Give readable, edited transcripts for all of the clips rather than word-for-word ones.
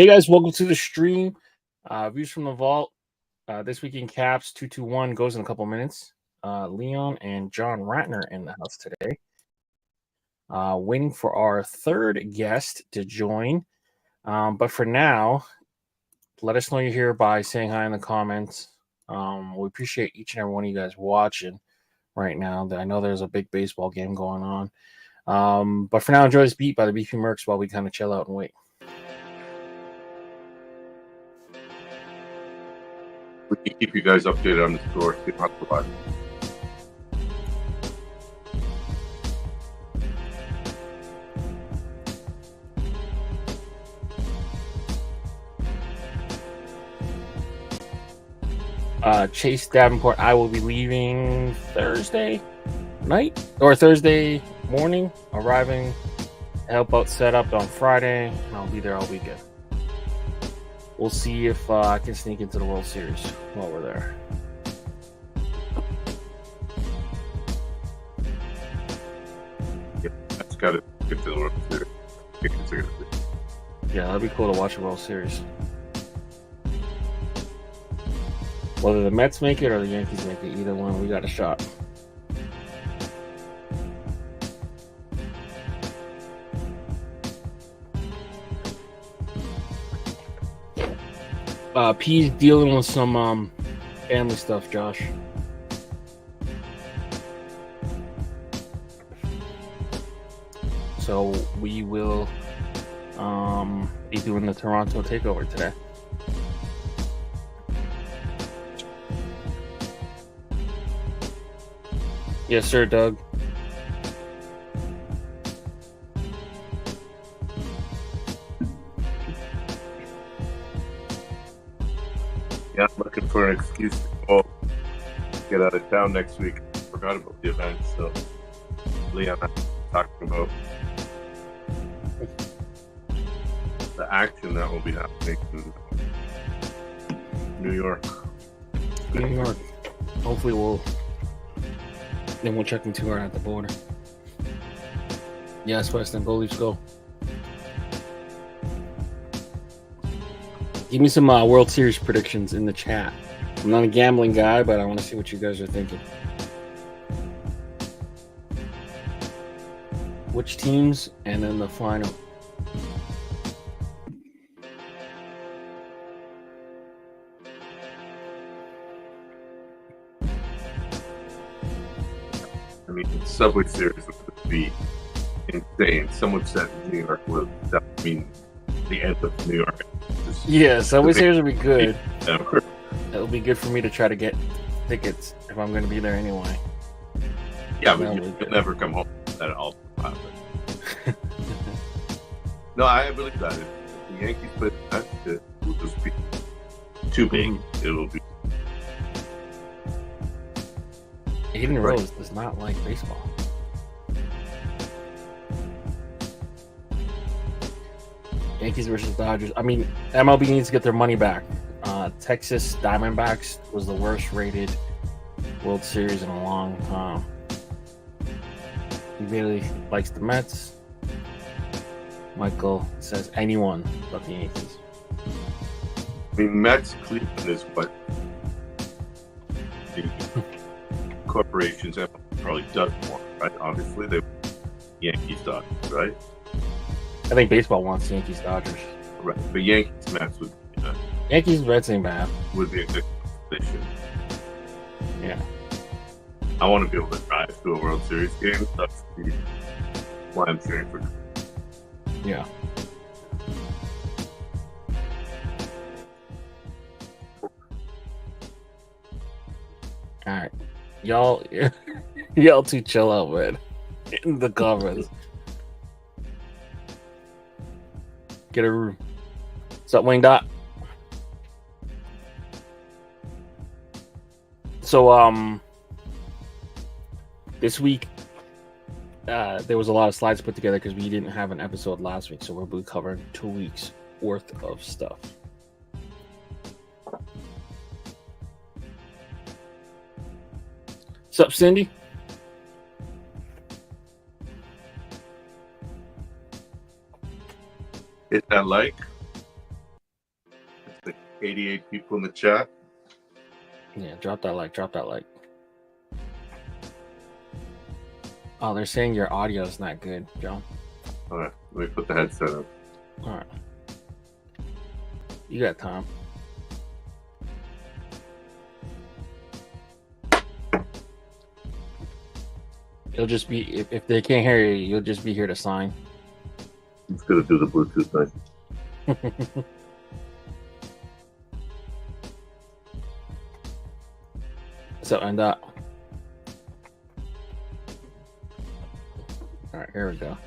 Hey guys, welcome to the stream. Views from the vault. This week in Caps 221 goes in a couple minutes. Leon and John Ratner in the house today. Waiting for our third guest to join. But for now, let us know you're here by saying hi in the comments. We appreciate each and every one of you guys watching right now. I know there's a big baseball game going on. But for now, enjoy this beat by the Beefy Mercs while we kind of chill out and wait. We can keep you guys updated on the store. You don't have to buy. Chase Davenport, I will be leaving Thursday night or Thursday morning, arriving to help out set up on Friday, and I'll be there all weekend. We'll see if I can sneak into the World Series while we're there. Yeah, that's got to get to the World Series. Yeah, that'd be cool to watch the World Series. Whether the Mets make it or the Yankees make it, either one, we got a shot. P's dealing with some family stuff, Josh. So we will be doing the Toronto takeover today. Yes, sir, Doug. Yeah, I'm looking for an excuse to get out of town next week. Forgot about the event, so Leon and I were talking about the action that will be happening in New York. New York. Hopefully we'll check into her at the border. Yes, Weston, go Leafs, go. Give me some World Series predictions in the chat. I'm not a gambling guy, but I want to see what you guys are thinking. Which teams, and then the final. I mean, the Subway Series would be insane. Someone said New York would mean the end of New York. Yeah, Subway Series would be good. Ever. It'll be good for me to try to get tickets if I'm going to be there anyway. Yeah, but you'll never come home. That all happen. No, I believe that. If the Yankees play that, it will just be too big. It will be. Aiden Rose does not like baseball. Yankees versus Dodgers. I mean, MLB needs to get their money back. Texas Diamondbacks was the worst rated World Series in a long time. He really likes the Mets. Michael says anyone but the Yankees. I mean, Mets, Cleveland is what the corporations have probably done more, right? Obviously, they Yankees, Dodgers, right? I think baseball wants Yankees Dodgers. Right, but Yankees Mets would Yankees Reds ain't bad. Would be a good position. Yeah, I want to be able to drive to a World Series game. That's why I'm cheering for. Yeah. All right, y'all too chill out, man. In the comments. Get a room. What's up, Wayne Dot? So, this week, there was a lot of slides put together because we didn't have an episode last week, so we'll be covering 2 weeks worth of stuff. What's up, Cindy? Hit that like, 88 people in the chat. Yeah, drop that like. Oh, they're saying your audio is not good, John. All right, let me put the headset up. All right. You got time. It'll just be, if they can't hear you, you'll just be here to sign. I'm just going to do the Bluetooth thing. So, and all right, here we go.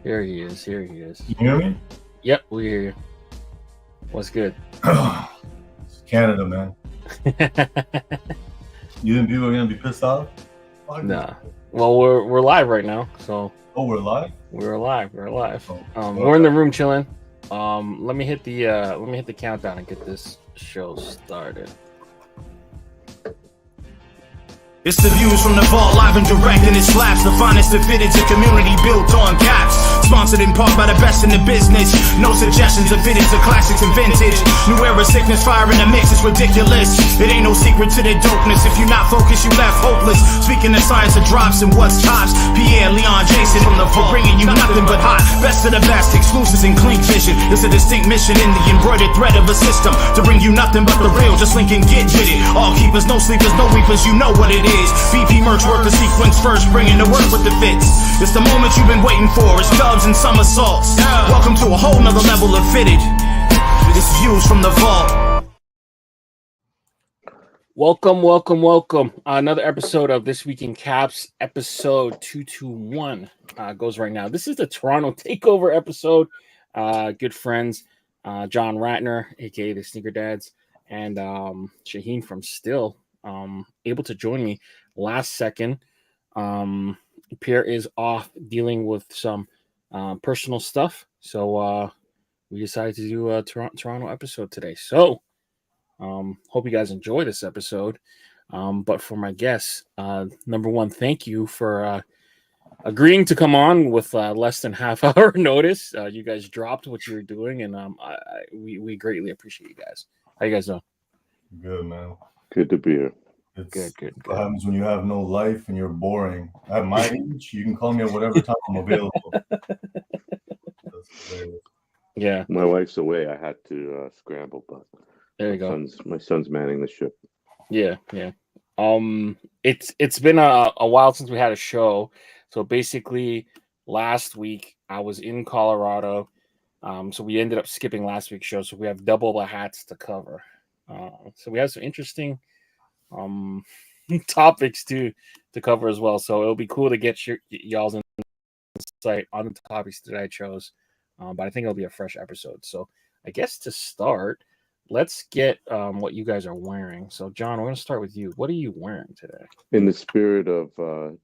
Here he is. You hear me? Yep, we hear you. What's good? It's Canada, man. You think people are gonna be pissed off? Nah. Well, we're live right now, so. Oh, we're live. We're live. Oh, we're in the room chilling. Let me hit the countdown and get this show started. It's the views from the vault, live and direct, and it slaps the finest of fitteds, a community built on caps. Sponsored in part by the best in the business. No suggestions of fitteds, of classics and vintage. New era sickness, fire in the mix, it's ridiculous. It ain't no secret to the dopeness. If you not focused, you left hopeless. Speaking of science of drops and what's tops. Pierre, Leon, Jason from the vault, bringing you nothing but hot. Best of the best, exclusives and clean vision. It's a distinct mission in the embroidered thread of a system to bring you nothing but the real. Just link and get with it. All keepers, no sleepers, no weepers, you know what it is. VP merch work the sequence first, bringing the work with the fits. It's the moment you've been waiting for. It's dubs and somersaults. Welcome to a whole nother level of fitted. It's views from the vault. Welcome. Another episode of This Week in Caps, episode 221 goes right now. This is the Toronto Takeover episode. Good friends, John Ratner, aka the Sneaker Dads, and Shaheen from Styll, able to join me last second. Pierre is off dealing with some personal stuff, so we decided to do a Toronto episode today. So hope you guys enjoy this episode. But for my guests, number one, thank you for agreeing to come on with less than half hour notice. You guys dropped what you were doing, and we greatly appreciate you guys. How you guys doing? Good, man. Good to be here. It's Good. What happens when you have no life and you're boring? At my age, you can call me at whatever time I'm available. Yeah. My wife's away. I had to scramble, but There you go. My son's manning the ship. Yeah. It's been a while since we had a show. So basically, last week I was in Colorado. So we ended up skipping last week's show. So we have double the hats to cover. So we have some interesting topics to cover as well. So it'll be cool to get y'all's insight on the topics that I chose. But I think it'll be a fresh episode. So I guess to start, let's get what you guys are wearing. So John, we're going to start with you. What are you wearing today? In the spirit of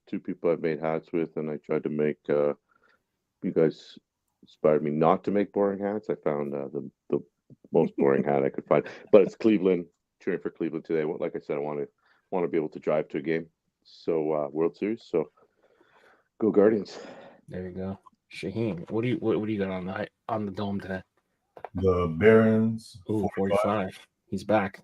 two people I've made hats with, and I tried to make you guys inspired me not to make boring hats. I found the most boring hat I could find, but it's Cleveland. Cheering for Cleveland today. Like I said, I want to be able to drive to a game. So World Series. So go Guardians. There you go. Shaheen, what do you got on the dome today? The Barons. Ooh, 45. He's back.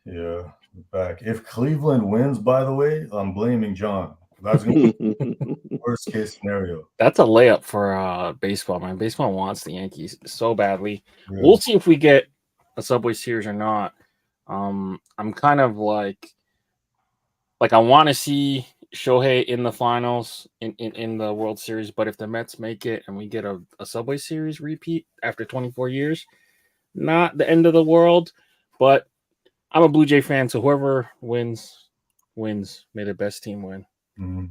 Yeah, back. If Cleveland wins, by the way, I'm blaming John. That's gonna be worst case scenario. That's a layup for baseball, man. Baseball wants the Yankees so badly. Yeah. We'll see if we get a Subway Series or not. I'm kind of like I want to see Shohei in the finals in the World Series, but if the Mets make it and we get a Subway Series repeat after 24 years, not the end of the world. But I'm a Blue Jay fan, so whoever wins. May the best team win. Mm-hmm.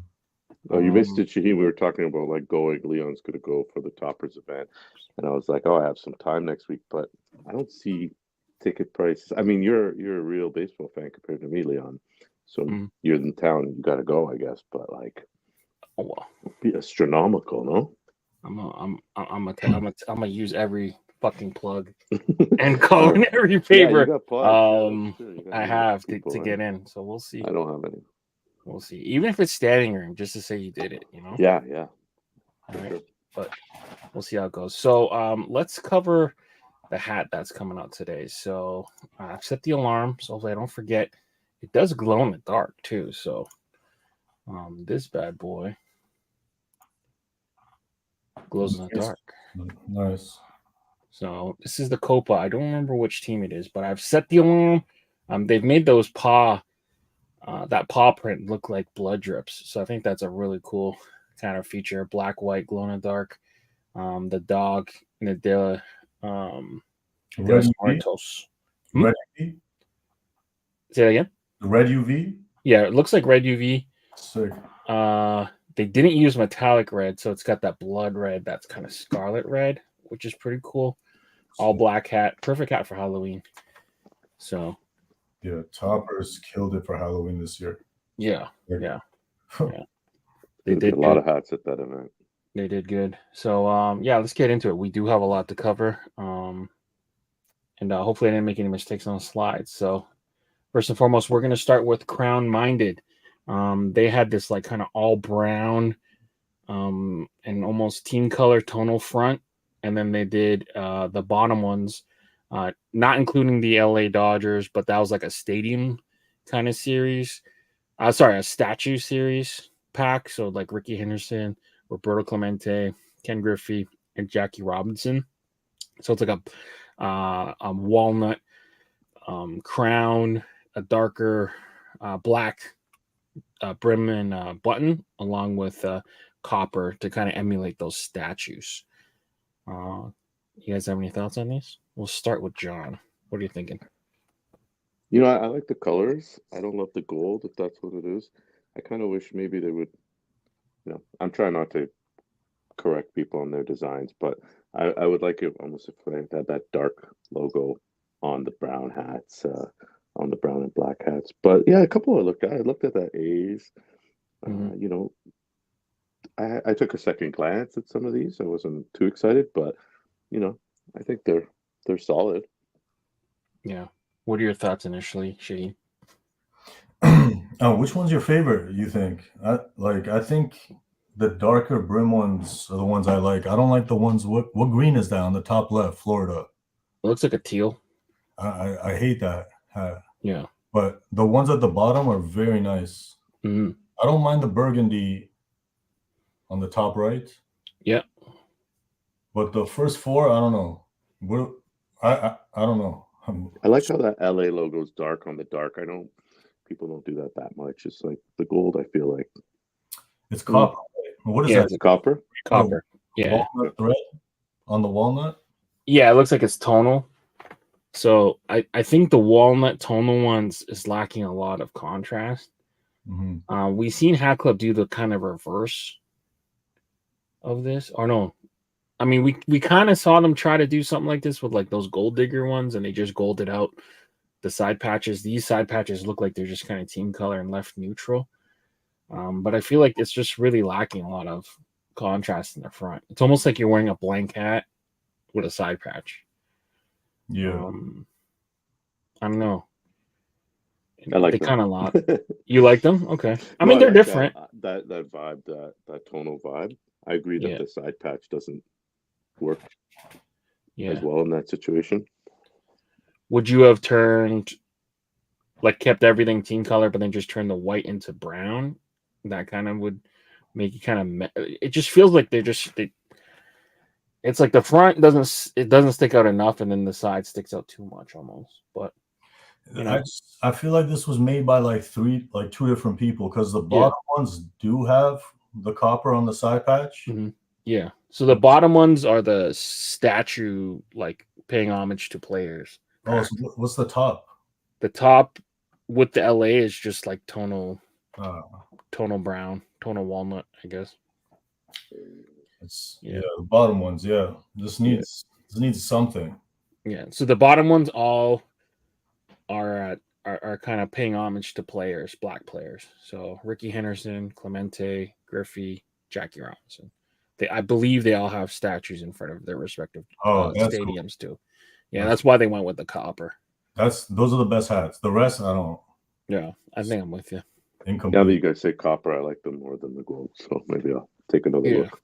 Oh, you missed it, Shaheen. We were talking about Leon's going to go for the Toppers event, and I was like, oh, I have some time next week, but I don't see ticket prices. I mean, you're a real baseball fan compared to me, Leon. So you're in town, you got to go, I guess. But be astronomical, no? I'm gonna use every fucking plug and call in every favor. I have to get in, so we'll see. I don't have any. We'll see. Even if it's standing room, just to say you did it, Yeah. All right, but we'll see how it goes. So let's cover the hat that's coming out today. So I've set the alarm, so hopefully I don't forget. It does glow in the dark too. So this bad boy glows in the dark. Nice. So this is the Copa. I don't remember which team it is, but I've set the alarm. They've made those that paw print look like blood drips. So I think that's a really cool kind of feature. Black, white, glow in the dark. The dog and the Red UV? Red UV? Say that again? Red UV? Yeah, it looks like red UV. Sick. They didn't use metallic red, so it's got that blood red that's kind of scarlet red, which is pretty cool. All black hat. Perfect hat for Halloween. So yeah, Toppers killed it for Halloween this year. Yeah. They did a lot of hats at that event. They did good. So yeah, let's get into it. We do have a lot to cover. And hopefully I didn't make any mistakes on the slides. So first and foremost, we're going to start with Crown Minded. They had this like kind of all brown and almost team color tonal front. And then they did the bottom ones, not including the LA Dodgers, but that was like a stadium kind of series. A statue series pack. So like Ricky Henderson, Roberto Clemente, Ken Griffey, and Jackie Robinson. So it's like a walnut crown, a darker black brim and button, along with copper to kind of emulate those statues. You guys have any thoughts on these? We'll start with John. What are you thinking? You know, I like the colors. I don't love the gold, if that's what it is. I kind of wish maybe they would, I'm trying not to correct people on their designs, but I would like it almost if they had that dark logo on the brown hats, on the brown and black hats. But yeah, a couple I looked at. I looked at the A's. I took a second glance at some of these. I wasn't too excited, but I think they're solid. Yeah. What are your thoughts initially, Shaheen? Which one's your favorite, you think? I think the darker brim ones are the ones I like. I don't like the ones, what green is that on the top left, Florida? It looks like a teal. I hate that hat. Yeah. But the ones at the bottom are very nice. Mm-hmm. I don't mind the burgundy on the top right. Yeah. But the first four, I don't know. I don't know. I like how that LA logo's dark on the dark. I know people don't do that much. It's like the gold, I feel like. It's copper. What is that? It's copper? Copper. Yeah. Walnut thread on the walnut? Yeah, it looks like it's tonal. So I think the walnut tonal ones is lacking a lot of contrast. Mm-hmm. We've seen Hat Club do the kind of reverse of this. Or no. I mean, we kind of saw them try to do something like this with like those gold digger ones, and they just golded out the side patches. These side patches look like they're just kind of team color and left neutral. But I feel like it's just really lacking a lot of contrast in the front. It's almost like you're wearing a blank hat with a side patch. Yeah. I don't know. I like they them. Kind of lot. You like them? Okay. I mean, they're like different. That vibe, that tonal vibe. I agree that the side patch doesn't work as well in that situation. Would you have kept everything team color, but then just turned the white into brown? That kind of would make you kind of. It just feels like it's like the front doesn't stick out enough, and then the side sticks out too much almost. But I feel like this was made by two different people, because the bottom ones do have the copper on the side patch. Mm-hmm. Yeah. So the bottom ones are the statue, like paying homage to players. Oh, so what's the top? The top with the LA is just like tonal brown, tonal walnut, I guess. The bottom ones, This needs something. Yeah. So the bottom ones all are kind of paying homage to players, black players. So Ricky Henderson, Clemente, Griffey, Jackie Robinson. I believe they all have statues in front of their respective stadiums too. Yeah, that's why they went with the copper. Those are the best hats. The rest, I don't. Yeah, I think I'm with you. Incomplete. Now that you guys say copper, I like them more than the gold. So maybe I'll take another look.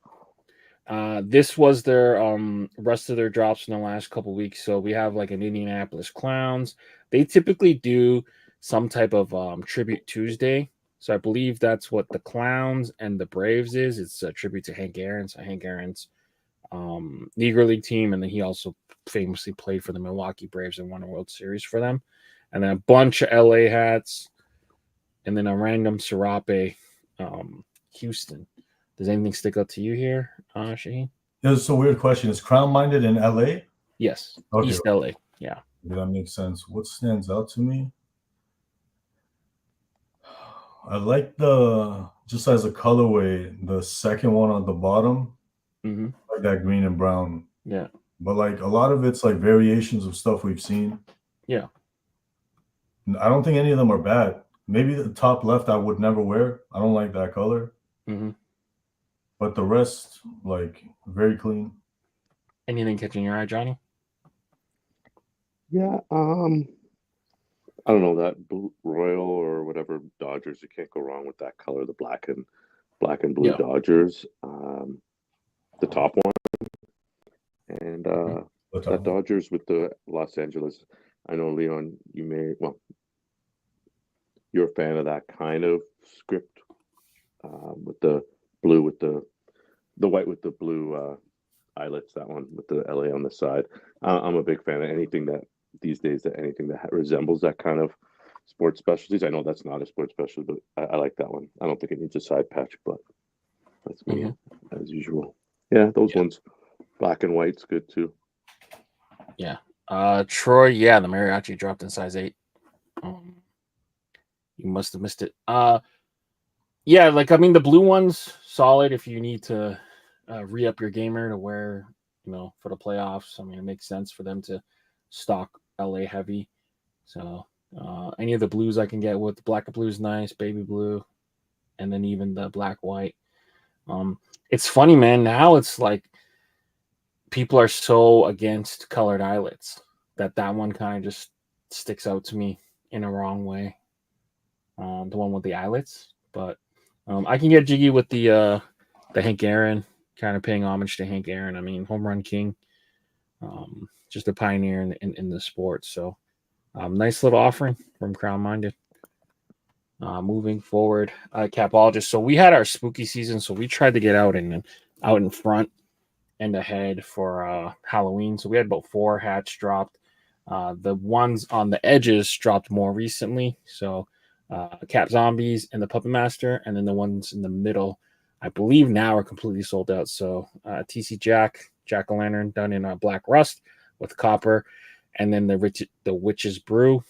This was their rest of their drops in the last couple weeks. So we have like an Indianapolis Clowns. They typically do some type of tribute Tuesday. So I believe that's what the Clowns and the Braves is. It's a tribute to Hank Aaron. So Hank Aaron's Negro League team, and then he also famously played for the Milwaukee Braves and won a World Series for them. And then a bunch of LA hats, and then a random Serape Houston. Does anything stick out to you here, Shaheen? It's a weird question. Is Crown Minded in LA? Yes. Okay. East LA. Yeah. That makes sense. What stands out to me? I like just as a colorway, the second one on the bottom, like that green and brown. Yeah. But like a lot of it's like variations of stuff we've seen. Yeah. I don't think any of them are bad. Maybe the top left I would never wear. I don't like that color. But the rest, like, very clean. Anything catching your eye, Johnny? Yeah, I don't know, that blue, Royal or whatever Dodgers. You can't go wrong with that color, the black and blue Dodgers. The top one, and that Dodgers with the Los Angeles. I know, Leon, you're a fan of that kind of script, with the blue with the white with the blue eyelets. That one with the LA on the side. I'm a big fan of anything that these days that resembles that kind of sports specialties. I know that's not a sports specialty, but I like that one. I don't think it needs a side patch, but that's me as usual. Yeah, those ones, black and white's good too. Yeah. Troy, yeah, the mariachi dropped in size 8. You must have missed it. Yeah, like, I mean, the blue one's solid if you need to re-up your gamer to wear, for the playoffs. I mean, it makes sense for them to stock LA heavy. So any of the blues I can get with, the black and blue is nice, baby blue, and then even the black white. It's funny, man. Now it's like people are so against colored eyelets that one kind of just sticks out to me in a wrong way. The one with the eyelets, but I can get jiggy with the Hank Aaron, kind of paying homage to Hank Aaron. I mean, home run king, just a pioneer in the sport. So nice little offering from Crown Minded. Moving forward, Capologist. So we had our spooky season, so we tried to get out in front and ahead for Halloween. So we had about 4 hats dropped. The ones on the edges dropped more recently. So Cap Zombies and the Puppet Master, and then the ones in the middle, I believe now are completely sold out. So TC Jack-o'-lantern done in black rust with copper, and then the Witch's Brew,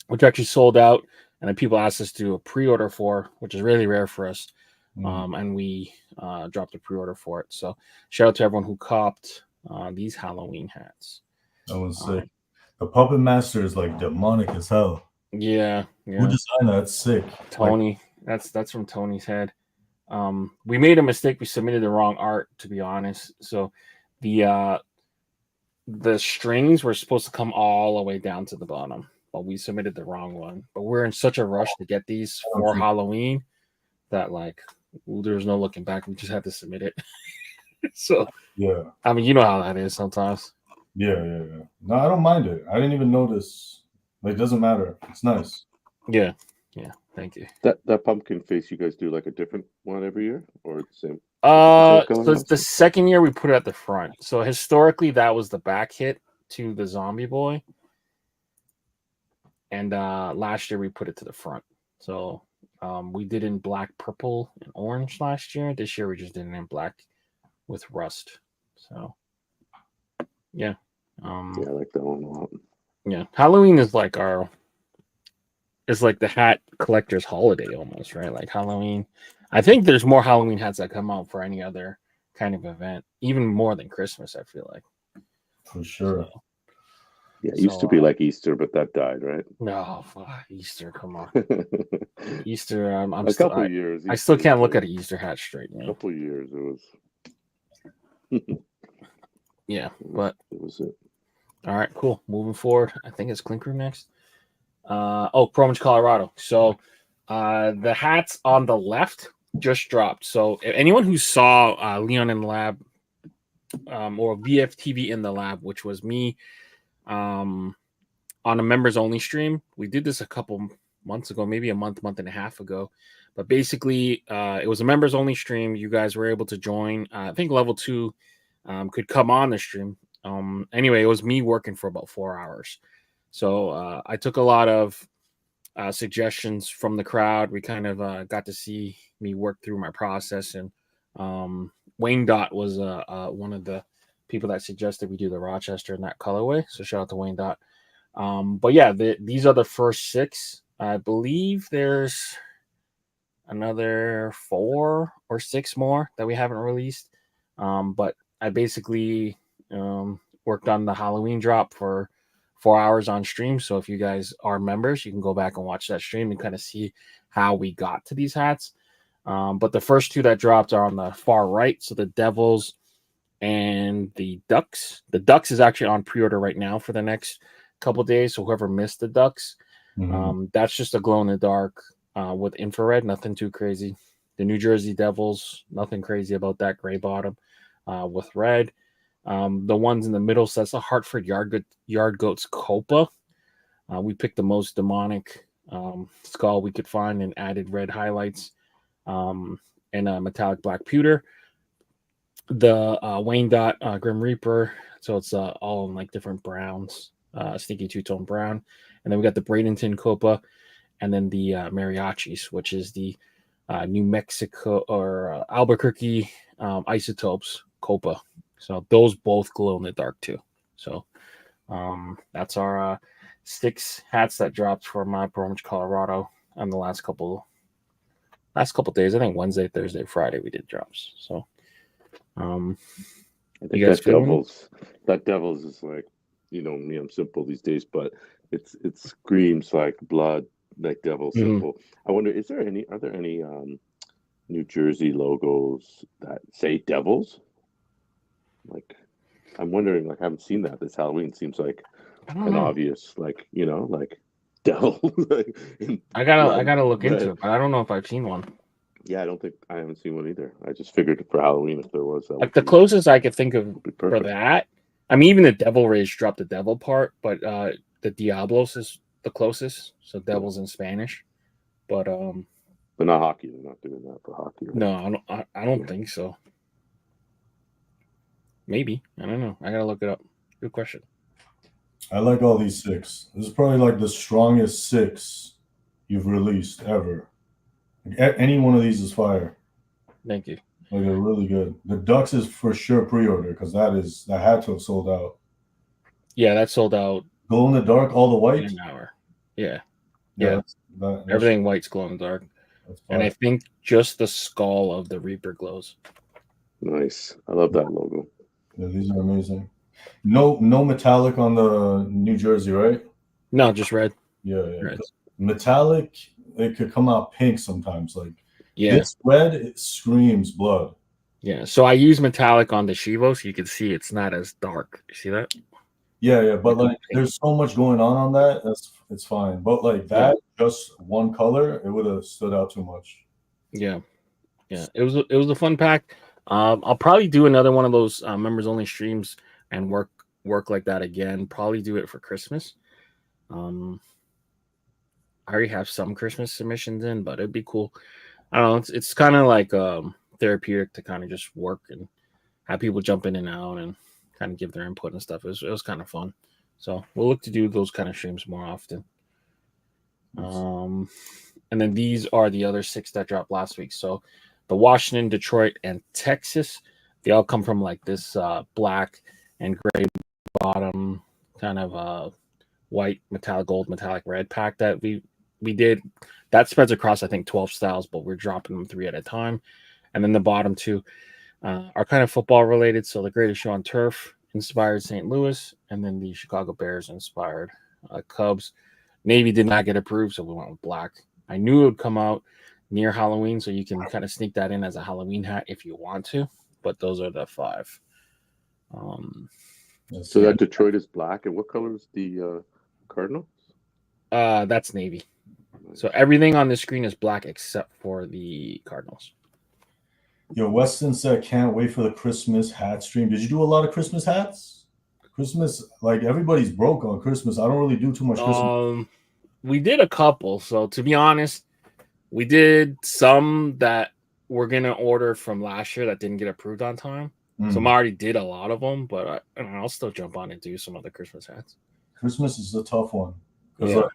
which actually sold out. And then people asked us to do a pre-order for, which is really rare for us. And we dropped a pre-order for it. So shout out to everyone who copped these Halloween hats. I would say the Puppet Master is like demonic as hell. Yeah. Who designed that? It's sick. Tony. That's from Tony's head. We made a mistake. We submitted the wrong art, to be honest. So the strings were supposed to come all the way down to the bottom, but we submitted the wrong one. But we're in such a rush to get these for Halloween that there's no looking back. We just had to submit it. So yeah, I mean, you know how that is sometimes. Yeah. No, I don't mind it. I didn't even notice. Like, it doesn't matter. It's nice. Yeah. Thank you. That pumpkin face, you guys do like a different one every year, or the same? So it's the second year we put it at the front. So historically, that was the back hit to the zombie boy, and last year we put it to the front. So we did in black, purple, and orange last year. This year we just did it in black with rust. So yeah, I like that one a lot. Yeah, Halloween is like the hat collector's holiday almost, right? Like Halloween. I think there's more Halloween hats that come out for any other kind of event, even more than Christmas, I feel like. For sure. So, yeah, it used to be like Easter, but that died, right? No, Easter, come on. Easter, I'm a still, couple years. I still can't look at an Easter hat straight. A couple years, it was. Yeah, but it was it. All right, cool. Moving forward, I think it's Clink Room next. Providence, Colorado. So the hats on the left just dropped. So anyone who saw Leon in the lab or VFTV in the lab, which was me on a members only stream. We did this a couple months ago, maybe a month and a half ago. But basically, it was a members only stream. You guys were able to join. I think level 2 could come on the stream. Anyway, it was me working for about 4 hours. So I took a lot of suggestions from the crowd. We kind of got to see me work through my process. And Wayne Dot was one of the people that suggested we do the Rochester in that colorway. So shout out to Wayne Dot. But yeah, these are the first 6. I believe there's another 4 or 6 more that we haven't released. But I basically worked on the Halloween drop for 4 hours on stream. So if you guys are members, you can go back and watch that stream and kind of see how we got to these hats. But the first 2 that dropped are on the far right. So the Devils and the Ducks. The Ducks is actually on pre-order right now for the next couple days. So whoever missed the Ducks, that's just a glow in the dark with infrared, nothing too crazy. The New Jersey Devils, nothing crazy about that, gray bottom with red. The ones in the middle, so that's a Hartford Yard Goats Copa. We picked the most demonic skull we could find and added red highlights and a metallic black pewter. The Wayne Dot Grim Reaper, so it's all in like different browns, sneaky two-tone brown. And then we got the Bradenton Copa, and then the Mariachis, which is the New Mexico or Albuquerque Isotopes Copa. So those both glow in the dark too. So that's our 6 hats that dropped for my Bromwich, Colorado on the last couple days. I think Wednesday, Thursday, Friday we did drops. So I think that Devils is like, you know me, I'm simple these days, but it screams like blood, like Devil simple. I wonder, are there any New Jersey logos that say Devils? Like, I'm wondering, like, I haven't seen that this Halloween. Seems like an obvious, like, you know, like devil. Like, I gotta look into it, but I don't know if I've seen one. Yeah, I haven't seen one either. I just figured for Halloween if there was that. Like the closest I could think of for that. I mean, even the Devil Rays dropped the devil part, but the Diablos is the closest. So devils in Spanish, but not hockey. They're not doing that for hockey. Right? No, I don't think so. Maybe, I don't know. I gotta look it up. Good question. I like all these 6. This is probably like the strongest 6 you've released ever. Like, any one of these is fire. Thank you. Like, they're really good. The Ducks is for sure pre-order because that had to have sold out. Yeah, that sold out. Glow in the dark, all the white. In an hour. Yeah. Everything white's glow in the dark, and I think just the skull of the Reaper glows. Nice. I love that logo. Yeah, these are amazing. No metallic on the New Jersey, right? No, just red. Yeah. Red. Metallic, it could come out pink sometimes. Like, this red, it screams blood. Yeah. So I use metallic on the Shivo, so you can see it's not as dark. You see that? Yeah. But like, there's so much going on that. It's fine. But like that, just one color, it would have stood out too much. Yeah. It was a fun pack. I'll probably do another one of those members only streams and work like that again. Probably do it for Christmas. I already have some Christmas submissions in, but it'd be cool. I don't know. It's kind of like therapeutic to kind of just work and have people jump in and out and kind of give their input and stuff. It was kind of fun. So we'll look to do those kind of streams more often. And then these are the other 6 that dropped last week. So the Washington, Detroit, and Texas, they all come from like this black and gray bottom, kind of white, metallic gold, metallic red pack that we did. That spreads across, I think, 12 styles, but we're dropping them 3 at a time. And then the bottom 2 are kind of football related. So the Greatest Show on Turf inspired St. Louis, and then the Chicago Bears inspired Cubs. Navy did not get approved, so we went with black. I knew it would come out near Halloween, so you can kind of sneak that in as a Halloween hat if you want to. But those are the 5. So that Detroit is black, and what color is the Cardinals? That's Navy. So everything on the screen is black except for the Cardinals. Yo, Weston said, can't wait for the Christmas hat stream. Did you do a lot of Christmas hats? Christmas, like everybody's broke on Christmas. I don't really do too much Christmas. We did a couple. So to be honest, we did some that we're gonna order from last year that didn't get approved on time. So I already did a lot of them, but I'll still jump on and do some of the Christmas hats. Christmas is a tough one because like,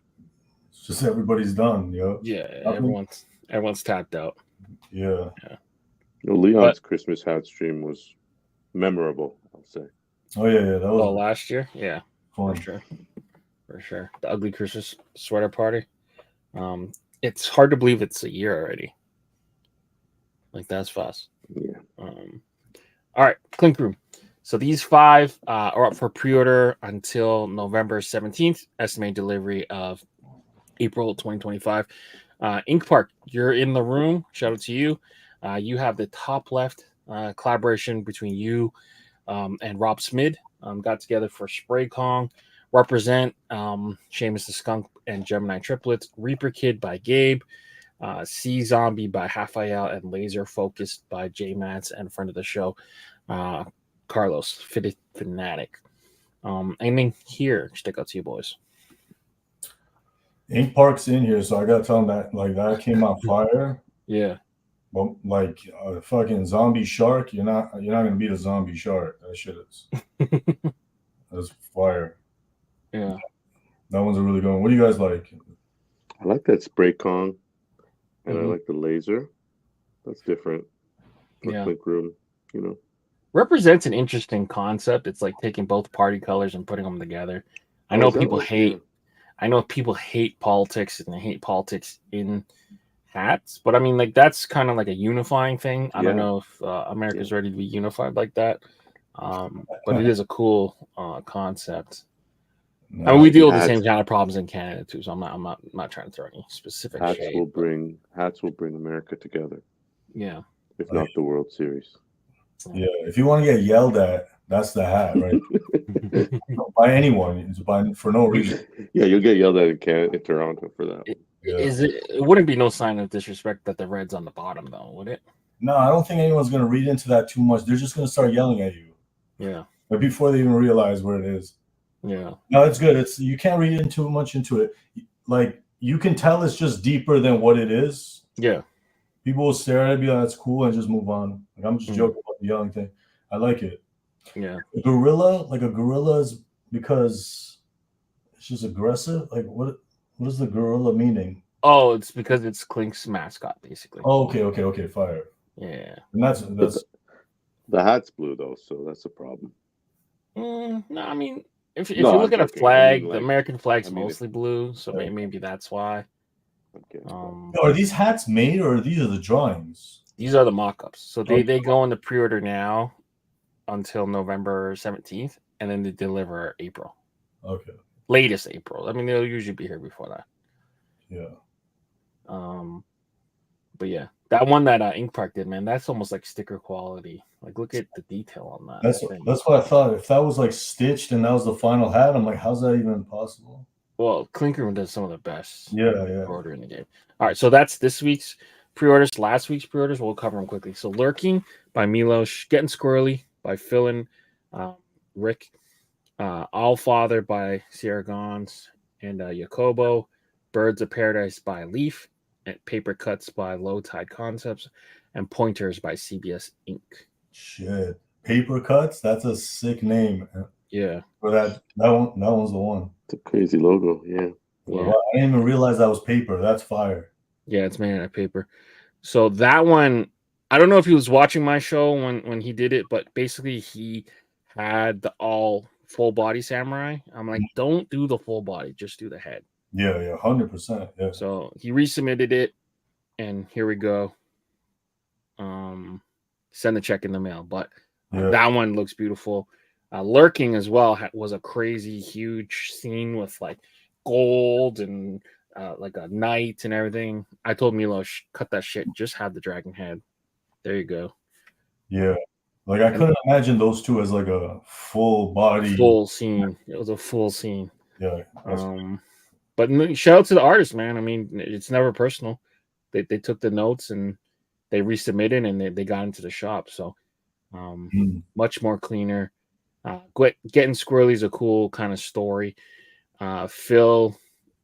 it's just everybody's done. Yo. Yeah, everyone's tapped out. Yeah. Leon's Christmas hat stream was memorable, I'll say. Oh yeah, that was last year. Yeah, fun. For sure. The ugly Christmas sweater party. It's hard to believe it's a year already. Like that's fast. Yeah. All right, Clink Room. So these 5 are up for pre-order until November 17th. Estimated delivery of April 2025. Ink Park, you're in the room. Shout out to you. You have the top left collaboration between you and Rob Smid. Got together for Spray Kong. Represent Seamus the Skunk and Gemini Triplets. Reaper Kid by Gabe. Sea Zombie by Raphael and Laser Focused by J Mats and friend of the show, Carlos Fitted Fanatic. Anything here stick out to you boys? Ink Park's in here, so I gotta tell him that like that came out fire. Yeah, but like a fucking zombie shark, you're not gonna beat a zombie shark. That shit is that's fire. Yeah, that one's a really good one. What do you guys like? I like that Spray Kong. And I like the laser. That's different. Clink Room, you know. Represents an interesting concept. It's like taking both party colors and putting them together. I know people hate politics and they hate politics in hats, but I mean, like that's kind of like a unifying thing. I don't know if America's ready to be unified like that, but it is a cool concept. No, I mean, we deal with the same kind of problems in Canada too, so I'm not trying to throw any specific hats shade. Hats will bring America together. Yeah, if not the World Series. Yeah, if you want to get yelled at, that's the hat, right? By anyone, it's for no reason. Yeah, you'll get yelled at in Toronto for that. It wouldn't be no sign of disrespect that the red's on the bottom, though, would it? No, I don't think anyone's gonna read into that too much. They're just gonna start yelling at you. Yeah, but before they even realize what it is. Yeah. No, it's good. You can't read too much into it. Like you can tell it's just deeper than what it is. Yeah. People will stare at it and be like, that's cool, and just move on. Like I'm just joking about the yelling thing. I like it. Yeah. A gorilla is because it's just aggressive. Like what is the gorilla meaning? Oh, it's because it's Clink's mascot, basically. Oh, okay, fire. Yeah. And that's the hat's blue though, so that's a problem. No, I mean, if you look at a flag, the American flag's mostly blue, so maybe that's why. Okay. Are these hats made, or these are the drawings? These are the mock-ups. So they go into pre-order now until November 17th, and then they deliver April. Okay. Latest April. I mean, they'll usually be here before that. Yeah. But yeah, that one that Ink Park did, man, that's almost like sticker quality. Like, look at the detail on that. That's what I thought. If that was like stitched and that was the final hat, I'm like, how's that even possible? Well, Clinker does some of the best. Yeah. Order in the game. All right, so that's this week's pre-orders. Last week's pre-orders, we'll cover them quickly. So, Lurking by Milos, Getting Squirrely by Philin, Rick, All Father by Sierra Gons and Jacobo, Birds of Paradise by Leaf, and Paper Cuts by Low Tide Concepts, and Pointers by CBS Inc. Shit, Paper Cuts. That's a sick name. Yeah. For that one's the one. It's a crazy logo. Yeah. Wow. I didn't even realize that was paper. That's fire. Yeah, it's made out of paper. So that one, I don't know if he was watching my show when he did it, but basically he had the all full body samurai. I'm like, don't do the full body, just do the head. Yeah, 100%. Yeah. So he resubmitted it, and here we go. Send the check in the mail, but that one looks beautiful. Lurking as well was a crazy huge scene with like gold and like a knight and everything. I told Milos, cut that shit, just have the dragon head. There you go. Yeah, like I couldn't imagine those two as like a full scene. It was a full scene. Yeah. But shout out to the artist, man. I mean, it's never personal. They took the notes and they resubmitted and they got into the shop. So much more cleaner. Getting Squirrely is a cool kind of story. Phil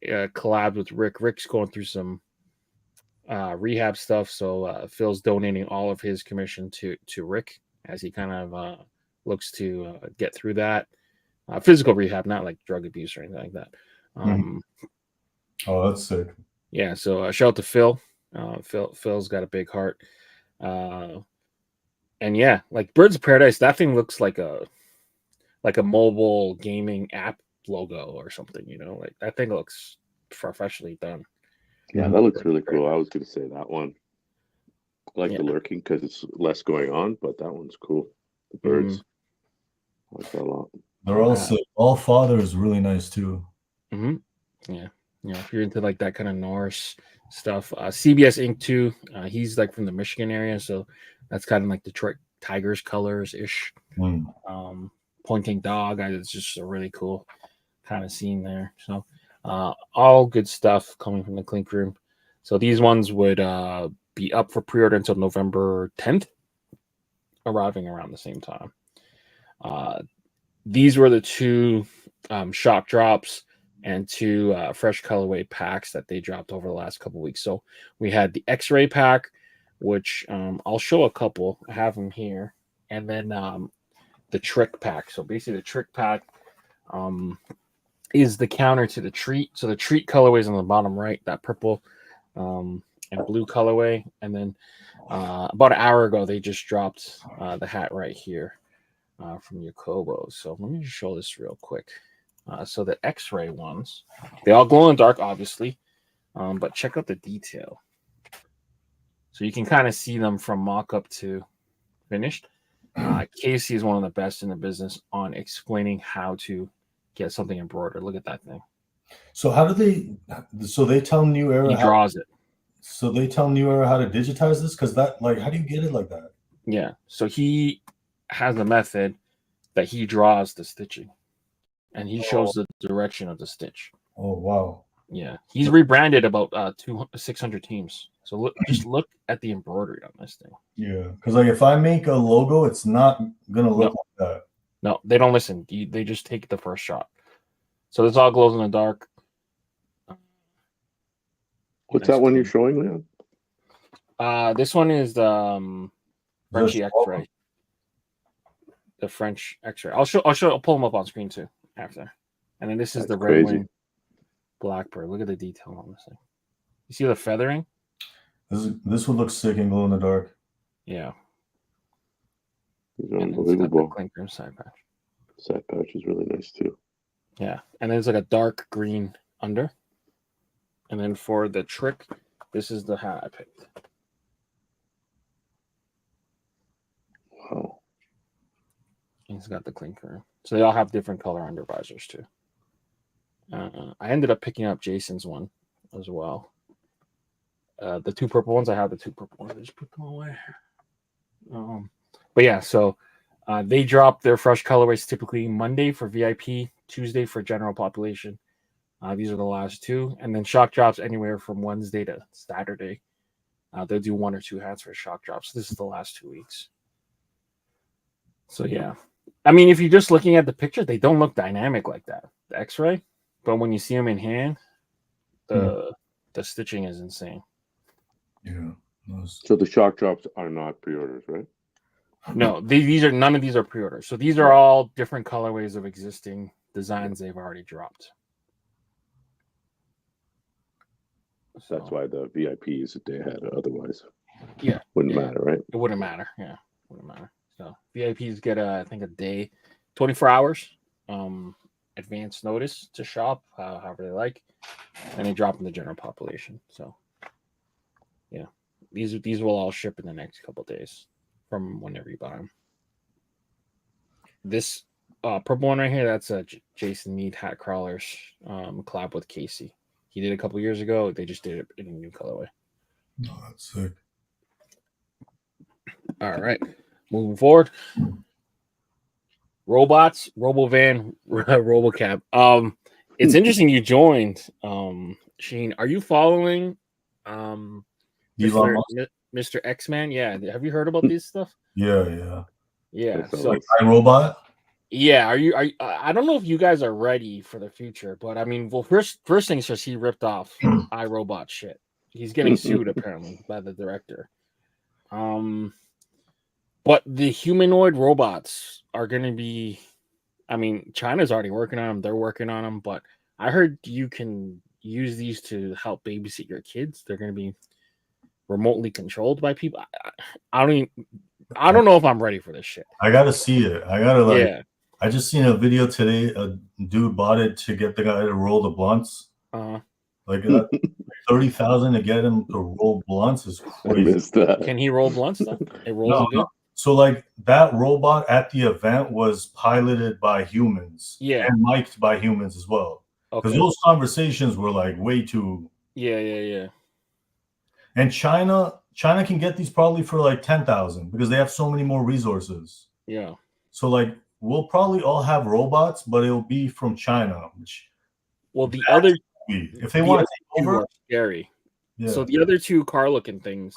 collabed with Rick. Rick's going through some rehab stuff, so Phil's donating all of his commission to Rick as he kind of looks to get through that physical rehab, not like drug abuse or anything like that. Oh, that's sick. Yeah, so shout out to Phil. Phil's got a big heart. And yeah, like Birds of Paradise, that thing looks like a mobile gaming app logo or something, you know, like that thing looks professionally done. Yeah, that looks really cool. I was going to say that one. I like the lurking because it's less going on, but that one's cool. The birds. I like that a lot. They're all sick. All Father is really nice too. Yeah. You know, if you're into like that kind of Norse stuff, CBS Ink too. He's like from the Michigan area, so that's kind of like Detroit Tigers colors ish. Pointing dog. It's just a really cool kind of scene there. So all good stuff coming from the Clink Room. So these ones would be up for pre-order until November 10th, arriving around the same time. These were the two shock drops and two fresh colorway packs that they dropped over the last couple weeks. So we had the X-ray pack, which I'll show a couple. I have them here. And then the trick pack. So basically the trick pack is the counter to the treat. So the treat colorway is on the bottom right, that purple and blue colorway. And then about an hour ago, they just dropped the hat right here from Yakobo. So let me just show this real quick. So the X-ray ones, they all glow in the dark, obviously, but check out the detail. So you can kind of see them from mock-up to finished. Casey is one of the best in the business on explaining how to get something embroidered. Look at that thing. So how do they? So they tell New Era. He draws it. So they tell New Era how to digitize this, because that, like, how do you get it like that? Yeah. So he has a method that he draws the stitching, and he shows the direction of the stitch. Oh wow. Yeah, he's rebranded about 600 teams. So just look at the embroidery on this thing. Yeah, because like if I make a logo, it's not gonna look like that. No, they don't listen. They just take the first shot. So this all glows in the dark. What's that one you're showing, Leon? This one is the Frenchy X-ray. The French X-ray. I'll pull them up on screen too after. And then this is the red wing blackbird. Look at the detail on this thing. You see the feathering? This would look sick and glow in the dark. Yeah. These are unbelievable. Clink Room side patch. Side patch is really nice too. Yeah, and then it's like a dark green under. And then for the trick, this is the hat I picked. Wow. And it's got the Clink Room. So they all have different color under visors too. I ended up picking up Jason's one as well. The two purple ones, I have the two purple ones. I just put them away. But yeah, so they drop their fresh colorways typically Monday for VIP, Tuesday for general population. These are the last two. And then shock drops anywhere from Wednesday to Saturday. They'll do 1 or 2 hats for shock drops. This is the last 2 weeks. So yeah. I mean, if you're just looking at the picture, they don't look dynamic like that. The X-ray. But when you see them in hand, the stitching is insane. Yeah. Nice. So the shock drops are not pre-orders, right? No, these are none of these are pre-orders. So these are all different colorways of existing designs they've already dropped. So that's why the VIP is a day ahead. Otherwise, yeah, wouldn't matter, right? It wouldn't matter. Yeah, wouldn't matter. So VIPs get I think a day, 24 hours, advance notice to shop, however they like, and they drop in the general population. So yeah, these will all ship in the next couple of days from whenever you buy them. This purple one right here, that's a Jason Mead Hat Crawlers collab with Casey. He did a couple years ago. They just did it in a new colorway. Oh, that's sick. All right, moving forward. Robots, Robovan, RoboCab. It's interesting you joined. Sheen, are you following Elon Musk. Mr. X-Man. Yeah, have you heard about this stuff? Yeah. Yeah. So So Like iRobot. yeah, are you? I don't know if you guys are ready for the future, but I mean, well, first things first, he ripped off iRobot shit. He's getting sued apparently by the director. But the humanoid robots are going to be. I mean, China's already working on them. They're working on them, but I heard you can use these to help babysit your kids. They're going to be remotely controlled by people. I don't know if I'm ready for this shit. I gotta see it. I gotta like. Yeah. I just seen a video today. A dude bought it to get the guy to roll the blunts. Like 30,000 to get him to roll blunts is I crazy. missed that. Can he roll blunts though? It rolls good. So like that robot at the event was piloted by humans, and mic'd by humans as well. Because those conversations were like way too. Yeah. And China can get these probably for like 10,000 because they have so many more resources. Yeah. So like we'll probably all have robots, but it'll be from China. The other, if they want to take over, scary. Yeah. So the other two car-looking things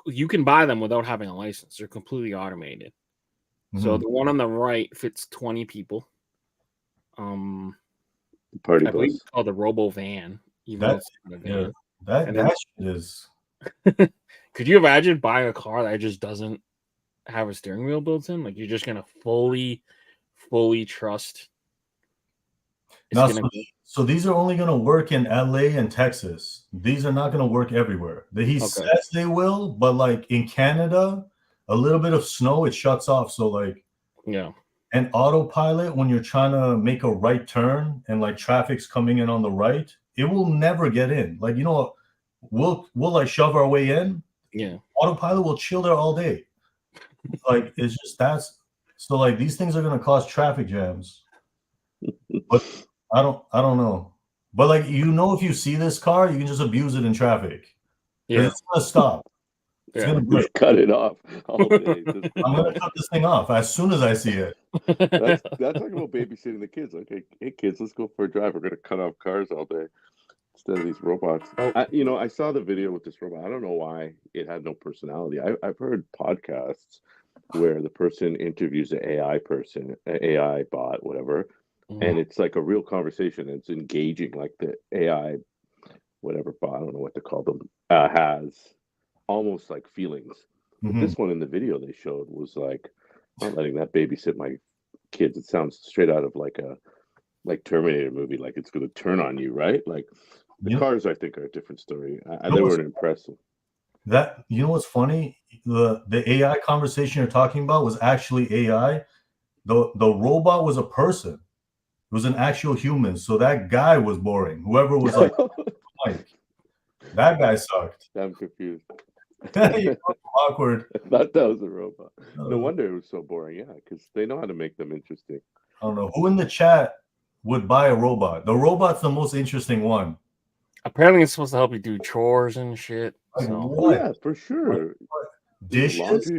you can buy them without having a license. They're completely automated. Mm-hmm. So the one on the right fits 20 people. Party I believe it's called the Robo Van. That shit is. Could you imagine buying a car that just doesn't have a steering wheel built in? Like you're just gonna fully trust. So these are only going to work in LA and Texas. These are not going to work everywhere. He says they will, but like in Canada, a little bit of snow, it shuts off. So like, an autopilot, when you're trying to make a right turn and like traffic's coming in on the right, it will never get in. Like, we'll like shove our way in. Yeah. Autopilot will chill there all day. Like, it's just so like these things are going to cause traffic jams. But I don't know. But like, if you see this car, you can just abuse it in traffic. Yeah. It's gonna stop. It's gonna break. Cut it off all day. I'm gonna cut this thing off as soon as I see it. That's talking about babysitting the kids. Okay, hey kids, let's go for a drive. We're gonna cut off cars all day instead of these robots. I saw the video with this robot. I don't know why it had no personality. I've heard podcasts where the person interviews an AI bot, whatever. And it's like a real conversation. And it's engaging, like the AI, whatever bot, I don't know what to call them, has almost like feelings. But this one in the video they showed was like, I'm not letting that babysit my kids. It sounds straight out of like a Terminator movie, like it's going to turn on you, right? Like the cars, I think, are a different story. They weren't impressive. What's funny? The AI conversation you're talking about was actually AI. The robot was a person. It was an actual human. So that guy was boring. Whoever was like, that guy sucked. I'm confused. Awkward. I thought that was a robot. No wonder it was so boring. Yeah, because they know how to make them interesting. I don't know. Who in the chat would buy a robot? The robot's the most interesting one. Apparently it's supposed to help you do chores and shit. Yeah, for sure. Dishes?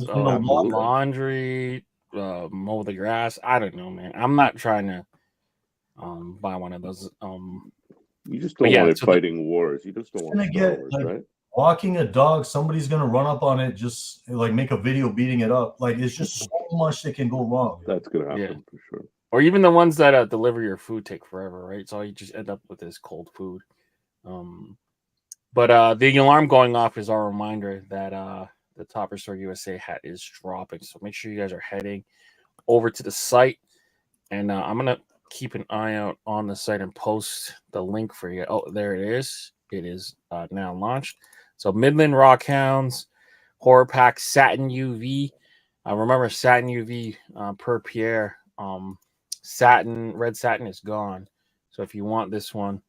Laundry, mow the grass. I don't know, man. I'm not trying to buy one of those. You just don't want it fighting wars. You just don't want Star Wars, right? Walking a dog, somebody's gonna run up on it, just like make a video beating it up. Like it's just so much that can go wrong. That's gonna happen for sure. Or even the ones that deliver your food take forever, right? So you just end up with this cold food. But the alarm going off is our reminder that the Topperzstore USA hat is dropping. So make sure you guys are heading over to the site. And I'm going to keep an eye out on the site and post the link for you. Oh, there it is. It is now launched. So Midland Rockhounds, Horror Pack, Satin UV. Remember, Satin UV per Pierre. Red satin is gone. So if you want this one,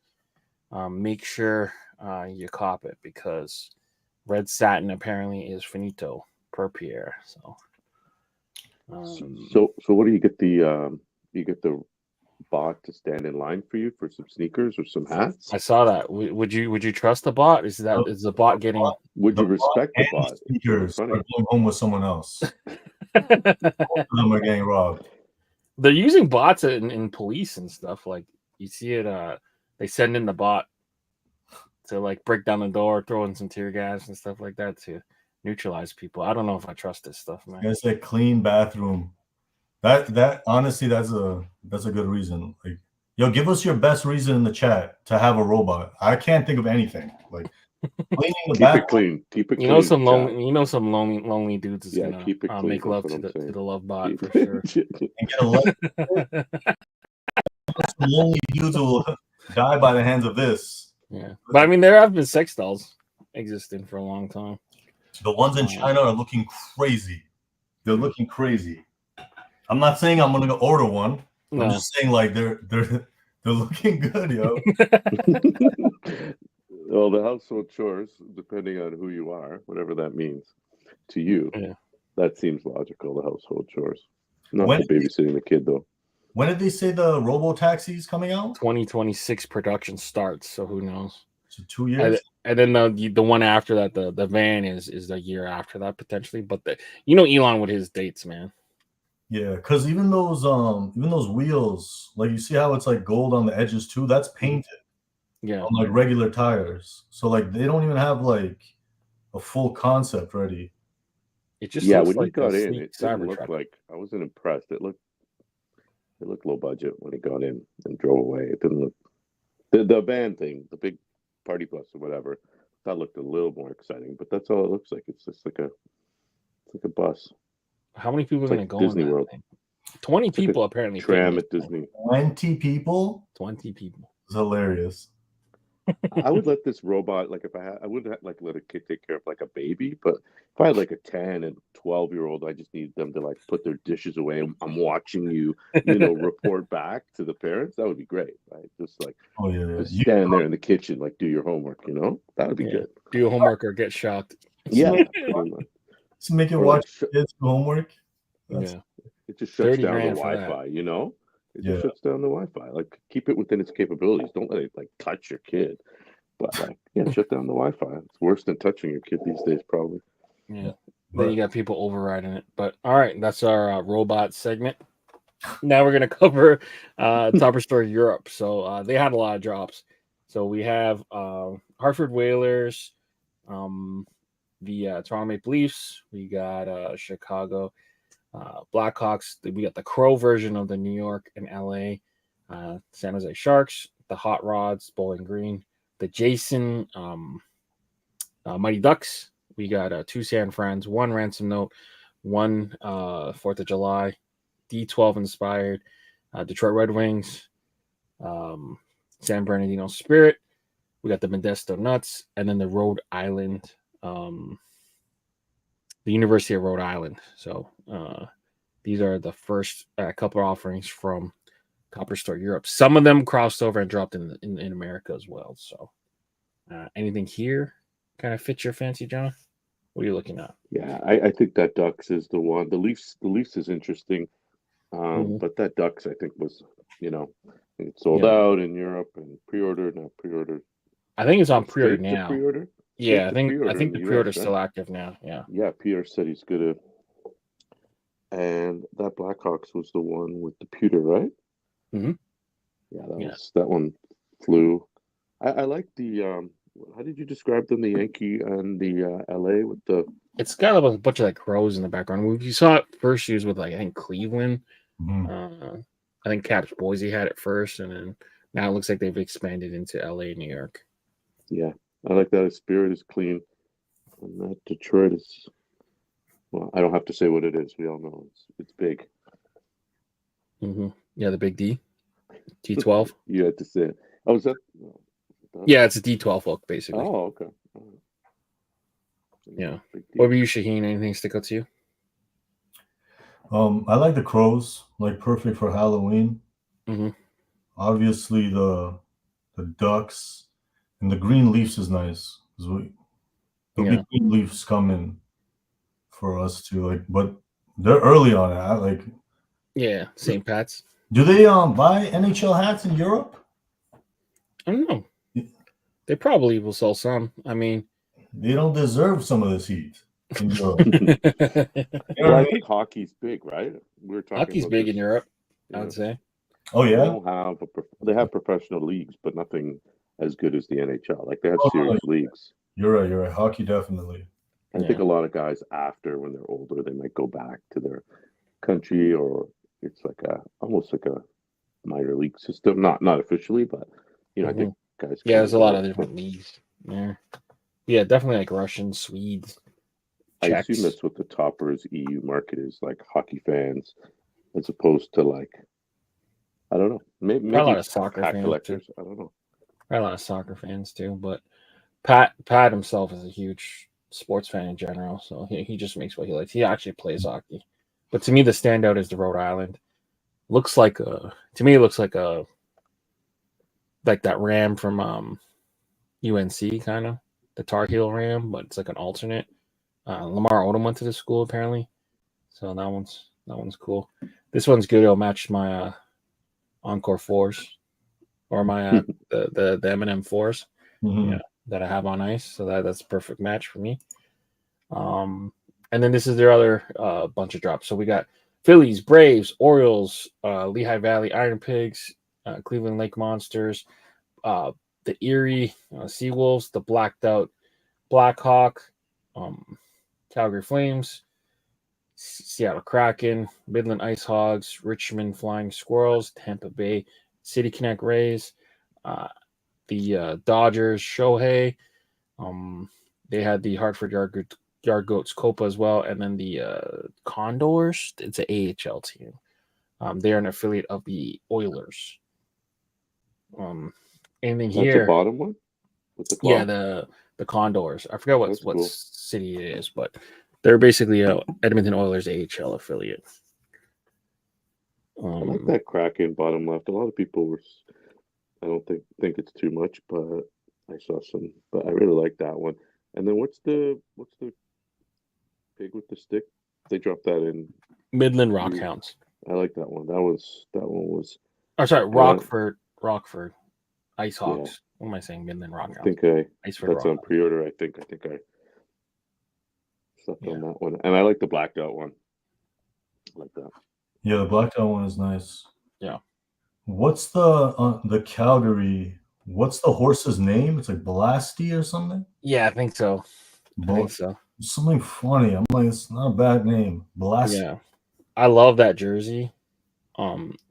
make sure you cop it, because red satin apparently is finito per Pierre. So what do you get the bot to stand in line for you for some sneakers or some hats? I saw that. Would you trust the bot? Is the bot getting? Would you respect the bot? Sneakers are going home with someone else. Both of them are getting robbed. They're using bots in police and stuff. Like you see it. They send in the bot like break down the door, throw in some tear gas and stuff like that to neutralize people. I don't know if I trust this stuff, man. It's a clean bathroom. That honestly, that's a good reason. Like, yo, give us your best reason in the chat to have a robot. I can't think of anything. Like cleaning the Keep bathroom. it clean. Keep it clean. You know some lonely dudes is gonna keep it clean. make love to the love bot for sure. And get a some lonely dudes will die by the hands of this. Yeah, but I mean, there have been sex dolls existing for a long time. The ones in China are looking crazy. They're looking crazy. I'm not saying I'm gonna go order one. No. I'm just saying like they're looking good, yo. Well, the household chores, depending on who you are, whatever that means to you, that seems logical. The household chores, not the babysitting the kid though. When did they say the robo taxi's coming out? 2026 production starts. So who knows? So 2 years. And then the one after that, the van is the year after that potentially. But Elon with his dates, man. Yeah, because even those wheels, like you see how it's like gold on the edges too. That's painted. Yeah, on like regular tires. So like they don't even have like a full concept ready. It just looks when like he got in, it didn't look truck. like I wasn't impressed. It looked low budget when he got in and drove away. It didn't look the van thing, the big party bus or whatever. That looked a little more exciting, but that's all it looks like. It's just like a bus. How many people are going to go Disney in that World? thing? 20 people apparently. Tram at Disney. 20 people. 20 people. It's hilarious. I would let this robot, like if I wouldn't like let a kid take care of like a baby, but if I had like a 10 and 12-year-old, I just need them to like put their dishes away. I'm watching you, report back to the parents. That would be great, right? Just like, just stand there in the kitchen, like do your homework. That would be good. Do your homework or get shocked. Yeah. Just make it watch kids homework. It just shuts down the Wi-Fi. It just shuts down the Wi-Fi. Like, keep it within its capabilities. Don't let it like touch your kid. But shut down the Wi-Fi. It's worse than touching your kid these days, probably. Yeah. Then you got people overriding it. But all right, that's our robot segment. Now we're gonna cover Topperzstore Europe. So they had a lot of drops. So we have Hartford Whalers, the Toronto Maple Leafs. We got Chicago Blackhawks. We got the Crow version of the New York and LA San Jose Sharks, the Hot Rods, Bowling Green, the Jason Mighty Ducks. We got 2 San Frans, 1 Ransom Note, 1 4th of July, D12 inspired, Detroit Red Wings, San Bernardino Spirit. We got the Modesto Nuts, and then the Rhode Island, the University of Rhode Island. So these are the first couple of offerings from Topperzstore Europe. Some of them crossed over and dropped in America as well. So anything here kind of fits your fancy, John? What are you looking at? Yeah, I think that Ducks is the one. The Leafs is interesting, but that Ducks I think was, it's sold out in Europe and pre-ordered. Not pre-ordered. I think it's on pre-order now. Pre-order? Yeah, I think the pre-order is still active now. Yeah. Yeah, Pierre said he's gonna. And that Blackhawks was the one with the pewter, right? Mm-hmm. Yeah, that one flew. I like the. How did you describe them? The Yankee and the LA with the. It's got a bunch of like crows in the background. You saw it first used with like I think Cleveland. Mm-hmm. I think Caps Boise had it first, and then now it looks like they've expanded into LA, New York. Yeah, I like that. His Spirit is clean, and that Detroit is. Well, I don't have to say what it is. We all know it's big. Mm-hmm. Yeah, the big D12. You had to say it. Oh, is that? Yeah, it's a D12 look, basically. Oh, okay. Yeah. What about you, Shaheen? Anything stick out to you? I like the crows, like perfect for Halloween. Mm-hmm. Obviously, the ducks and the green leaves is nice. There'll be green leaves coming for us too. But they're early on it. Yeah, St. Pat's. Do they buy NHL hats in Europe? I don't know. They probably will sell some. I mean, they don't deserve some of this heat in Europe. Well, I think hockey's big, right? Hockey's big in Europe, I would say. Oh yeah. They have professional leagues, but nothing as good as the NHL. Like, they have serious leagues. You're right. Hockey, definitely. I think a lot of guys, after, when they're older, they might go back to their country, or it's like almost like a minor league system. Not officially, but I think guys. Yeah, there's a lot of different leagues. Yeah, definitely like Russians, Swedes. I assume that's what the Toppers EU market is, like hockey fans, as opposed to, like, I don't know, maybe a lot of soccer hat fans collectors. too. I don't know. A lot of soccer fans too, but Pat himself is a huge sports fan in general, so he just makes what he likes. He actually plays hockey, but to me, the standout is the Rhode Island. Looks like to me, it looks like that Ram from UNC, kind of the Tar Heel Ram, but it's like an alternate. Lamar Odom went to the school apparently, so that one's cool. This one's good. It'll match my Encore 4s or my the M&M 4s, that I have on ice. So that's a perfect match for me. And then this is their other bunch of drops. So we got Phillies, Braves, Orioles, Lehigh Valley Iron Pigs, Cleveland Lake Monsters, the Erie Seawolves, the Blacked Out Blackhawk, Calgary Flames, Seattle Kraken, Midland Ice Hogs, Richmond Flying Squirrels, Tampa Bay City Connect Rays, the Dodgers Shohei. They had the Hartford Yard Goats Copa as well, and then the Condors. It's an AHL team. They are an affiliate of the Oilers. Anything here? That's the bottom one. With the claw? Yeah, the Condors. I forgot what cool. city it is, but they're basically a Edmonton Oilers AHL affiliate. I like that Kraken bottom left. A lot of people were. I don't think it's too much, but I saw some. But I really like that one. And then what's the pig with the stick? They dropped that in Midland Rockhounds. I like that one. That one was. Oh, sorry, Rockford Ice Hogs. Yeah. What am I saying? Midland Rockhounds. I think that's on pre-order. I think I slept on that one, and I like the blacked out one. I like that. Yeah, the blacked out one is nice. Yeah. What's the Calgary? What's the horse's name? It's like Blasty or something. Yeah, I think so. Something funny. I'm like, it's not a bad name. Blasty. Yeah, I love that jersey.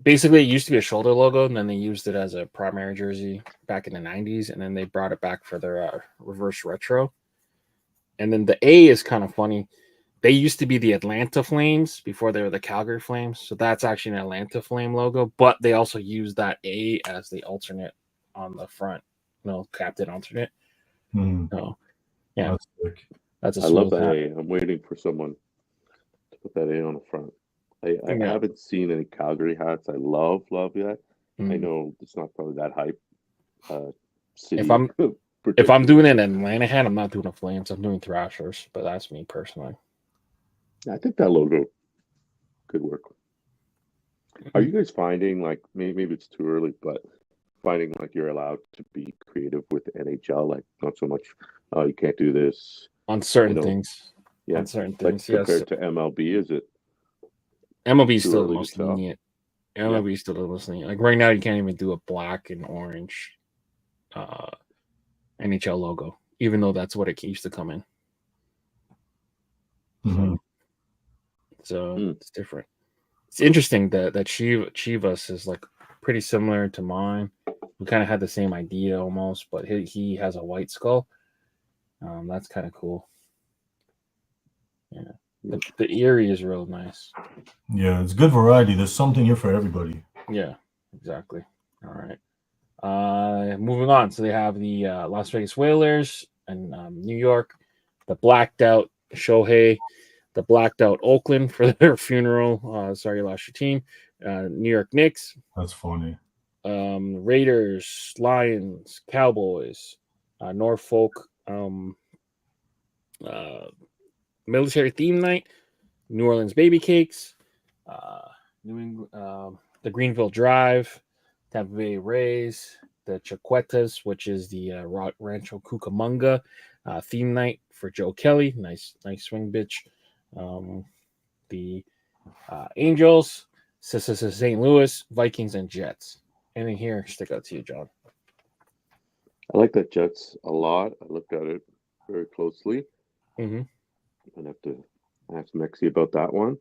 Basically, it used to be a shoulder logo, and then they used it as a primary jersey back in the 90s, and then they brought it back for their reverse retro. And then the A is kind of funny. They used to be the Atlanta Flames before they were the Calgary Flames, so that's actually an Atlanta Flame logo, but they also use that A as the alternate on the front, captain alternate. So, yeah, that's a I love that A. I'm waiting for someone to put that A on the front. I haven't seen any Calgary hats. I love that. I know it's not probably that hype. City. If I'm doing an Atlanta hat, I'm not doing a Flames. I'm doing Thrashers, but that's me personally. I think that logo could work. Are you guys finding, like, maybe it's too early, but finding like you're allowed to be creative with NHL, like not so much, you can't do this on certain things. Yeah, on certain things. Compared to MLB, is it? MLB is still the most lenient. MLB is still the most lenient. Like right now, you can't even do a black and orange NHL logo, even though that's what it used to come in. So it's different. It's interesting that Chivas is like pretty similar to mine. We kind of had the same idea almost, but he has a white skull. That's kind of cool. Yeah, the Erie is real nice. Yeah, it's good variety. There's something here for everybody. Yeah, exactly. All right. Moving on. So they have the Las Vegas Whalers and New York, the blacked out Shohei, the blacked out Oakland for their funeral. Sorry you lost your team. New York Knicks. That's funny. Raiders, Lions, Cowboys, Norfolk, military theme night, New Orleans Baby Cakes, New England, the Greenville Drive, Tampa Bay Rays, the Chiquetas, which is the Rancho Cucamonga theme night for Joe Kelly. Nice swing bitch. The Angels, St. Louis, Vikings, and Jets. Anything here stick out to you, John? I like that Jets a lot. I looked at it very closely. Mm-hmm. I have to ask Mexi about that one.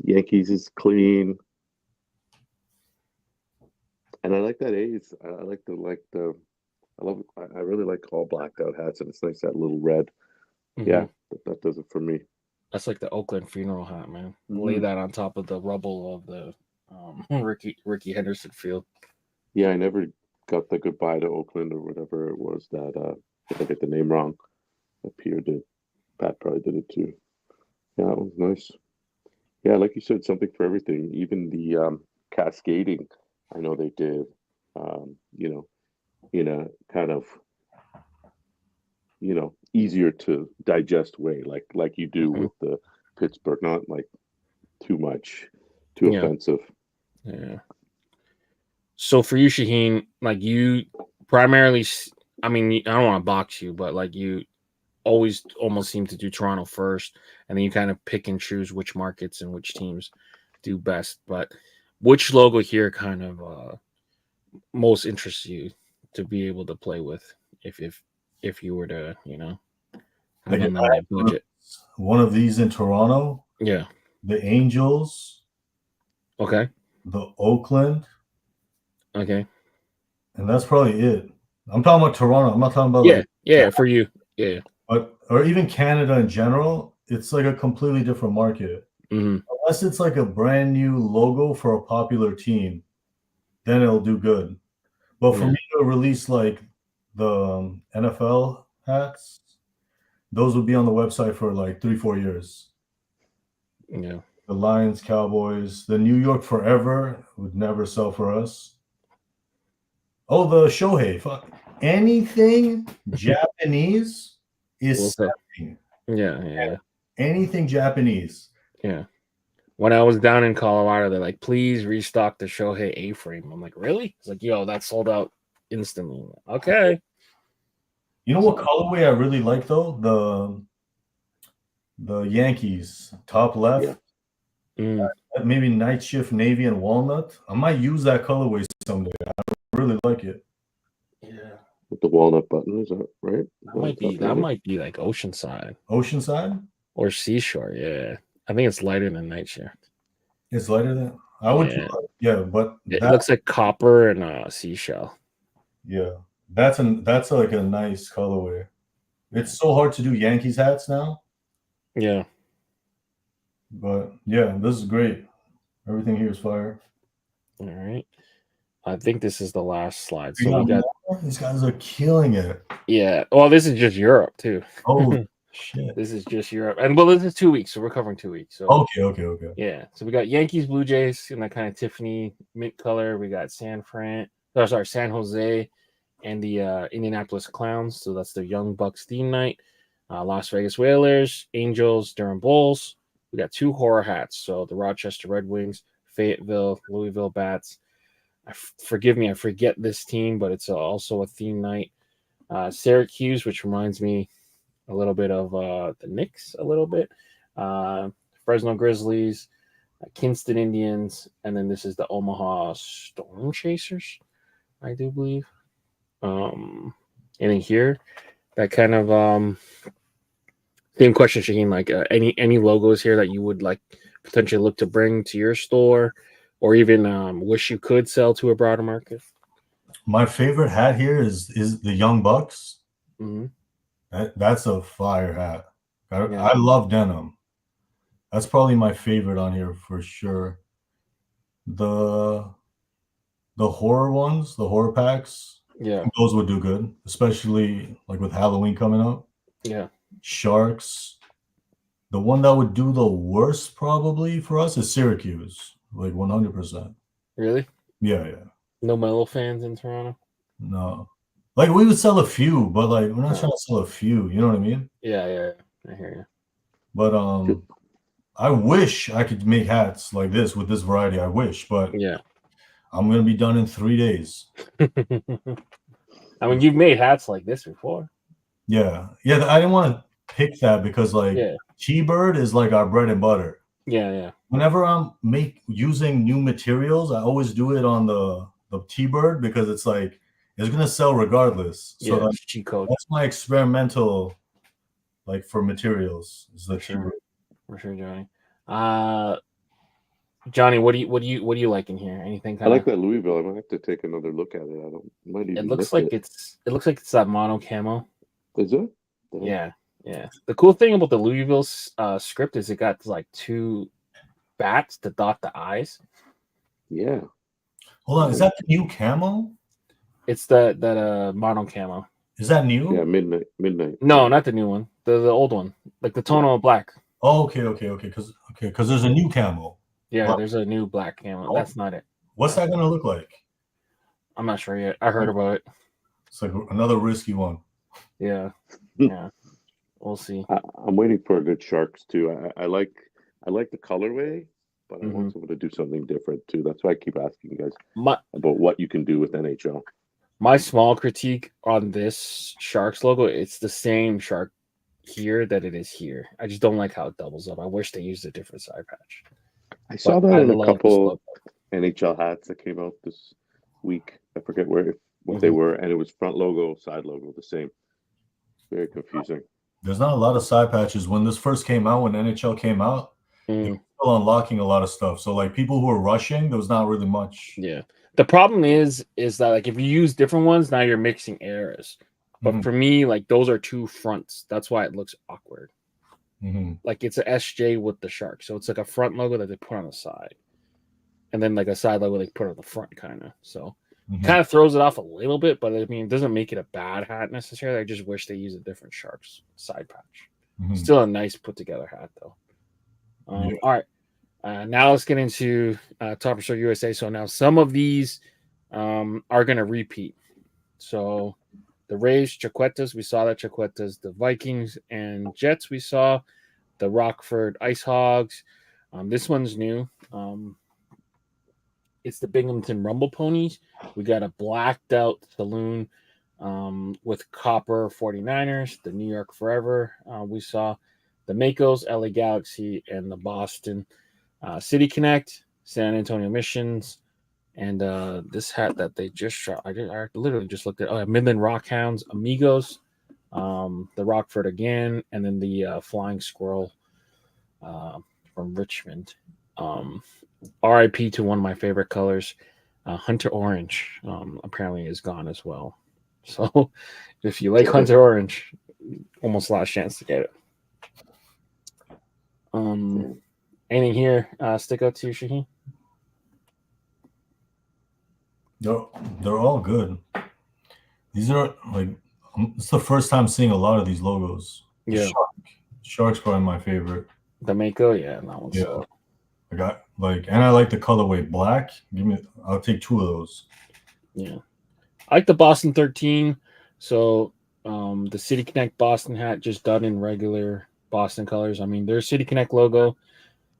Yankees is clean, and I like that A's. I like the. I really like all blacked out hats, and it's nice that little red. Mm-hmm. Yeah, that does it for me. That's like the Oakland funeral hat, man. Mm-hmm. Lay that on top of the rubble of the Ricky Henderson field. Yeah, I never got the goodbye to Oakland or whatever it was that. If I get the name wrong, Pierre did. Pat probably did it too. Yeah, that was nice. Yeah, like you said, something for everything. Even the cascading, I know they did. In a kind of easier to digest way, like you do with the Pittsburgh, not like too much, too offensive. Yeah. So for you, Shaheen, like you primarily, I mean, I don't want to box you, but like you always almost seem to do Toronto first, and then you kind of pick and choose which markets and which teams do best. But which logo here kind of most interests you to be able to play with if you were to, have a budget? One of these in Toronto. Yeah. The Angels. Okay. The Oakland. Okay. And that's probably it. I'm talking about Toronto. I'm not talking about for you. Yeah. Or even Canada in general, it's like a completely different market. Mm-hmm. Unless it's like a brand new logo for a popular team, then it'll do good. But for me to release like the NFL hats, those would be on the website for like 3-4 years. Yeah. The Lions, Cowboys, the New York Forever would never sell for us. Oh, the Shohei. Fuck. Anything Japanese is selling. Yeah. Anything Japanese. Yeah. When I was down in Colorado, they're like, please restock the Shohei A-frame. I'm like, really? It's like, yo, that sold out instantly. Okay. You know what colorway I really like though? The Yankees top left. Yeah. Maybe Night Shift Navy and Walnut. I might use that colorway someday. I really like it. Yeah. With the walnut button, is that right? That might be like Oceanside. Oceanside? Or Seashore, yeah. I think it's lighter than Night Shift. It's lighter than I would but it looks like copper and seashell. Yeah. That's like a nice colorway. It's so hard to do Yankees hats now. Yeah. But yeah, this is great. Everything here is fire. All right. I think this is the last slide. So we got these guys are killing it. Yeah. Well, this is just Europe too. Oh shit. This is just Europe. And well, this is 2 weeks, so we're covering 2 weeks. So okay. Yeah. So we got Yankees, Blue Jays in that kind of Tiffany mint color. We got San Jose and the Indianapolis Clowns. So that's the Young Bucks theme night. Las Vegas Whalers, Angels, Durham Bulls. We got 2 horror hats. So the Rochester Red Wings, Fayetteville, Louisville Bats. Forgive me, I forget this team, but it's also a theme night. Syracuse, which reminds me a little bit of the Knicks, a little bit. Fresno Grizzlies, Kinston Indians, and then this is the Omaha Storm Chasers, I do believe. And in here, that kind of same question, Shaheen. Like any logos here that you would like potentially look to bring to your store, or even wish you could sell to a broader market? My favorite hat here is the Young Bucks. Mm-hmm. That's a fire hat. I love denim. That's probably my favorite on here for sure. The horror ones, the horror packs, those would do good, especially like with Halloween coming up. Yeah. Sharks. The one that would do the worst probably for us is Syracuse, like 100%. Really? Yeah. No Melo fans in Toronto? No. Like we would sell a few, but like we're not trying to sell a few. You know what I mean? Yeah. I hear you. But I wish I could make hats like this with this variety. I wish, but I'm gonna be done in 3 days. I mean, you've made hats like this before. Yeah. I didn't want to pick that because like T-Bird is like our bread and butter. Yeah. Whenever I'm using new materials, I always do it on the T-bird because it's like it's gonna sell regardless. So Yeah, like, cheat code. that's my experimental, like for materials. Is the T-bird. For sure, Johnny. Johnny, what do you like in here? Anything I kind like of? that Louisville. I might have to take another look at it. Might It even looks miss like it looks like it's that mono camo. Is it? Yeah. The cool thing about the Louisville script is it got like 2 bats to dot the eyes. Yeah. Hold on, is that the new camo? It's that mono camo. Is that new? Yeah, midnight. No, not the new one. The old one, like the tonal black. Oh, okay. Because there's a new camo. Yeah, What? there's a new black camo. Oh. That's not it. What's that gonna look like? I'm not sure yet. I heard about it. It's like another risky one. Yeah. We'll see. I'm waiting for a good Sharks too. I like the colorway, but I want someone to do something different too. That's why I keep asking you guys about what you can do with NHL. My small critique on this Sharks logo, it's the same shark here that it is here. I just don't like how it doubles up. I wish they used a different side patch. I saw that in a couple logo. NHL hats that came out this week. I forget what they were, and it was front logo, side logo, the same. Very confusing. There's not a lot of side patches. When this first came out, when NHL came out, it was still unlocking a lot of stuff. So like people who are rushing, there was not really much. Yeah. The problem is that like if you use different ones, now you're mixing eras. But for me, like those are 2 fronts. That's why it looks awkward. Like it's an SJ with the shark. So it's like a front logo that they put on the side. And then like a side logo they put on the front kind of. So kind of throws it off a little bit, but I mean, it doesn't make it a bad hat necessarily. I just wish they used a different Sharks side patch. Still a nice put together hat though. All right. Now let's get into Topperzstore USA. So now some of these are going to repeat. So the Rays, Chaquetas, we saw that Chaquetas. The Vikings and Jets, we saw. The Rockford Ice Hogs. This one's new. It's the Binghamton Rumble Ponies. We got a blacked out saloon with copper 49ers, the New York Forever. We saw the Makos, LA Galaxy, and the Boston City Connect, San Antonio Missions, and this hat that they just shot. I literally just looked at Midland Rockhounds, Amigos, the Rockford again, and then the Flying Squirrel from Richmond. RIP to one of my favorite colors, Hunter Orange. Apparently is gone as well. So if you like Hunter Orange, almost last chance to get it. Anything here stick out to you, Shaheen? They're all good. These are like it's the first time seeing a lot of these logos. Yeah, Shark's probably my favorite. The Mako, that one's yeah. I got and I like the colorway black. I'll take 2 of those. Yeah, I like the Boston 13. So the City Connect Boston hat just done in regular Boston colors. I mean, their City Connect logo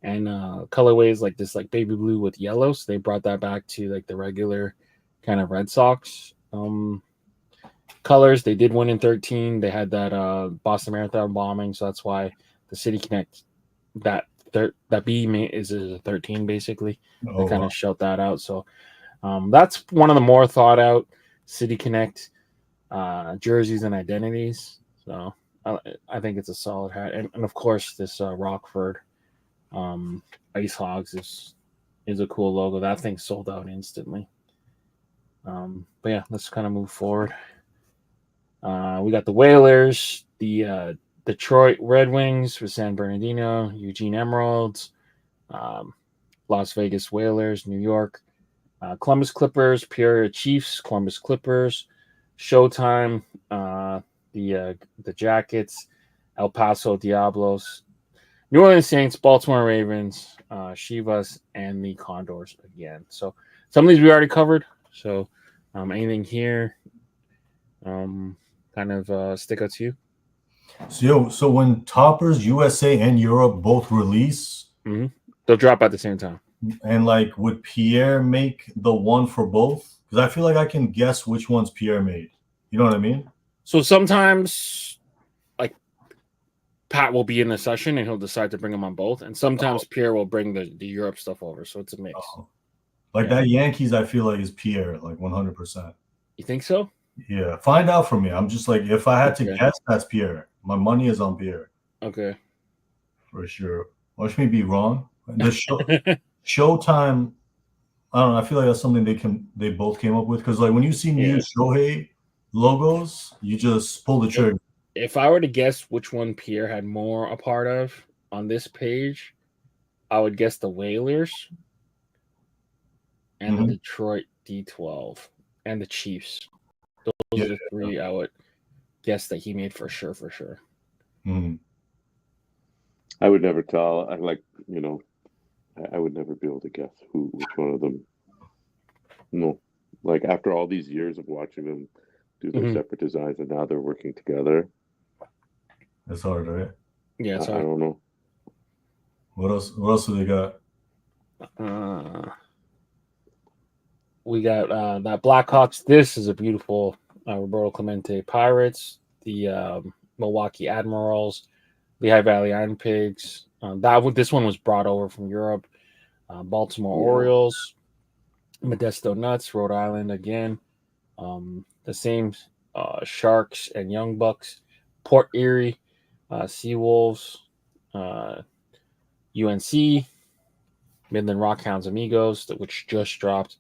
and colorways like this, like baby blue with yellow. So they brought that back to like the regular kind of Red Sox colors. They did win in 13. They had that Boston Marathon bombing, so that's why the City Connect that B is a 13 basically. They kind of shout that out. So that's one of the more thought out City Connect jerseys and identities. So I think it's a solid hat, and of course this Rockford Ice Hogs is a cool logo. That thing sold out instantly. But yeah, let's kind of move forward. We got the Whalers, the Detroit Red Wings with San Bernardino, Eugene Emeralds, Las Vegas Whalers, New York, Columbus Clippers, Peoria Chiefs, Columbus Clippers, Showtime, the Jackets, El Paso Diablos, New Orleans Saints, Baltimore Ravens, Chivas, and the Condors again. So some of these we already covered. So anything here kind of stick out to you? So when Toppers USA and Europe both release, they'll drop at the same time. And like, would Pierre make the one for both? Because I feel like I can guess which ones Pierre made. You know what I mean? So sometimes, like, Pat will be in the session and he'll decide to bring them on both, and sometimes Pierre will bring the Europe stuff over. So it's a mix. Like that Yankees, I feel like is Pierre, like 100%. You think so? Yeah, find out for me. I'm just like, if I had to guess, that's Pierre. My money is on Pierre. Okay. For sure. Watch me be wrong. The Showtime, I don't know. I feel like that's something they both came up with, because like when you see new Shohei logos, you just pull the trigger. If I were to guess which one Pierre had more a part of on this page, I would guess the Whalers and the Detroit D12 and the Chiefs. Those are the three I would guess that he made for sure. Mm-hmm. I would never tell. I would never be able to guess which one of them. No, like after all these years of watching them do their separate designs, and now they're working together. It's hard, right? Yeah, it's I hard. don't know. What else do they got? We got that Blackhawks. This is a beautiful Roberto Clemente Pirates, the Milwaukee Admirals, Lehigh Valley Iron Pigs. This one was brought over from Europe. Baltimore Orioles, Modesto Nuts, Rhode Island again. The same Sharks and Young Bucks, Port Erie, Seawolves, UNC, Midland Rockhounds Amigos, which just dropped.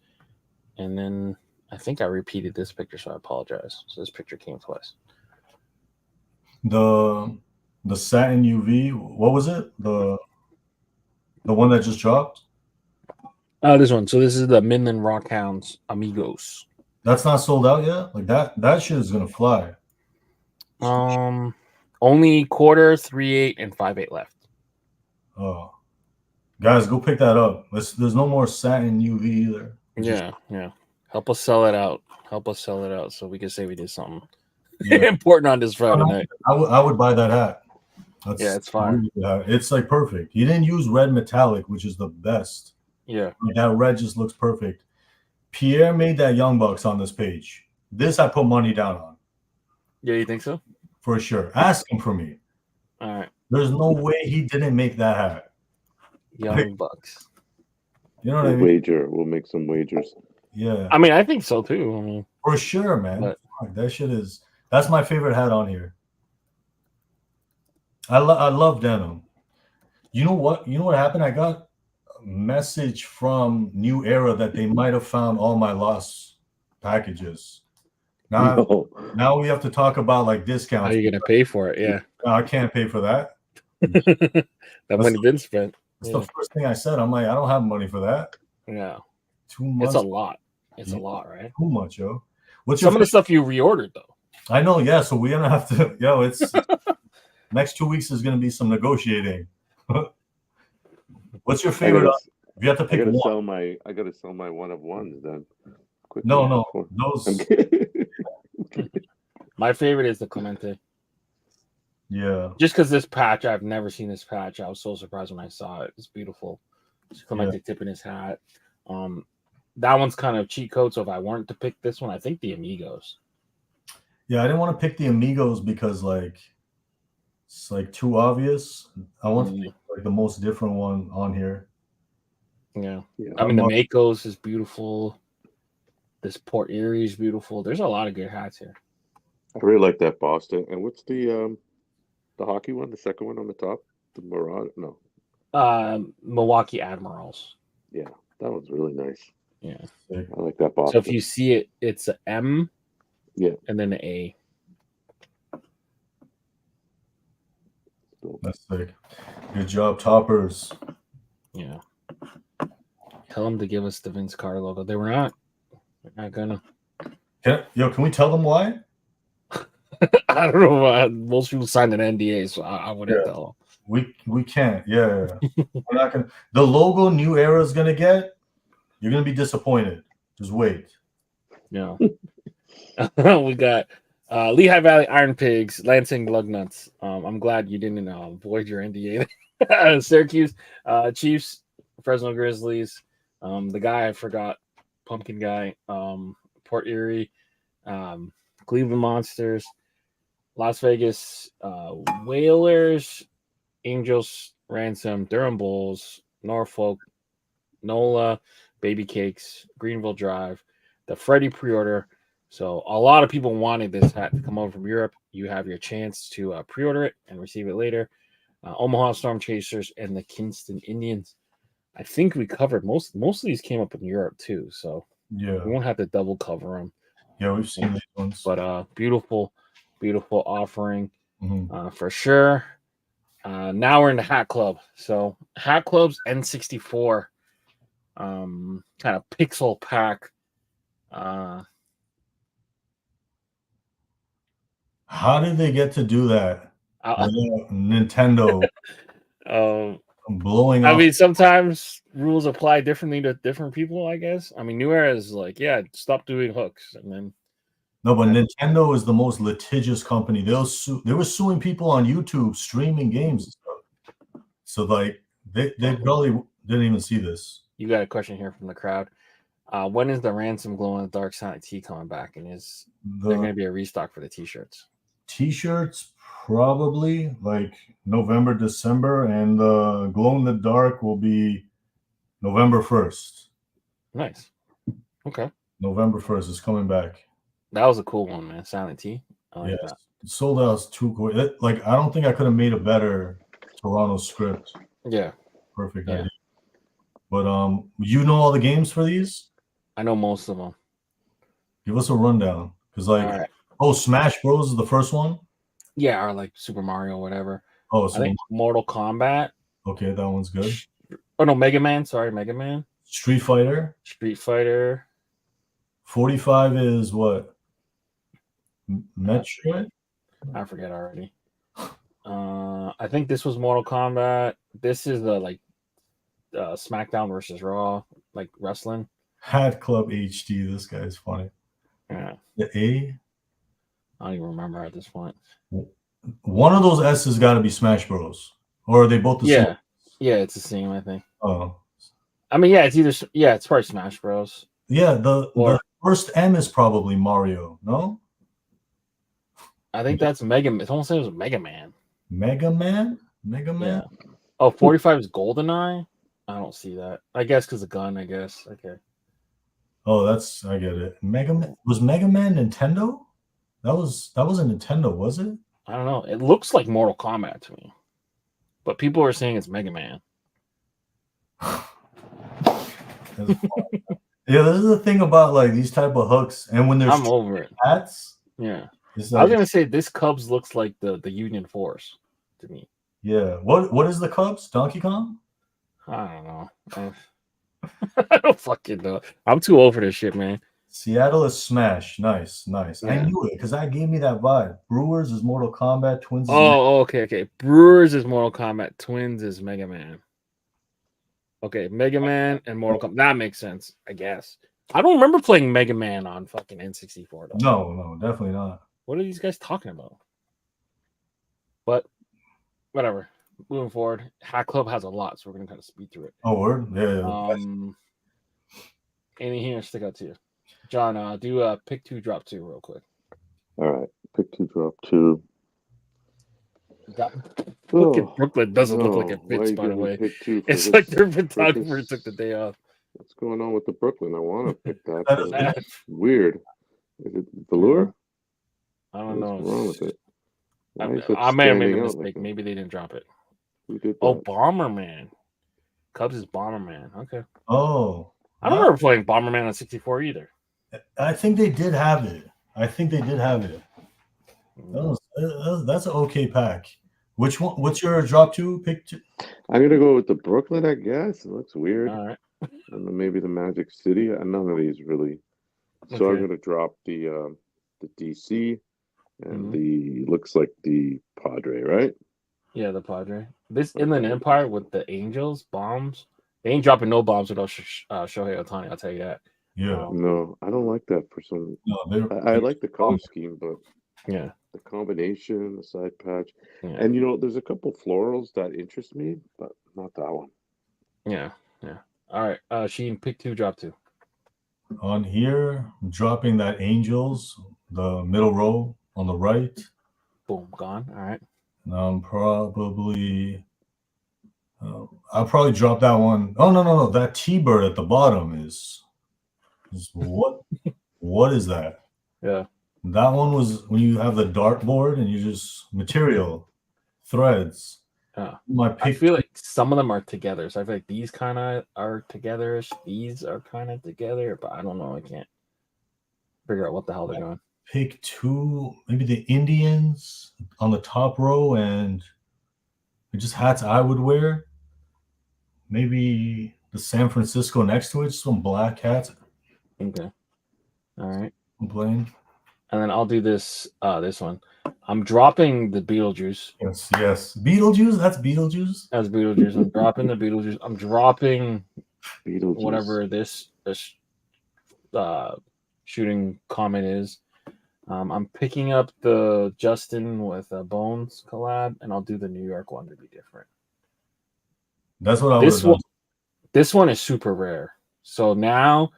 And then I think I repeated this picture, so I apologize. So this picture came twice. The satin UV, what was it? The one that just dropped? This one. So this is the Midland Rockhounds Amigos. That's not sold out yet? Like that shit is gonna fly. Only quarter, 3/8, and 5/8 left. Oh. Guys, go pick that up. There's no more satin UV either. Yeah. Help us sell it out. So we can say we did something important on this Friday night. I would buy that hat. It's fine. It's like perfect. He didn't use red metallic, which is the best. Yeah. That red just looks perfect. Pierre made that Young Bucks on this page. This I put money down on. Yeah, you think so? For sure. Ask him for me. All right. There's no way he didn't make that hat. Young Bucks. You know what I mean? We'll make some wagers. Yeah. I mean, I think so too. For sure, man. That's my favorite hat on here. I love denim. You know what happened? I got a message from New Era that they might have found all my lost packages. Now we have to talk about like discounts. How are you gonna pay for it? Yeah. I can't pay for that. That money been spent. That's the first thing I said. I'm like, I don't have money for that. Yeah. Too much. It's a lot. It's a lot, right? Too much, yo. Some of the stuff you reordered though. I know, yeah. So we're gonna have to, it's next 2 weeks is gonna be some negotiating. What's your favorite? If you have to pick one. I gotta sell my one of ones then. Quickly no, those. My favorite is the Clemente. Yeah. Just because this patch, I've never seen this patch. I was so surprised when I saw it. It's beautiful. It's Clemente tip in his hat. That one's kind of cheat code. So if I weren't to pick this one, I think the Amigos. Yeah, I didn't want to pick the Amigos because like it's like too obvious. I want to pick like the most different one on here. Yeah. I mean the Makos is beautiful. This Port Erie is beautiful. There's a lot of good hats here. I really like that Boston. And what's the hockey one? The second one on the top? The Marauder? No. Milwaukee Admirals. Yeah, that one's really nice. Yeah. I like that Boston. So if you see it, it's an M. Yeah. And then an A. That's sick. Good job, Toppers. Yeah. Tell them to give us the Vince Carter logo. They were not. They're not gonna. Can we tell them why? I don't know why. Most people signed an NDA, so I wouldn't tell them. We can't. Yeah. We're not gonna. The logo New Era is gonna get. You're gonna be disappointed. Just wait. Yeah. We got Lehigh Valley Iron Pigs, Lansing Lugnuts. I'm glad you didn't void your NDA. Syracuse Chiefs, Fresno Grizzlies. The guy I forgot, Pumpkin Guy. Port Erie, Cleveland Monsters, Las Vegas Whalers, Angels Ransom, Durham Bulls, Norfolk, NOLA, Baby Cakes, Greenville Drive, the Freddie pre-order. So a lot of people wanted this hat to come over from Europe. You have your chance to pre-order it and receive it later. Omaha Storm Chasers and the Kinston Indians. I think we covered most of these came up in Europe too, so yeah, we won't have to double cover them. Yeah, we've seen these ones. But beautiful offering for sure. Now we're in the Hat Club. So Hat Club's N64 kind of pixel pack. How did they get to do that? Nintendo blowing up. I mean, sometimes rules apply differently to different people, I guess. I mean, New Era is like, yeah, stop doing hooks. And then no, but Nintendo is the most litigious company. They were suing people on YouTube streaming games and stuff. So like they probably didn't even see this. You got a question here from the crowd. When is the Ransom Glow in the Dark Sonic T coming back? And is there going to be a restock for the t-shirts? T-shirts probably like November, December, and the Glow in the Dark will be November 1st. Nice. Okay. November 1st is coming back. That was a cool one, man. Silent T. I like that. It sold out too quick. Like I don't think I could have made a better Toronto script. Yeah. Perfect idea. But you know all the games for these? I know most of them. Give us a rundown. Because like Smash Bros is the first one? Yeah, or like Super Mario, whatever. Oh, so I think Mortal Kombat. Okay, that one's good. Oh no, Mega Man. Sorry, Mega Man. Street Fighter. 45 is what? Metroid? I forget already. I think this was Mortal Kombat. This is the like SmackDown versus Raw, like wrestling. Hat Club HD. This guy's funny. Yeah. The A? I don't even remember at this point. One of those S's got to be Smash Bros. Or are they both the same? Yeah, it's the same, I think. Oh. I mean, yeah, it's probably Smash Bros. Yeah, the first M is probably Mario, no? I think that's Mega Man. Someone said it was Mega Man. Mega Man? Yeah. Oh, 45 is GoldenEye? I don't see that. I guess because of gun, I guess. Okay. Oh, I get it. Mega Man. Was Mega Man Nintendo? That was a Nintendo, was it? I don't know. It looks like Mortal Kombat to me. But people are saying it's Mega Man. Yeah, this is the thing about like these type of hooks, and when there's I'm over it. Hats, yeah. Like, I was gonna say this Cubs looks like the Union Force to me. Yeah. What is the Cubs? Donkey Kong? I don't know. I don't fucking know. I'm too old for this shit, man. Seattle is Smash. Nice. Yeah. I knew it because that gave me that vibe. Brewers is Mortal Kombat. Twins. Okay. Brewers is Mortal Kombat. Twins is Mega Man. Okay, Mega Man and Mortal Kombat. That makes sense, I guess. I don't remember playing Mega Man on fucking N64 though. No, definitely not. What are these guys talking about? But whatever. Moving forward, Hack Club has a lot, so we're gonna kind of speed through it. Oh, word? Yeah. Anything here stick out to you? John, do pick 2, drop 2 real quick. All right. Pick 2, drop 2. Look at Brooklyn. Doesn't look like it fits, by the way. It's like their photographer took the day off. What's going on with the Brooklyn? I want to pick that. That's weird. Is it velour? I don't know. What's wrong with it? I may have made a mistake. Maybe they didn't drop it. Who did that? Oh, Bomberman. Cubs is Bomberman. Okay. Oh. I don't remember playing Bomberman on 64 either. I think they did have it. That's an okay pack. Which one? What's your drop 2? Pick 2? I'm gonna go with the Brooklyn, I guess. It looks weird. All right. And then maybe the Magic City. None of these really. So I'm gonna drop the DC and the looks like the Padre, right? Yeah, the Padre. This Inland Empire with the Angels bombs. They ain't dropping no bombs without Shohei Ohtani. I'll tell you that. Yeah. No, I don't like that for some. No, I like the color scheme, but yeah, the combination, the side patch, yeah. and there's a couple florals that interest me, but not that one. Yeah. All right, Sheen, pick 2, drop 2. On here, I'm dropping that Angels, the middle row on the right. Boom, gone. All right. Now I'm probably I'll probably drop that one. Oh no! That T-bird at the bottom is what? What is that? Yeah. That one was when you have the dartboard and you just material threads. I feel like some of them are together. So I feel like these kind of are together. These are kind of together, but I don't know. I can't figure out what the hell they're doing. Pick two, maybe the Indians on the top row, and just hats I would wear. Maybe the San Francisco next to it, some black hats. Okay. All right. I'm playing. And then I'll do this one. I'm dropping the Beetlejuice. Yes. Beetlejuice? That's Beetlejuice? That's Beetlejuice. I'm dropping the Beetlejuice. I'm dropping Beetlejuice. Whatever this shooting comet is. I'm picking up the Justin with Bones collab, and I'll do the New York one to be different. That's what I was. This one is super rare. So now,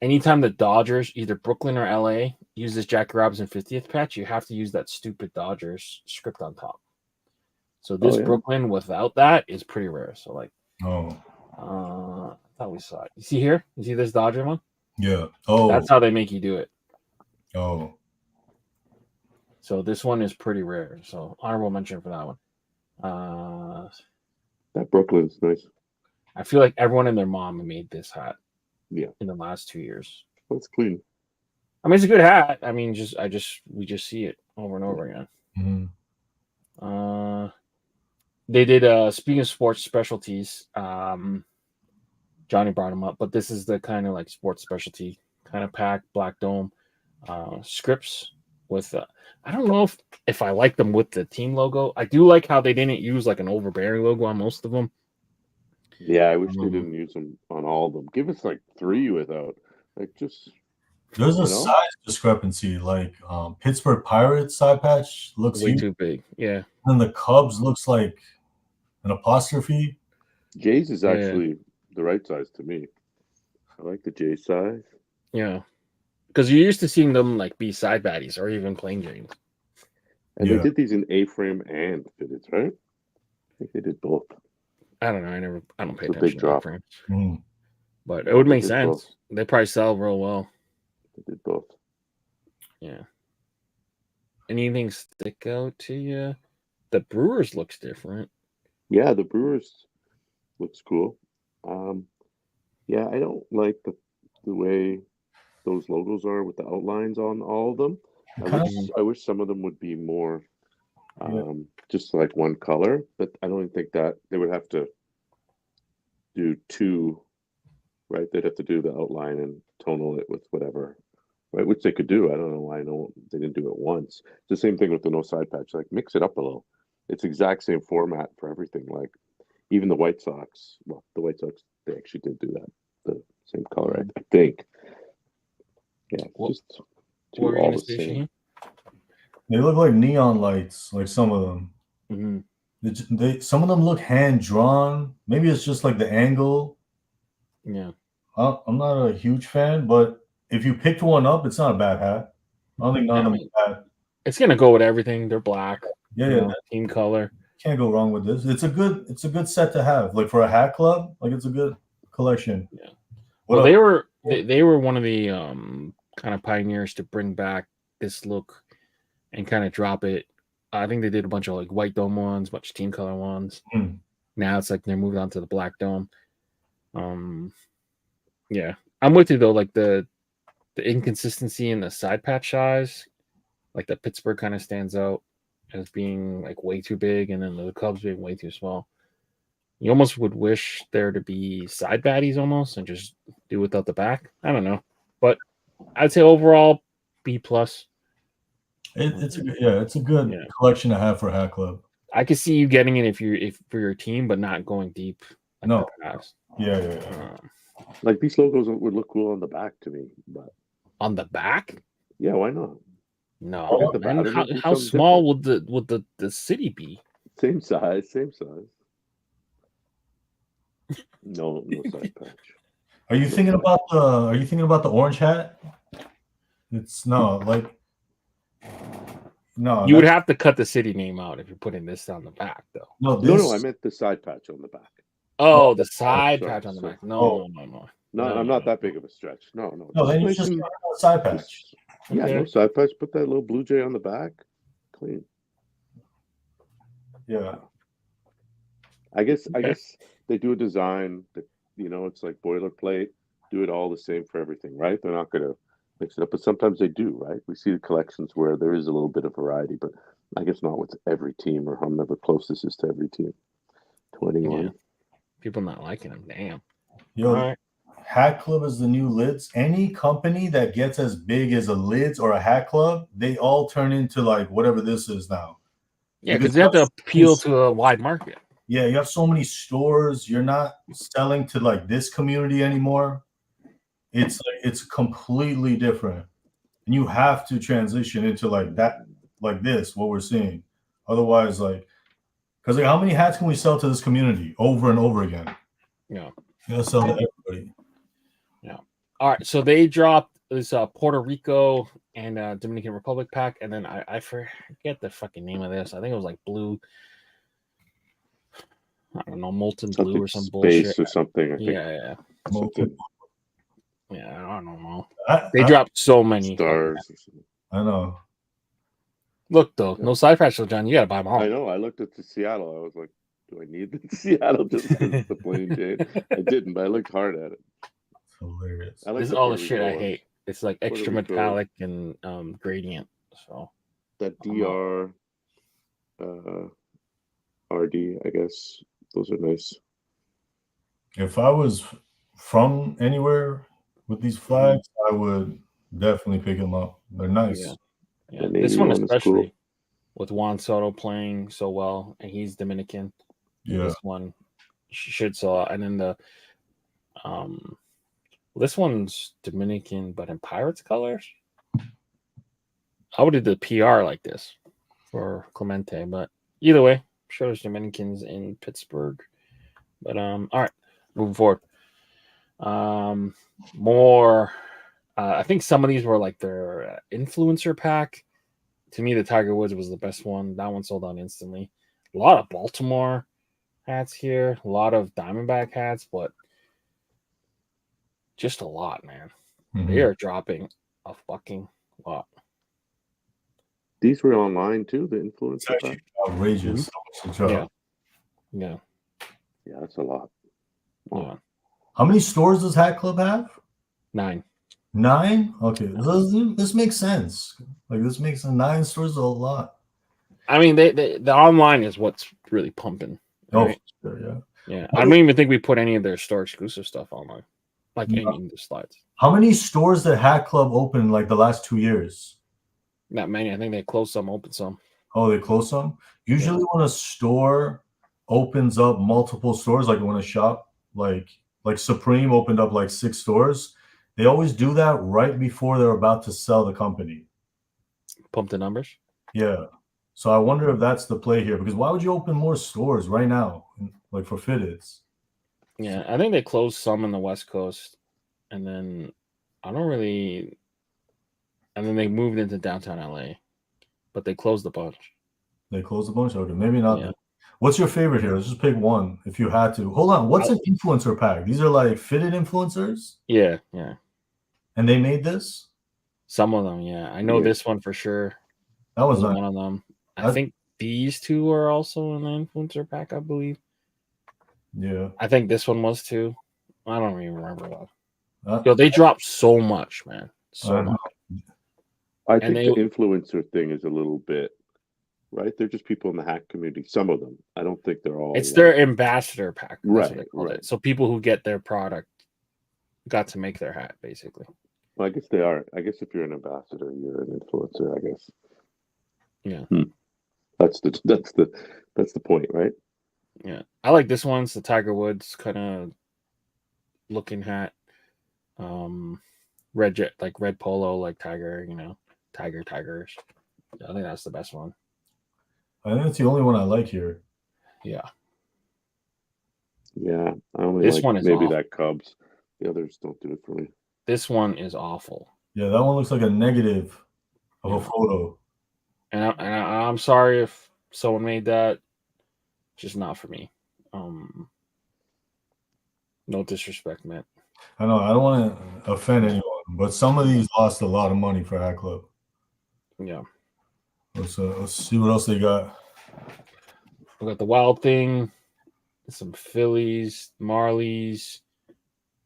anytime the Dodgers, either Brooklyn or LA, use this Jackie Robinson 50th patch, you have to use that stupid Dodgers script on top. So this Brooklyn without that is pretty rare. So like, I thought we saw it. You see here? You see this Dodger one? Yeah. Oh, that's how they make you do it. Oh. So this one is pretty rare. So honorable mention for that one. That Brooklyn's nice. I feel like everyone and their mom made this hat. Yeah. In the last 2 years. That's clean. I mean, it's a good hat. I mean, we just see it over and over again. Mm-hmm. They did speaking of sports specialties, Johnny brought them up, but this is the kind of like sports specialty kind of pack, black dome scripts with I don't know if I like them with the team logo. I do like how they didn't use like an overbearing logo on most of them. Yeah, I wish they didn't use them on all of them. Give us like 3 without, like, just. There's a size discrepancy. Like Pittsburgh Pirates side patch looks way too big. Yeah. And the Cubs looks like an apostrophe. Jay's is actually the right size to me. I like the J size. Yeah. Because you're used to seeing them like be side baddies or even plain James. And they did these in A-frame and fitteds, right? I think they did both. I don't know. I don't pay it's attention to A-frames. But it would make sense. Both. They probably sell real well. They did both. Yeah. Anything stick out to you? The Brewers looks different. Yeah, the Brewers looks cool. Yeah, I don't like the way those logos are with the outlines on all of them. I wish some of them would be more just like one color, but I don't think that they would have to do 2, right? They'd have to do the outline and tonal it with whatever, right? Which they could do. I don't know why they didn't do it once. It's the same thing with the no side patch. Like mix it up a little. It's exact same format for everything. Like even the White Sox. Well, the White Sox, they actually did do that. The same color, I think. Yeah, just all the same. They look like neon lights, like some of them. Mm-hmm. Some of them look hand drawn. Maybe it's just like the angle. Yeah, I'm not a huge fan, but if you picked one up, it's not a bad hat. I don't think none of them are bad. It's gonna go with everything. They're black. Yeah, team color. Can't go wrong with this. It's a good set to have. Like for a hat club, like it's a good collection. Yeah. Well, they were one of the kind of pioneers to bring back this look and kind of drop it. I think they did a bunch of like white dome ones, bunch of team color ones. Now it's like they're moving on to the black dome. Yeah, I'm with you though. Like the inconsistency in the side patch size, like the Pittsburgh kind of stands out as being like way too big, and then the Cubs being way too small. You almost would wish there to be side baddies almost and just do without the back. I don't know, but I'd say overall B+. It's a good collection to have for a hat club. I could see you getting it if for your team, but not going deep. Like no. Yeah. Like these logos would look cool on the back to me, but on the back? Yeah, why not? No. How small would the city be? Same size. No side patch. Are you thinking about the orange hat? It's no. You would have to cut the city name out if you're putting this on the back, though. No, I meant the side patch on the back. Oh, the side sorry, patch on the sorry. back. No. I'm not that big of a stretch. No. No, then you just a side patch. Yeah, Okay. no side patch. Put that little blue jay on the back. Clean. Yeah. I guess they do a design that, it's like boilerplate. Do it all the same for everything, right? They're not going to mix it up, but sometimes they do, right? We see the collections where there is a little bit of variety, but I guess not with every team, or however close this is to every team. 21. Yeah. People not liking them. Damn. Yo, All right. Hat Club is the new lids. Any company that gets as big as a lids or a Hat Club, they all turn into like whatever this is now. Yeah, because they have to appeal to a wide market. Yeah, you have so many stores. You're not selling to like this community anymore. It's completely different, and you have to transition into like that, like this. What we're seeing, otherwise, like, because like, how many hats can we sell to this community over and over again? Yeah, you gotta sell to everybody. Yeah. All right, so they dropped this Puerto Rico and Dominican Republic pack, and then I forget the fucking name of this. I think it was like blue. I don't know, molten something blue or some space bullshit or something. I think. Yeah. Something. Yeah, I don't know. They dropped so many stars. I know. Look though, no side patch, John. You gotta buy them all. I know. I looked at the Seattle. I was like, do I need the Seattle just because it's the plain Jane? I didn't, but I looked hard at it. Hilarious. This is all the shit I hate. It's like extra metallic and gradient. So that DR RD, I guess those are nice. If I was from anywhere with these flags, I would definitely pick them up. They're nice. Yeah. This one especially with Juan Soto playing so well, and he's Dominican. Yeah, this one should sell out. And then the this one's Dominican, but in Pirates colors. I would have did the PR like this for Clemente, but either way, I'm sure there's Dominicans in Pittsburgh. But all right, moving forward. More. I think some of these were like their influencer pack. To me, the Tiger Woods was the best one. That one sold out instantly. A lot of Baltimore hats here, a lot of Diamondback hats, but just a lot, man. Mm-hmm. They are dropping a fucking lot. These were online too, the influencer pack. Outrageous. Mm-hmm. Yeah, that's a lot. Wow. Yeah. How many stores does Hat Club have? 9. 9? Okay, this makes sense. Like this makes 9 stores a lot. I mean, the online is what's really pumping. Right? Oh, sure, yeah. I don't even think we put any of their store exclusive stuff online, like in the slides. How many stores did Hat Club open in like the last 2 years? Not many. I think they closed some, opened some. Oh, they closed some? Usually when a store opens up multiple stores, like when a shop like Supreme opened up like 6 stores, they always do that right before they're about to sell the company. Pump the numbers? Yeah. So I wonder if that's the play here, because why would you open more stores right now, like for Fitteds? Yeah, I think they closed some in the West Coast, and then and then they moved into downtown LA, but they closed a bunch. They closed a bunch? Okay, maybe not. Yeah. What's your favorite here? Let's just pick one if you had to. Hold on. What's an influencer pack? These are like fitted influencers? Yeah. And they made this? Some of them, yeah. I know this one for sure. That was one of them. I think these two are also in the influencer pack, I believe. Yeah. I think this one was too. I don't even remember what. Yo, they dropped so much, man. So much. I think the influencer thing is a little bit, right? They're just people in the hat community. Some of them. I don't think they're all. It's their ambassador pack. Right. So people who get their product got to make their hat, basically. Well, I guess they are. I guess if you're an ambassador, you're an influencer, I guess. Yeah. That's the point, right? Yeah. I like this one. It's the Tiger Woods kind of looking hat. Red polo, like Tiger, Tigers. I think that's the best one. I think that's the only one I like here. Yeah. Yeah. I only this like one is maybe awful. that Cubs. The others don't do it for me. This one is awful. Yeah, that one looks like a negative of a photo. And I'm sorry if someone made that. Just not for me. No disrespect, man. I know I don't want to offend anyone, but some of these lost a lot of money for Hat Club. Yeah. Let's see what else they got. We got the Wild Thing, some Phillies, Marlies.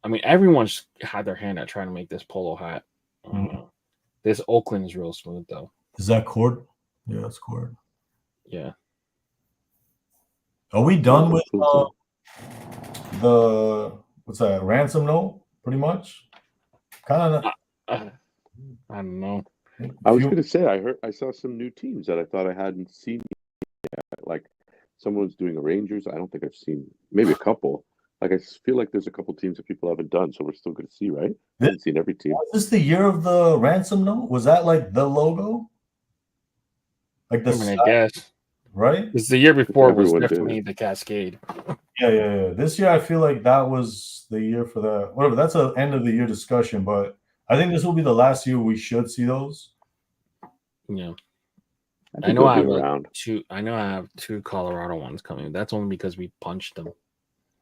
I mean, everyone's had their hand at trying to make this polo hat. This Oakland is real smooth, though. Is that cord? Yeah, that's cord. Yeah. Are we done with the what's that? Ransom note? Pretty much. Kind of. I don't know. I was going to say I saw some new teams that I thought I hadn't seen yet. Like someone's doing a Rangers. I don't think I've seen, maybe a couple. Like I feel like there's a couple teams that people haven't done, so we're still going to see, right? I haven't seen every team. Was this the year of the ransom note? Was that like the logo? Like the I guess. Right? It's the year before was definitely the Cascade. Yeah. This year I feel like that was the year for that. Whatever, that's an end of the year discussion, but I think this will be the last year we should see those. Yeah. I know I have two Colorado ones coming. That's only because we punched them.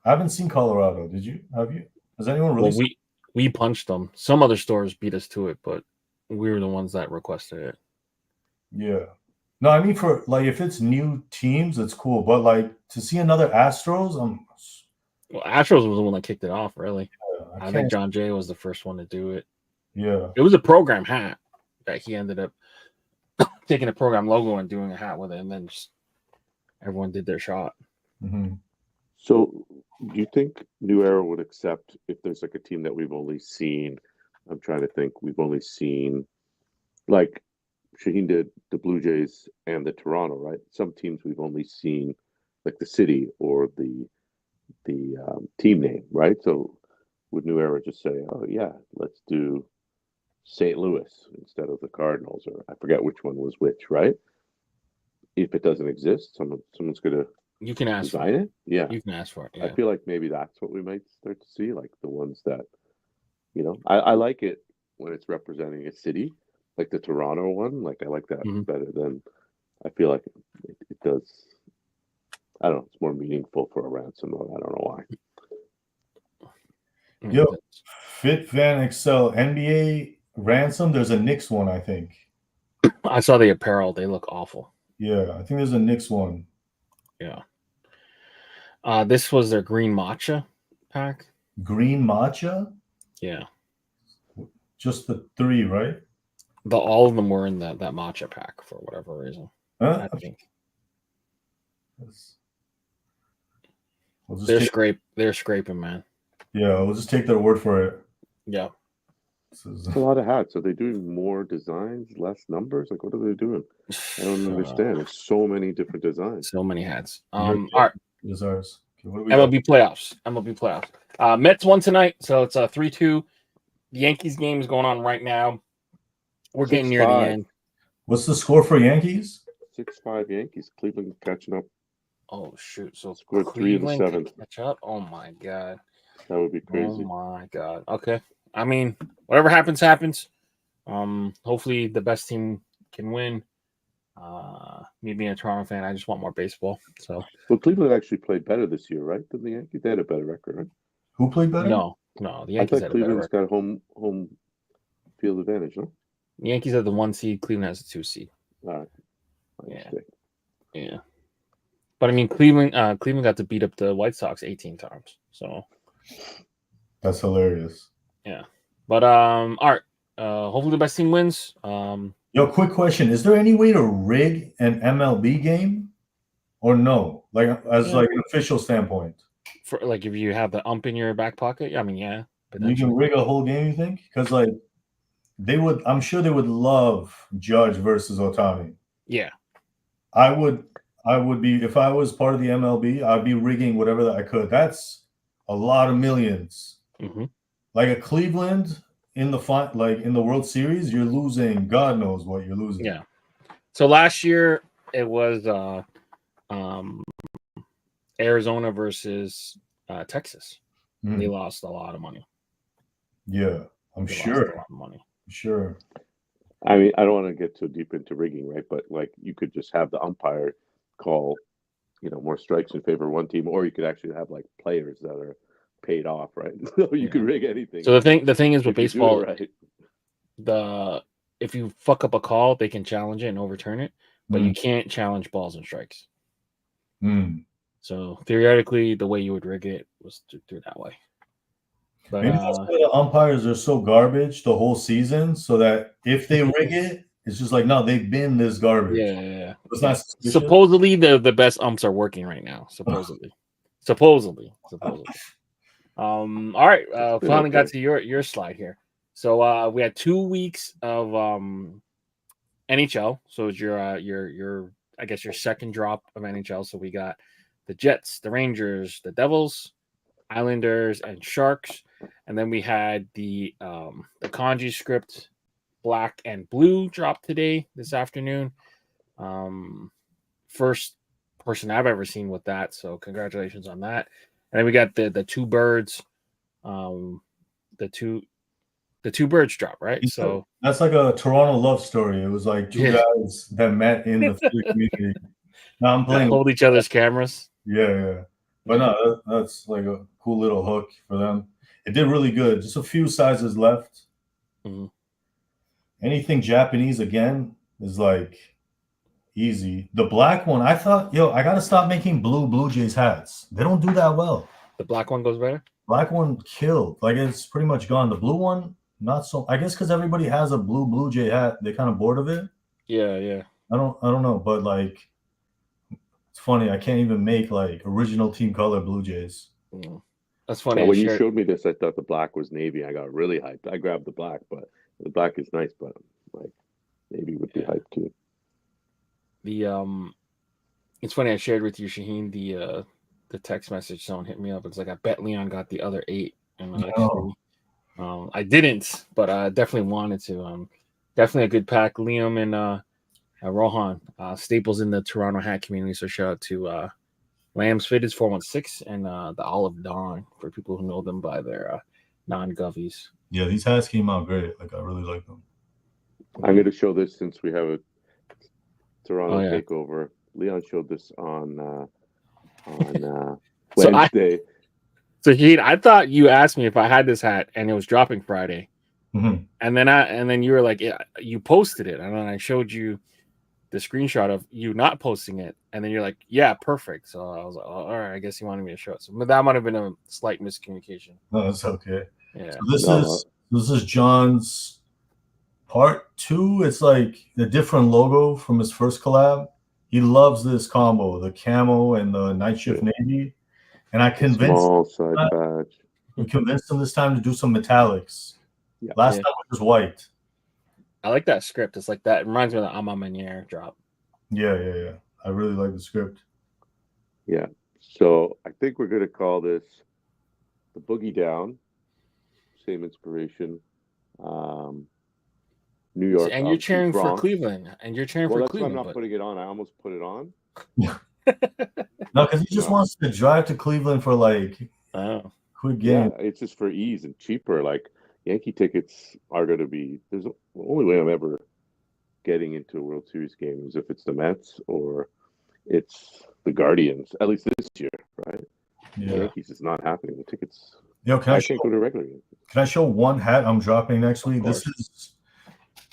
I haven't seen Colorado. Did you? Have you? Has anyone released? Well, we punched them. Some other stores beat us to it, but we were the ones that requested it. Yeah. No, I mean for like if it's new teams, it's cool. But like to see another Astros, well, Astros was the one that kicked it off, really. Yeah, I think John Jay was the first one to do it. Yeah. It was a program hat that he ended up taking a program logo and doing a hat with it, and then just everyone did their shot. Mm-hmm. So do you think New Era would accept if there's like a team that we've only seen? I'm trying to think. We've only seen like Shaheen did the Blue Jays and the Toronto, right? Some teams we've only seen like the city or the team name, right? So would New Era just say, "Oh yeah, let's do St. Louis instead of the Cardinals," or I forget which one was which, right? If it doesn't exist, someone's gonna design it. Yeah, you can ask for it. Yeah. I feel like maybe that's what we might start to see, like the ones that, I like it when it's representing a city. Like the Toronto one, like I like that better than I feel like it does. I don't know. It's more meaningful for a ransom. I don't know why. Yo, Fit Van Excel NBA ransom. There's a Knicks one, I think. I saw the apparel. They look awful. Yeah, I think there's a Knicks one. Yeah. This was their green matcha pack. Green matcha? Yeah. Just the 3, right? All of them were in that matcha pack for whatever reason. I think. They're scraping, man. Yeah, we'll just take their word for it. Yeah. It's a lot of hats. Are they doing more designs, less numbers? Like, what are they doing? I don't understand. There's so many different designs. So many hats. All right. Desires. Okay, MLB playoffs. Mets won tonight, so it's 3-2. The Yankees game is going on right now. We're getting near the end. What's the score for Yankees? 6-5 Yankees. Cleveland catching up. Oh shoot! So scored 3 of the 7. Catch up. Oh my god. That would be crazy. Oh my god. Okay. I mean, whatever happens, happens. Hopefully the best team can win. Me being a Toronto fan, I just want more baseball. So. Well, Cleveland actually played better this year, right? Than the Yankees. They had a better record, right? Who played better? No. The Yankees had Cleveland's got home field advantage, no? The Yankees have the 1 seed. Cleveland has the 2 seed. All right. Yeah. But I mean, Cleveland got to beat up the White Sox 18 times. So that's hilarious. Yeah. But all right. Hopefully the best team wins. Yo, quick question: is there any way to rig an MLB game, or no? Like as like an official standpoint. For like if you have the ump in your back pocket, I mean, yeah. You can rig a whole game, you think? Because like I'm sure they would love Judge versus Ohtani. Yeah. I would be, if I was part of the MLB, I'd be rigging whatever that I could. That's a lot of millions. Mm-hmm. Like a Cleveland in the World Series, you're losing. God knows what you're losing. Yeah. So last year it was Arizona versus Texas. They lost a lot of money. Yeah, I'm sure. Lost a lot of money. Sure. I mean, I don't want to get too deep into rigging, right? But like, you could just have the umpire call, more strikes in favor of one team, or you could actually have like players that are paid off, right? So you can rig anything. So the thing is with if you do baseball, it right. If you fuck up a call, they can challenge it and overturn it, but you can't challenge balls and strikes. So theoretically, the way you would rig it was through that way. But maybe that's why the umpires are so garbage the whole season, so that if they rig it, it's just like, no, they've been this garbage. Yeah. It's not suspicious. Supposedly the best umps are working right now. Supposedly. All right. Finally got to your slide here. So we had 2 weeks of NHL. So it's your I guess your second drop of NHL. So we got the Jets, the Rangers, the Devils, Islanders, and Sharks. And then we had the kanji script black and blue drop this afternoon. First person I've ever seen with that. So congratulations on that. And then we got the two birds, the two birds drop, right? So that's like a Toronto love story. It was like two guys that met in the food community. Now I'm playing hold each other's cameras. Yeah. But no, that's like a cool little hook for them. It did really good. Just a few sizes left. Anything Japanese again is like easy. The black one, I thought, I gotta stop making Blue Jays hats. They don't do that well. The black one goes better. Black one killed. Like it's pretty much gone. The blue one, not so. I guess because everybody has a Blue Jay hat, they kind of bored of it. Yeah. I don't know, but like, it's funny. I can't even make like original team color Blue Jays. That's funny. When you showed me this, I thought the black was navy. I got really hyped. I grabbed the black, but the black is nice, but like navy would be hyped too. It's funny. I shared with you, Shaheen, the text message. Someone hit me up. It's like, I bet Leon got the other 8, and I didn't, but I definitely wanted to. Definitely a good pack. Liam and Rohan, staples in the Toronto hat community. So shout out to Lamb's Fitteds 416 and the Olive Dawn for people who know them by their non-govies. Yeah, these hats came out great. Like, I really like them. I'm going to show this since we have a Toronto takeover. Leon showed this on Wednesday. So I thought you asked me if I had this hat and it was dropping Friday. And then you were like, you posted it, and then I showed you the screenshot of you not posting it, and then you're like, yeah, perfect. So I was like, all right, I guess you wanted me to show it. So, but that might have been a slight miscommunication. No, it's okay. Yeah. So this is John's part 2. It's like a different logo from his first collab. He loves this combo, the camo and the night shift navy. And I convinced him this time to do some metallics. Last time it was white. I like that script. It's like that. It reminds me of the Ama Manier drop. Yeah. I really like the script. Yeah. So I think we're going to call this the Boogie Down. Same inspiration. New York. And you're cheering for Cleveland. And you're cheering for Cleveland. I'm not putting it on. I almost put it on. No, because he just wants to drive to Cleveland for like quick game. Yeah, it's just for ease and cheaper. Like, Yankee tickets are going to be. There's the only way I'm ever getting into a World Series game is if it's the Mets or it's the Guardians. At least this year, right? Yeah. The Yankees is not happening. The tickets. Can I can't go to regular games. Can I show one hat I'm dropping next week? This is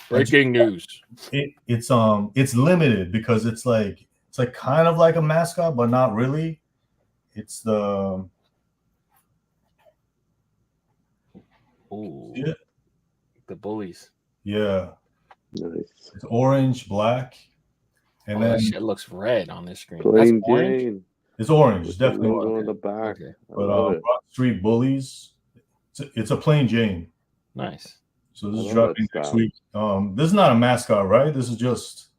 breaking news. It's limited because it's like kind of like a mascot, but not really. It's the. Ooh, the bullies. Yeah, nice. It's orange, black, and then it looks red on this screen. Plain Jane. It's orange. It's definitely on the back. Okay. But Broad Street Bullies, it's a plain Jane. Nice. So this is dropping next week. This is not a mascot, right? This is just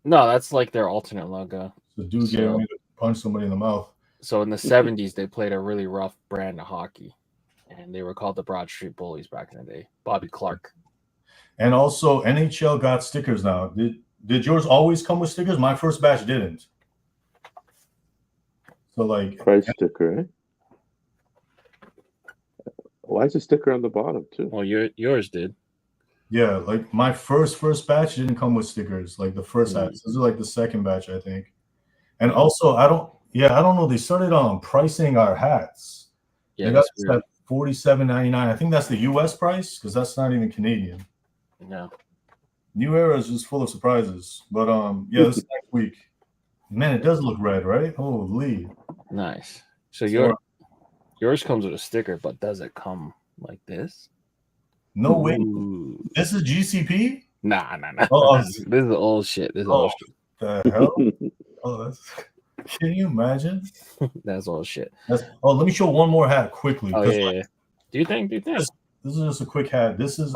no. That's like their alternate logo. The dude getting ready to punch somebody in the mouth. So in the 70s, they played a really rough brand of hockey. And they were called the Broad Street Bullies back in the day. Bobby Clark. And also, NHL got stickers now. Did yours always come with stickers? My first batch didn't. So, like... Price sticker, eh? Why is the sticker on the bottom, too? Well, yours did. Yeah, like my first batch didn't come with stickers. Like the first batch. This is like the second batch, I think. And also, I don't know. They started pricing our hats. They got this at $47.99. I think that's the US price because that's not even Canadian. No. New Era is just full of surprises. But yeah, this is next week. Man, it does look red, right? Holy. Nice. So yours comes with a sticker, but does it come like this? No way. This is GCP? Nah. Oh, this is old shit. This is old shit. The hell? Can you imagine? That's old shit. Let me show one more hat quickly. Oh yeah. Do you think? This is just a quick hat. This is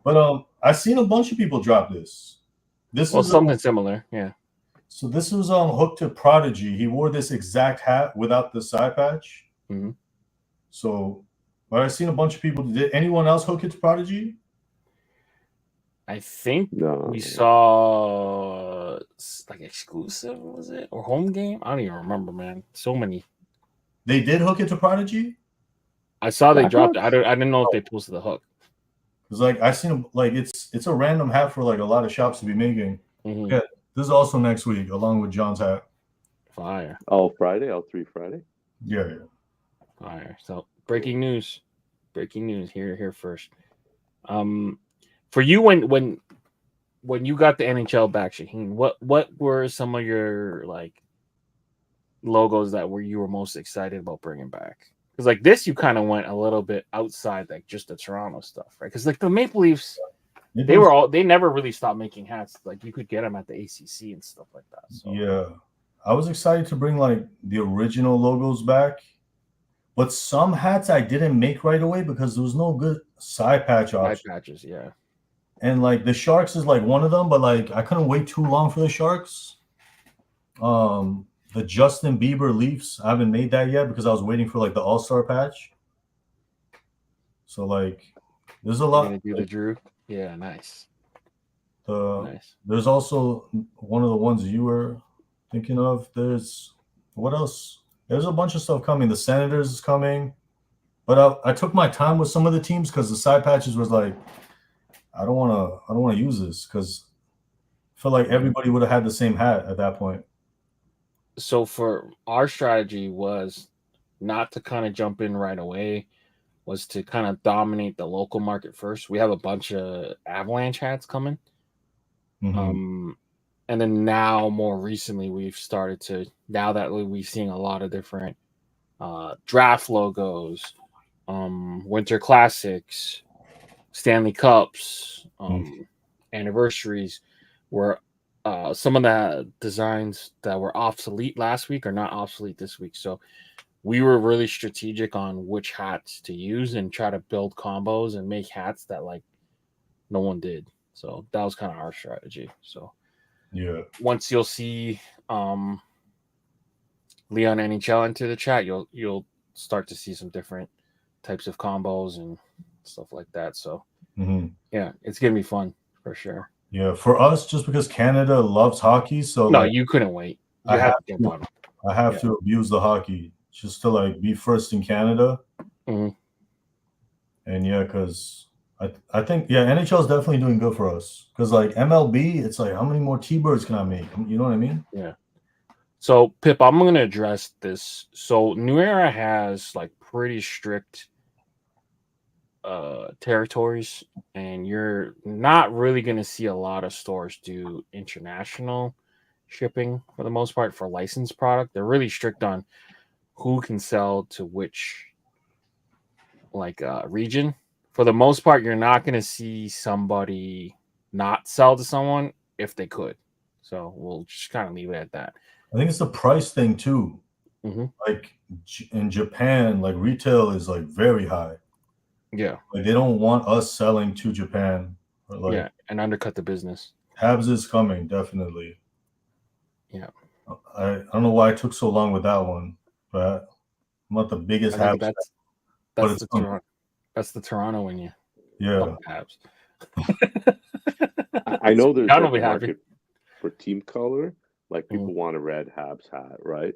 but I've seen a bunch of people drop this. This is something similar, yeah. So this was hooked to Prodigy. He wore this exact hat without the side patch. Mm-hmm. So, but I've seen a bunch of people. Did anyone else hook it to Prodigy? I think we saw like exclusive, was it, or home game? I don't even remember, man. So many. They did hook it to Prodigy. I saw they dropped it. I didn't know if they posted the hook. Cause like I seen like it's a random hat for like a lot of shops to be making. Mm-hmm. Yeah, this is also next week along with John's hat. Fire. Friday, L3 Friday. Yeah. Fire. So breaking news here first. For you, when you got the NHL back, Shaheen, what were some of your like logos that you were most excited about bringing back? Because like this, you kind of went a little bit outside like just the Toronto stuff, right? Because like the Maple Leafs, they never really stopped making hats. Like you could get them at the ACC and stuff like that. So. Yeah, I was excited to bring like the original logos back, but some hats I didn't make right away because there was no good side patch option. Side patches, yeah. And like the Sharks is like one of them, but like I couldn't wait too long for the Sharks. The Justin Bieber Leafs, I haven't made that yet because I was waiting for like the All-Star patch. So like there's a lot. You're gonna do the Drew? Yeah, nice. There's also one of the ones you were thinking of. There's what else? There's a bunch of stuff coming. The Senators is coming. But I took my time with some of the teams because the side patches was like, I don't want to use this because I feel like everybody would have had the same hat at that point. So for our strategy was not to kind of jump in right away, was to kind of dominate the local market first. We have a bunch of Avalanche hats coming. Mm-hmm. And then now more recently we've started to, now that we're seeing a lot of different draft logos, winter classics, Stanley Cups, anniversaries, where some of the designs that were obsolete last week are not obsolete this week. So we were really strategic on which hats to use and try to build combos and make hats that like no one did. So that was kind of our strategy. So yeah, once you'll see Leon NHL into the chat, you'll start to see some different types of combos and stuff like that. So yeah, it's gonna be fun for sure. Yeah, for us, just because Canada loves hockey, so no, like, you couldn't wait. I have to abuse the hockey just to like be first in Canada. Mm-hmm. And yeah, because I think NHL is definitely doing good for us. Because like MLB, it's like how many more T-birds can I make? You know what I mean? Yeah. So Pip, I'm gonna address this. So New Era has like pretty strict territories, and you're not really going to see a lot of stores do international shipping for the most part for licensed product. They're really strict on who can sell to which like region. For the most part, you're not going to see somebody not sell to someone if they could. So we'll just kind of leave it at that. I think it's the price thing too. Mm-hmm. Like in Japan, like retail is like very high. Yeah, like they don't want us selling to Japan. Like, yeah, and undercut the business. Habs is coming, definitely. Yeah, I don't know why it took so long with that one, but I'm not the biggest Habs. That's the Toronto in you. Yeah, Habs. I know there's a market for team color. Like people want a red Habs hat, right?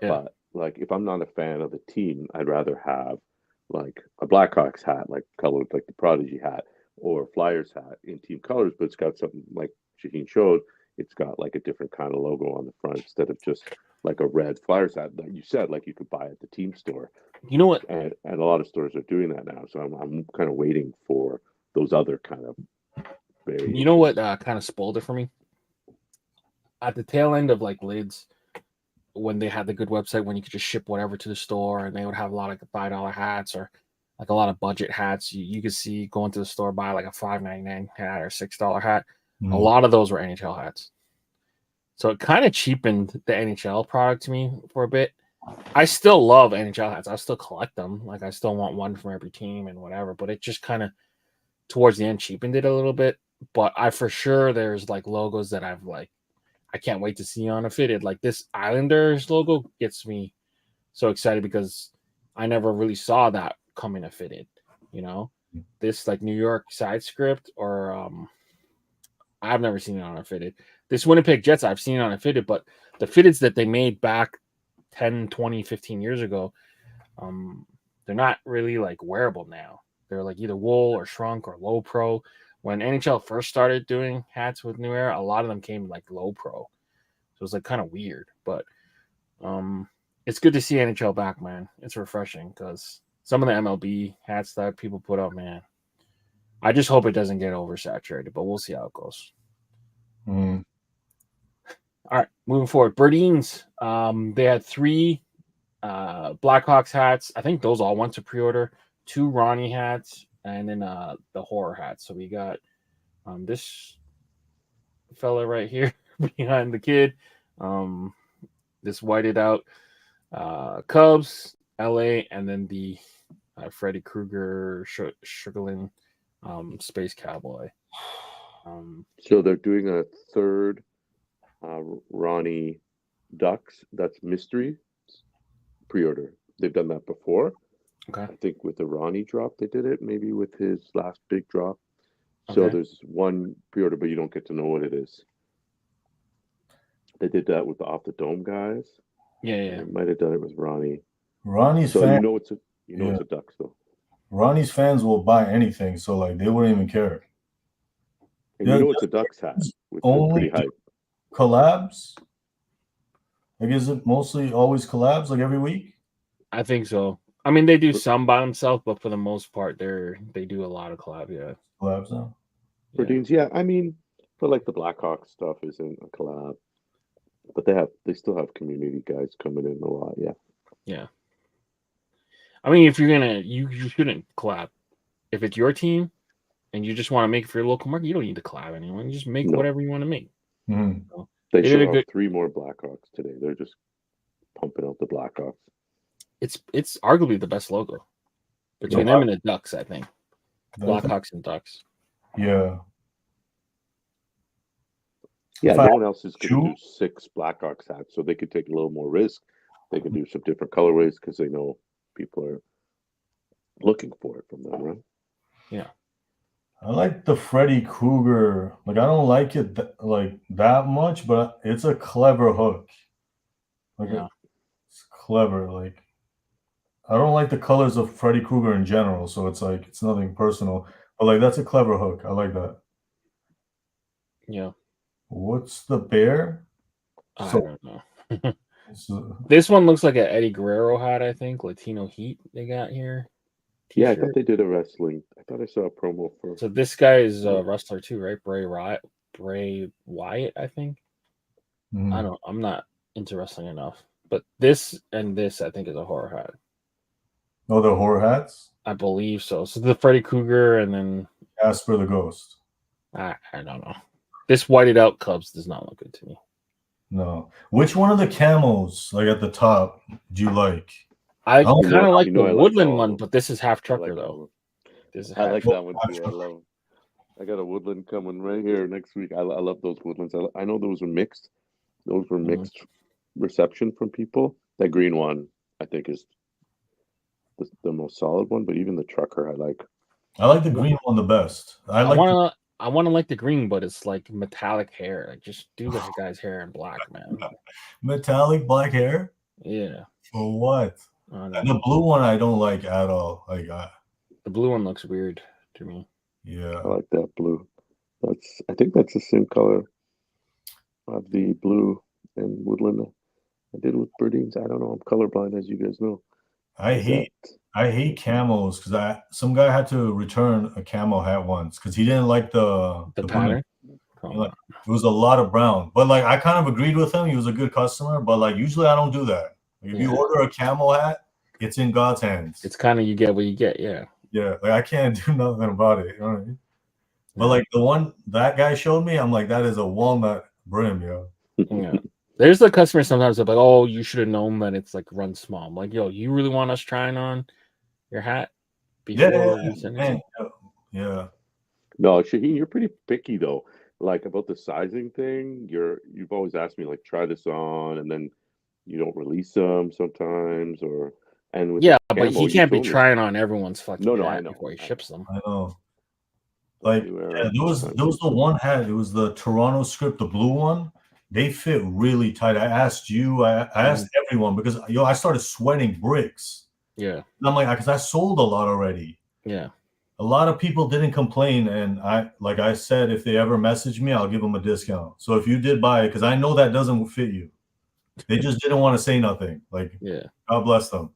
Yeah. But like if I'm not a fan of the team, I'd rather have like a Blackhawks hat, like colored like the Prodigy hat, or Flyers hat in team colors, but it's got something like Shaheen showed. It's got like a different kind of logo on the front instead of just like a red Flyers hat, like you said, like you could buy at the team store. You know what? And a lot of stores are doing that now. So I'm kind of waiting for those other kind of variations. You know what kind of spoiled it for me? At the tail end of like lids, when they had the good website, when you could just ship whatever to the store, and they would have a lot of $5 hats or like a lot of budget hats. You could see going to the store, buy like a $5.99 hat or $6 hat. A lot of those were NHL hats. So it kind of cheapened the NHL product to me for a bit. I still love NHL hats. I still collect them. Like I still want one from every team and whatever, but it just kind of towards the end cheapened it a little bit. But I for sure there's like logos that I've like I can't wait to see on a fitted. Like this Islanders logo gets me so excited because I never really saw that coming a fitted, you know. This like New York side script or I've never seen it on a fitted. This Winnipeg Jets I've seen it on a fitted, but the fitteds that they made back 10, 20, 15 years ago, they're not really like wearable now. They're like either wool or shrunk or low pro. When NHL first started doing hats with New Era, a lot of them came like low pro. So it was like kind of weird, but it's good to see NHL back, man. It's refreshing because some of the MLB hats that people put up, man, I just hope it doesn't get oversaturated, but we'll see how it goes. All right, moving forward. Berdines, they had 3 Blackhawks hats. I think those all went to pre-order. 2 Ronnie hats, and then the horror hats. So we got this fella right here behind the kid. This whited out Cubs, LA, and then the Freddy Krueger Sugarland Space Cowboy. So they're doing a third Ronnie Ducks. That's mystery pre-order. They've done that before. Okay. I think with the Ronnie drop, they did it. Maybe with his last big drop. So there's one pre-order, but you don't get to know what it is. They did that with the Off the Dome guys. Yeah. They might have done it with Ronnie. Ronnie's so fans, you know it's a Ducks though. Ronnie's fans will buy anything, so like they wouldn't even care. And you know it's a Ducks hat, which is pretty hype. Collabs? Like, is it mostly always collabs, like every week? I think so. I mean, they do some by themselves, but for the most part, they do a lot of collab. Yeah, collabs now. Berdines, yeah. I mean, for like the Blackhawks stuff isn't a collab, but they still have community guys coming in a lot. Yeah. Yeah. I mean, if you're gonna, you shouldn't collab. If it's your team and you just want to make it for your local market, you don't need to collab anyone. You just make whatever you want to make. Mm-hmm. So they should have 3 more Blackhawks today. They're just pumping out the Blackhawks. It's arguably the best logo between them and the Ducks. I think Blackhawks and Ducks. Yeah. Yeah, no one else is going to do 6 Blackhawks hats, so they could take a little more risk. They can do some different colorways because they know people are looking for it from them, right? Yeah. I like the Freddy Krueger. Like, I don't like it that much, but it's a clever hook. Like, it's clever. Like, I don't like the colors of Freddy Krueger in general, so it's like it's nothing personal. But like, that's a clever hook. I like that. Yeah. What's the bear? I don't know. This one looks like an Eddie Guerrero hat, I think. Latino Heat they got here. T-shirt. Yeah, I thought they did a wrestling. I thought I saw a promo for. So this guy is a wrestler too, right? Bray Wyatt, I think. Mm. I'm not into wrestling enough, but this and this I think is a horror hat. Oh, the horror hats? I believe so. So the Freddy Krueger and then Casper the Ghost. I don't know. This whited out Cubs does not look good to me. No. Which one of the camos, like at the top, do you like? I kind of like the Woodland one, but this is half trucker though. I like that one too. I got a Woodland coming right here next week. I love those Woodlands. I know those were mixed. Those were mixed reception from people. That green one, I think, is the most solid one. But even the trucker, I like. I like the green one the best. I want to like the green, but it's like metallic hair. Like just do this guy's hair in black, man. Metallic black hair? Yeah. For what? And the blue one I don't like at all. Like the blue one looks weird to me. Yeah. I like that blue. I think that's the same color of the blue and Woodland. I did with Berdines. I don't know. I'm colorblind, as you guys know. I hate camos because some guy had to return a camo hat once because he didn't like the pattern. Like, it was a lot of brown, but like I kind of agreed with him. He was a good customer, but like usually I don't do that. If you order a camo hat, it's in God's hands. It's kind of you get what you get. Yeah. Yeah. Like I can't do nothing about it. You know what I mean? But like the one that guy showed me, I'm like, that is a walnut brim, yo. Yeah. There's the customer sometimes they're like, oh, you should have known that it's like run small. I'm like, yo, you really want us trying on your hat before we send it? Yeah. No, Shaheen, you're pretty picky though. Like about the sizing thing, you've always asked me like try this on, and then you don't release them sometimes, or and with but he can't be trying on everyone's fucking hat I know before he ships them. I know. Like there was the one hat. It was the Toronto script, the blue one. They fit really tight. I asked you. I asked everyone because I started sweating bricks. Yeah. And I'm like, because I sold a lot already. Yeah. A lot of people didn't complain, and I said, if they ever message me, I'll give them a discount. So if you did buy it, because I know that doesn't fit you, they just didn't want to say nothing. Like, God bless them.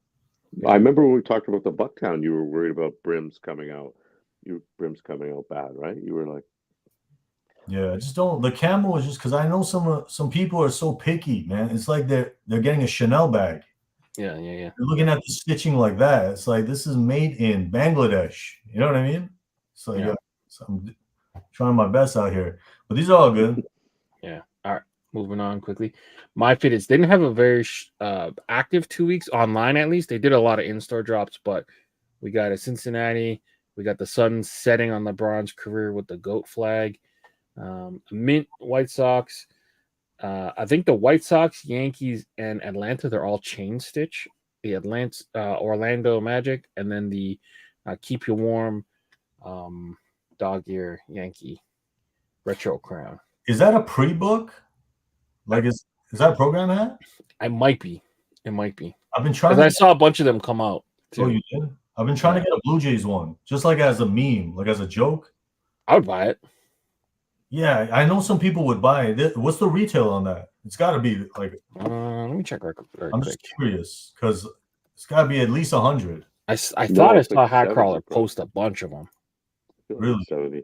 I remember when we talked about the Bucktown, you were worried about brims coming out. Brims coming out bad, right? You were like, yeah, I just don't. The camo is just because I know some people are so picky, man. It's like they're getting a Chanel bag. Yeah. You're looking at the stitching like that. It's like this is made in Bangladesh. You know what I mean? So so I'm trying my best out here, but these are all good. Yeah. All right. Moving on quickly. MyFitteds didn't have a very active 2 weeks online. At least they did a lot of in-store drops, but we got a Cincinnati. We got the sun setting on LeBron's career with the GOAT flag. Mint White Sox. I think the White Sox, Yankees, and Atlanta, they're all chain stitch. The Orlando Magic, and then the Keep You Warm dog ear Yankee retro crown. Is that a pre-book? Like, is that a program hat? It might be. I've been trying. I saw a bunch of them come out too. Oh, you did? I've been trying to get a Blue Jays one, just like as a meme, like as a joke. I would buy it. Yeah, I know some people would buy it. What's the retail on that? It's got to be like. Let me check right quick. I'm just curious because it's got to be at least 100. I thought I saw Hatcrawler post a bunch of them. Really? 70.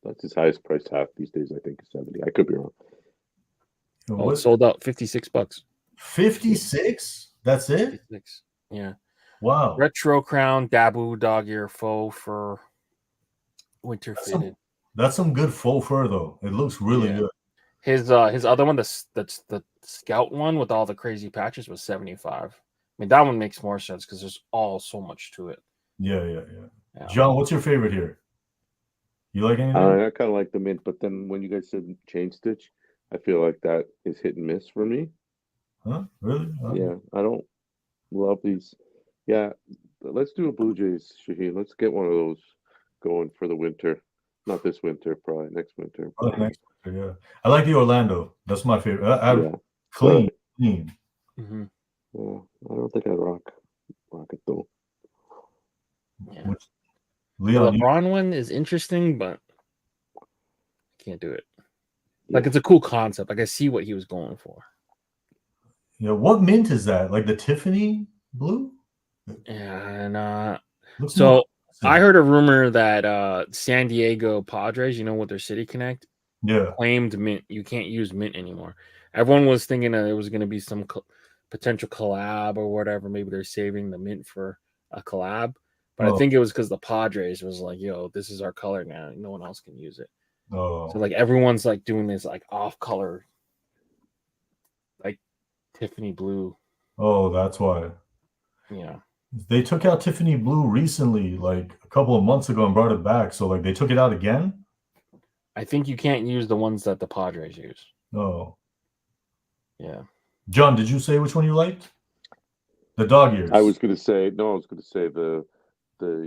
That's his highest priced hat these days. I think is 70. I could be wrong. Oh, it sold out $56. 56? That's it? 56. Yeah. Wow. Retro crown, Dabu dog ear faux fur, winter fitted. That's some good faux fur though. It looks really good. His other one, that's the Scout one with all the crazy patches, was 75. I mean, that one makes more sense because there's so much to it. Yeah. John, what's your favorite here? You like anything? I kind of like the mint, but then when you guys said chain stitch, I feel like that is hit and miss for me. Huh? Really? Yeah, I don't love these. Yeah, let's do a Blue Jays, Shaheen. Let's get one of those going for the winter. Not this winter, probably next winter. Next winter, yeah. I like the Orlando. That's my favorite. Clean. Mm-hmm. Yeah, I don't think I'd rock it though. Yeah. Leon, the LeBron one is interesting, but I can't do it. Like, it's a cool concept. Like, I see what he was going for. Yeah, what mint is that? Like the Tiffany blue? Yeah, and so I heard a rumor that San Diego Padres, with their City Connect, claimed mint. You can't use mint anymore. Everyone was thinking that it was going to be some potential collab or whatever. Maybe they're saving the mint for a collab. But I think it was because the Padres was like, yo, this is our color now. No one else can use it. Oh. So like everyone's like doing this like off color, like Tiffany blue. Oh, that's why. Yeah. They took out Tiffany blue recently, like a couple of months ago, and brought it back. So like they took it out again? I think you can't use the ones that the Padres use. Oh. Yeah. John, did you say which one you liked? The dog ears. I was gonna say the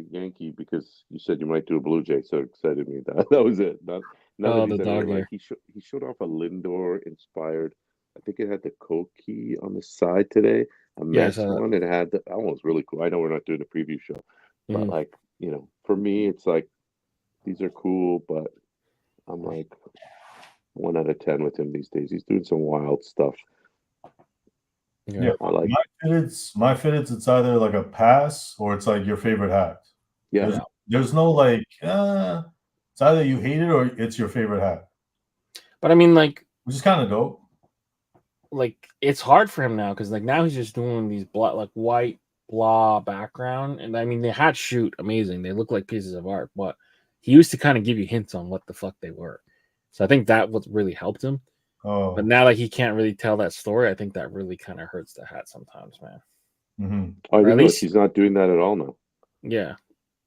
Yankee because you said you might do a Blue Jay, so it excited me. That was it. Not the dog ear. He showed off a Lindor inspired. I think it had the Coke key on the side today. A Mets one. It had that one was really cool. I know we're not doing a preview show, but like for me, it's like these are cool, but I'm like 1 out of 10 with him these days. He's doing some wild stuff. Yeah, I like. MyFitteds, it's either like a pass or it's like your favorite hat. Yeah. There's no like, it's either you hate it or it's your favorite hat. But I mean, like, which is kind of dope. Like, it's hard for him now because like now he's just doing these like white blah background, and I mean the hats shoot amazing. They look like pieces of art, but he used to kind of give you hints on what the fuck they were. So I think that what really helped him. Oh, but now that he can't really tell that story, I think that really kind of hurts the hat sometimes, man. Mm-hmm. I didn't at know least he's not doing that at all now. Yeah,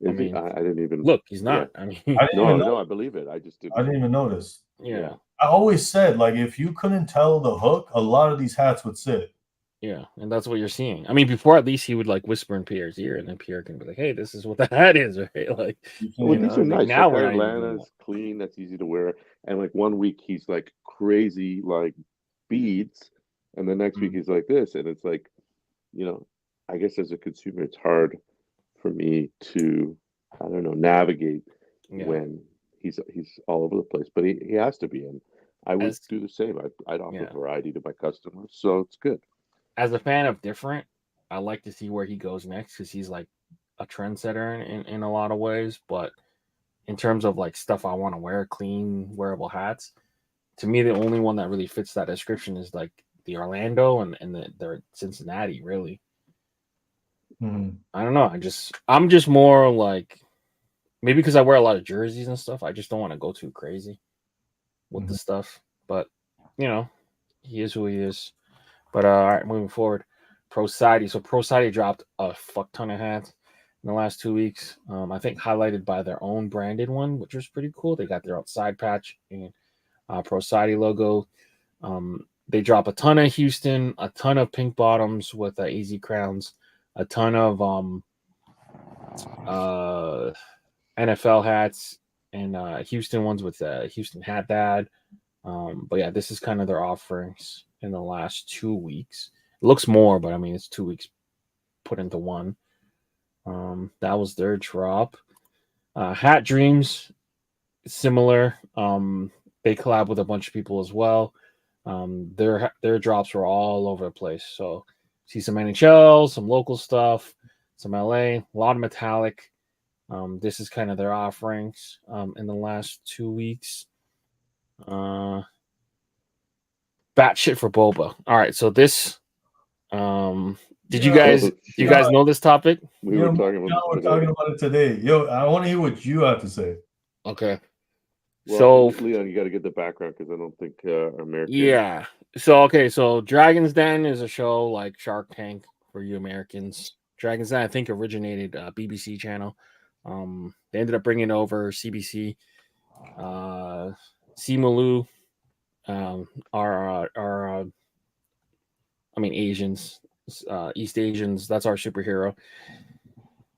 I mean, I didn't even look. He's not. Yeah. I mean, no, I believe it. I just didn't. I didn't even notice. Yeah. I always said like if you couldn't tell the hook, a lot of these hats would sit. Yeah, and that's what you're seeing. I mean, before at least he would like whisper in Pierre's ear, and then Pierre can be like, "Hey, this is what the hat is," right? Like, well, these are nice. Now like we're Atlanta's clean. That's easy to wear. And like 1 week he's like crazy, like beads, and the next week he's like this, and it's like, I guess as a consumer, it's hard for me to, I don't know, navigate when he's all over the place. But he has to be in. I would do the same. I'd offer variety to my customers, so it's good. As a fan of different, I like to see where he goes next because he's like a trendsetter in a lot of ways. But in terms of like stuff I want to wear, clean, wearable hats, to me, the only one that really fits that description is like the Orlando and the Cincinnati, really. Mm-hmm. I don't know. I'm just more like, maybe because I wear a lot of jerseys and stuff, I just don't want to go too crazy with the stuff. But he is who he is. But all right, moving forward, Pro Society. So Pro Society dropped a fuck ton of hats in the last 2 weeks. I think highlighted by their own branded one, which was pretty cool. They got their outside patch and Pro Society logo. They drop a ton of Houston, a ton of pink bottoms with easy crowns, a ton of NFL hats and Houston ones with Houston Hat Dad. But yeah, this is kind of their offerings in the last 2 weeks. It looks more, but I mean, it's 2 weeks put into one. That was their drop. Hat Dreams, similar. They collab with a bunch of people as well. Their drops were all over the place. So see some NHL, some local stuff, some LA, a lot of metallic. This is kind of their offerings in the last 2 weeks. Batshit for boba. All right, so this. Did you guys know this topic? We're talking about it today. Yo, I want to hear what you have to say. Okay. Well, so Leon, you got to get the background because I don't think American. Yeah. So Dragon's Den is a show like Shark Tank for you Americans. Dragon's Den, I think, originated BBC channel. They ended up bringing over CBC. Simu are Asians, East Asians. That's our superhero.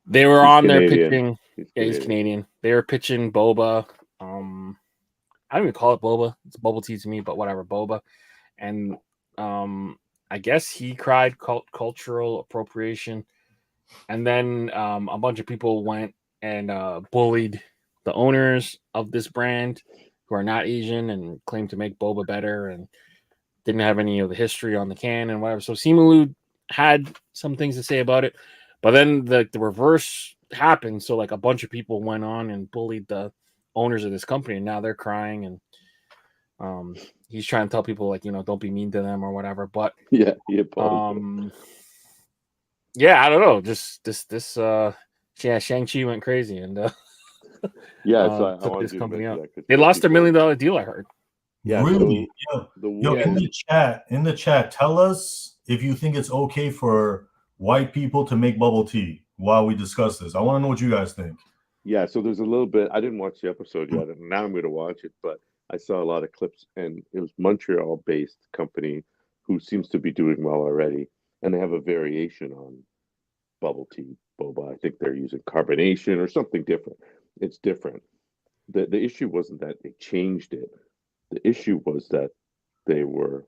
They were on there pitching. He's Canadian. They were pitching boba. I don't even call it boba. It's bubble tea to me, but whatever, boba. And I guess he cried cultural appropriation. And then a bunch of people went and bullied the owners of this brand who are not Asian and claimed to make boba better and didn't have any of the history on the can and whatever. So Simu had some things to say about it. But then the reverse happened. So like a bunch of people went on and bullied the owners of this company, and now they're crying, and he's trying to tell people like, don't be mean to them or whatever. But yeah, I don't know. Shang-Chi went crazy and so took this company out. They lost $1 million deal, I heard. Yeah, really? In the chat, tell us if you think it's okay for white people to make bubble tea while we discuss this. I want to know what you guys think. Yeah, so there's a little bit. I didn't watch the episode yet, and now I'm going to watch it. But I saw a lot of clips, and it was Montreal-based company who seems to be doing well already, and they have a variation on bubble tea boba. I think they're using carbonation or something different. It's different. The issue wasn't that they changed it. The issue was that they were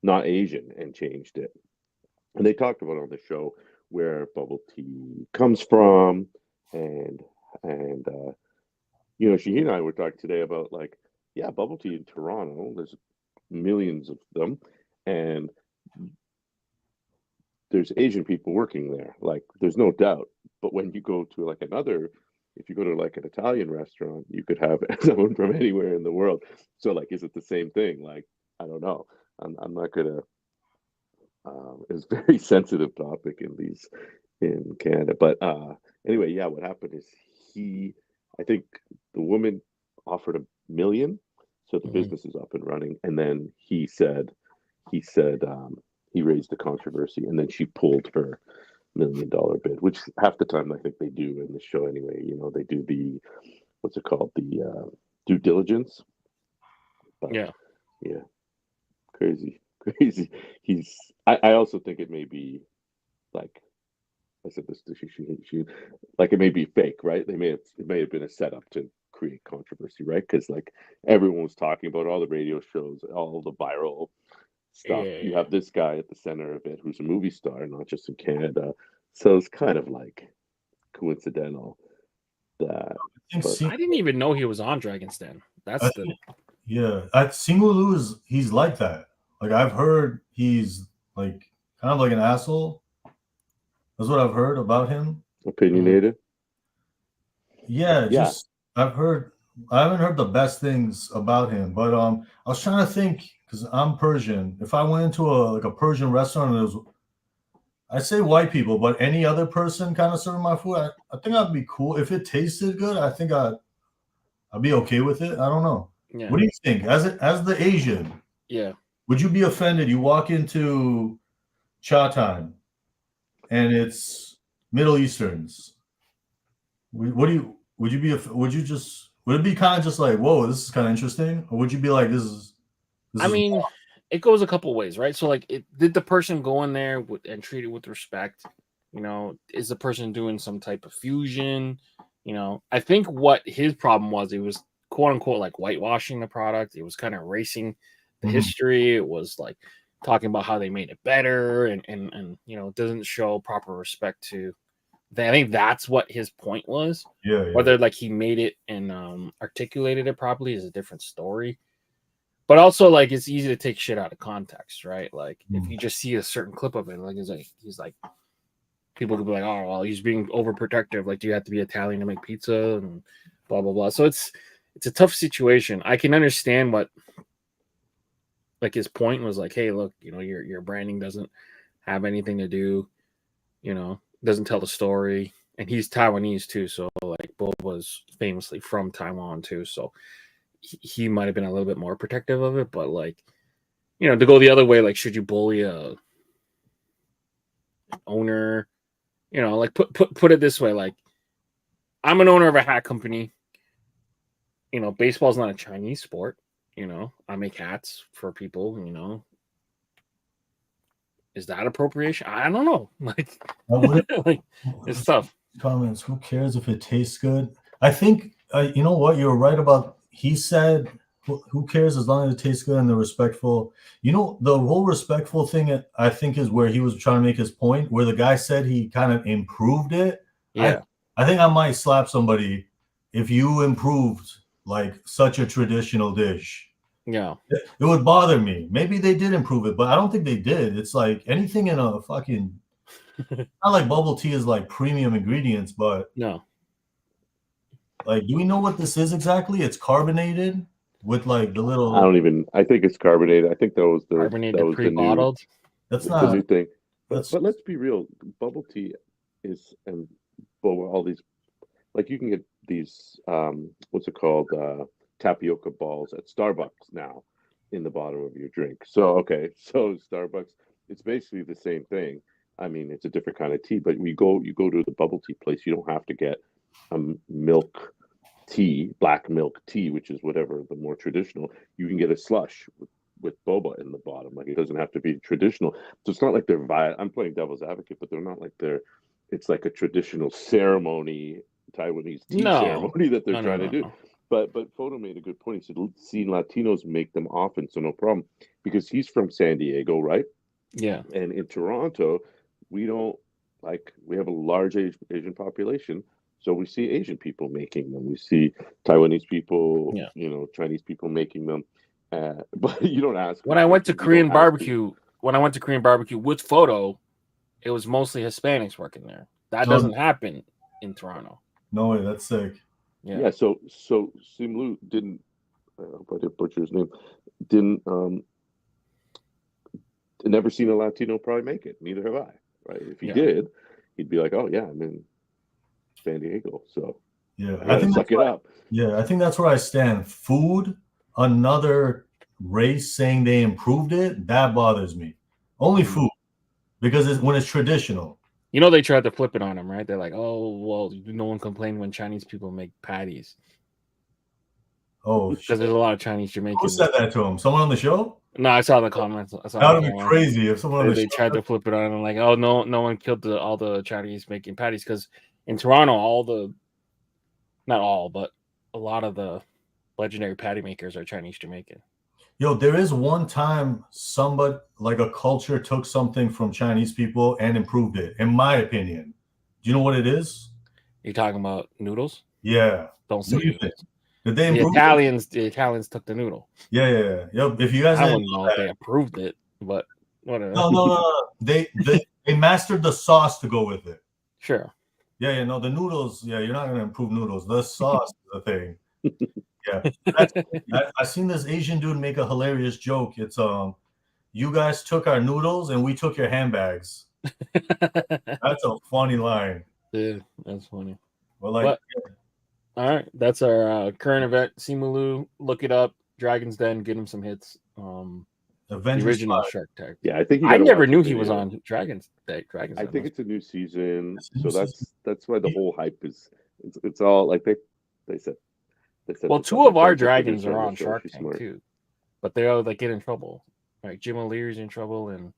not Asian and changed it. And they talked about on the show where bubble tea comes from, and Shaheen and I were talking today about bubble tea in Toronto. There's millions of them, and there's Asian people working there. Like, there's no doubt. But when you go to like if you go to like an Italian restaurant, you could have someone from anywhere in the world. So like, is it the same thing? Like, I don't know. I'm not gonna. It's a very sensitive topic in Canada. But anyway, yeah, what happened is I think the woman offered $1 million, so the business is up and running, and then he said he raised the controversy, and then she pulled her $1 million bid, which half the time I think they do in the show anyway. You know, they do the what's it called, the due diligence. But, yeah, crazy. I also think it may be like I said this to she like it may be fake, right? It may have been a setup to create controversy, right? Because like everyone was talking about all the radio shows, all the viral stuff. Yeah. You have this guy at the center of it who's a movie star, not just in Canada. So it's kind of like coincidental that. I didn't even know he was on Dragon's Den. Simu Liu he's like that. Like I've heard he's like kind of like an asshole. That's what I've heard about him. Opinionated. Yeah. I haven't heard the best things about him, but I was trying to think because I'm Persian. If I went into a Persian restaurant and I say white people, but any other person kind of serving my food, I think I'd be cool. If it tasted good, I think I'd be okay with it. I don't know. Yeah. What do you think? As the Asian, would you be offended? You walk into Cha Time and it's Middle Easterns. Would it be kind of just like, whoa, this is kind of interesting? Or would you be like, it goes a couple ways, right? So like, did the person go in there and treat it with respect? You know, is the person doing some type of fusion? You know, I think what his problem was, it was quote unquote like whitewashing the product. It was kind of erasing the history. It was like talking about how they made it better and you know, it doesn't show proper respect to. I think that's what his point was. Yeah. Whether like he made it and articulated it properly is a different story. But also, like, it's easy to take shit out of context, right? Like, if you just see a certain clip of it, like he's like, people could be like, oh, well, he's being overprotective. Like, do you have to be Italian to make pizza and blah blah blah? So it's a tough situation. I can understand what, like, his point was like, hey, look, you know, your branding doesn't have anything to do, you know, doesn't tell the story, and he's Taiwanese too, so like, Bo was famously from Taiwan too, so. He might have been a little bit more protective of it, but like, you know, to go the other way, like, should you bully an owner? You know, like put it this way, like, I'm an owner of a hat company. You know, baseball's not a Chinese sport. You know, I make hats for people. You know, is that appropriation? I don't know. Like, like it's tough. Comments. Who cares if it tastes good? I think you know what, you're right about. He said, who cares as long as it tastes good and they're respectful. You know, the whole respectful thing, I think, is where he was trying to make his point, where the guy said he kind of improved it. Yeah. I think I might slap somebody if you improved like such a traditional dish. Yeah. It would bother me. Maybe they did improve it, but I don't think they did. It's like anything in a fucking, not like bubble tea is like premium ingredients, but no. Like, do we know what this is exactly? It's carbonated with like the little. I think it's carbonated. I think that was carbonated pre-bottled. That's not the new thing. But let's be real. Bubble tea is all these, like, you can get these what's it called, tapioca balls at Starbucks now in the bottom of your drink. So Starbucks, it's basically the same thing. I mean, it's a different kind of tea, but you go to the bubble tea place, you don't have to get milk tea, black milk tea, which is whatever the more traditional. You can get a slush with boba in the bottom. Like, it doesn't have to be traditional. So it's not like they're I'm playing devil's advocate, but they're not like it's like a traditional ceremony, Taiwanese tea ceremony that they're trying to do. But Photo made a good point. He said, seen Latinos make them often, so no problem. Because he's from San Diego, right? Yeah. And in Toronto, we have a large Asian population. So we see Asian people making them. We see Taiwanese people, you know, Chinese people making them. But you don't ask. When I went to Korean barbecue with Photo, it was mostly Hispanics working there. That doesn't happen in Toronto. No way, that's sick. Yeah. So Simlu didn't. I hope I didn't butcher his name. Didn't never seen a Latino probably make it. Neither have I. Right? If he did, he'd be like, "Oh yeah, I'm in San Diego." So yeah, I think suck it up. Yeah, I think that's where I stand. Food, another race saying they improved it, that bothers me. Only food, because when it's traditional. You know, they tried to flip it on him, right? They're like, "Oh, well, no one complained when Chinese people make patties." Oh, because there's a lot of Chinese Jamaicans. Who said that to him? Someone on the show? No, I saw the comments. That would be crazy if someone on the they show tried to flip it on and like, oh no one killed all the Chinese making patties, because in Toronto, not all, but a lot of the legendary patty makers are Chinese Jamaican. Yo, there is one time somebody, like a culture, took something from Chinese people and improved it, in my opinion. Do you know what it is? You're talking about noodles? Yeah. Don't say noodles. Did they improve the Italians took the noodle. Yeah. Yo, if you guys I wouldn't know if they approved it, but whatever. No. They mastered the sauce to go with it. Sure. Yeah, no, the noodles, you're not gonna improve noodles. The sauce is the thing. Yeah. I seen this Asian dude make a hilarious joke. It's you guys took our noodles and we took your handbags. That's a funny line. Yeah, that's funny. Well, like, all right, that's our current event. Simulu, look it up. Dragon's Den, get him some hits. The original Shark Tank. Yeah, I think I never knew he was on Dragon's Den. I think it's a new season, so that's why the whole hype is. It's all like they said. Well, two of our dragons are on Shark Tank too, but they all get in trouble. Like Jim O'Leary's in trouble, and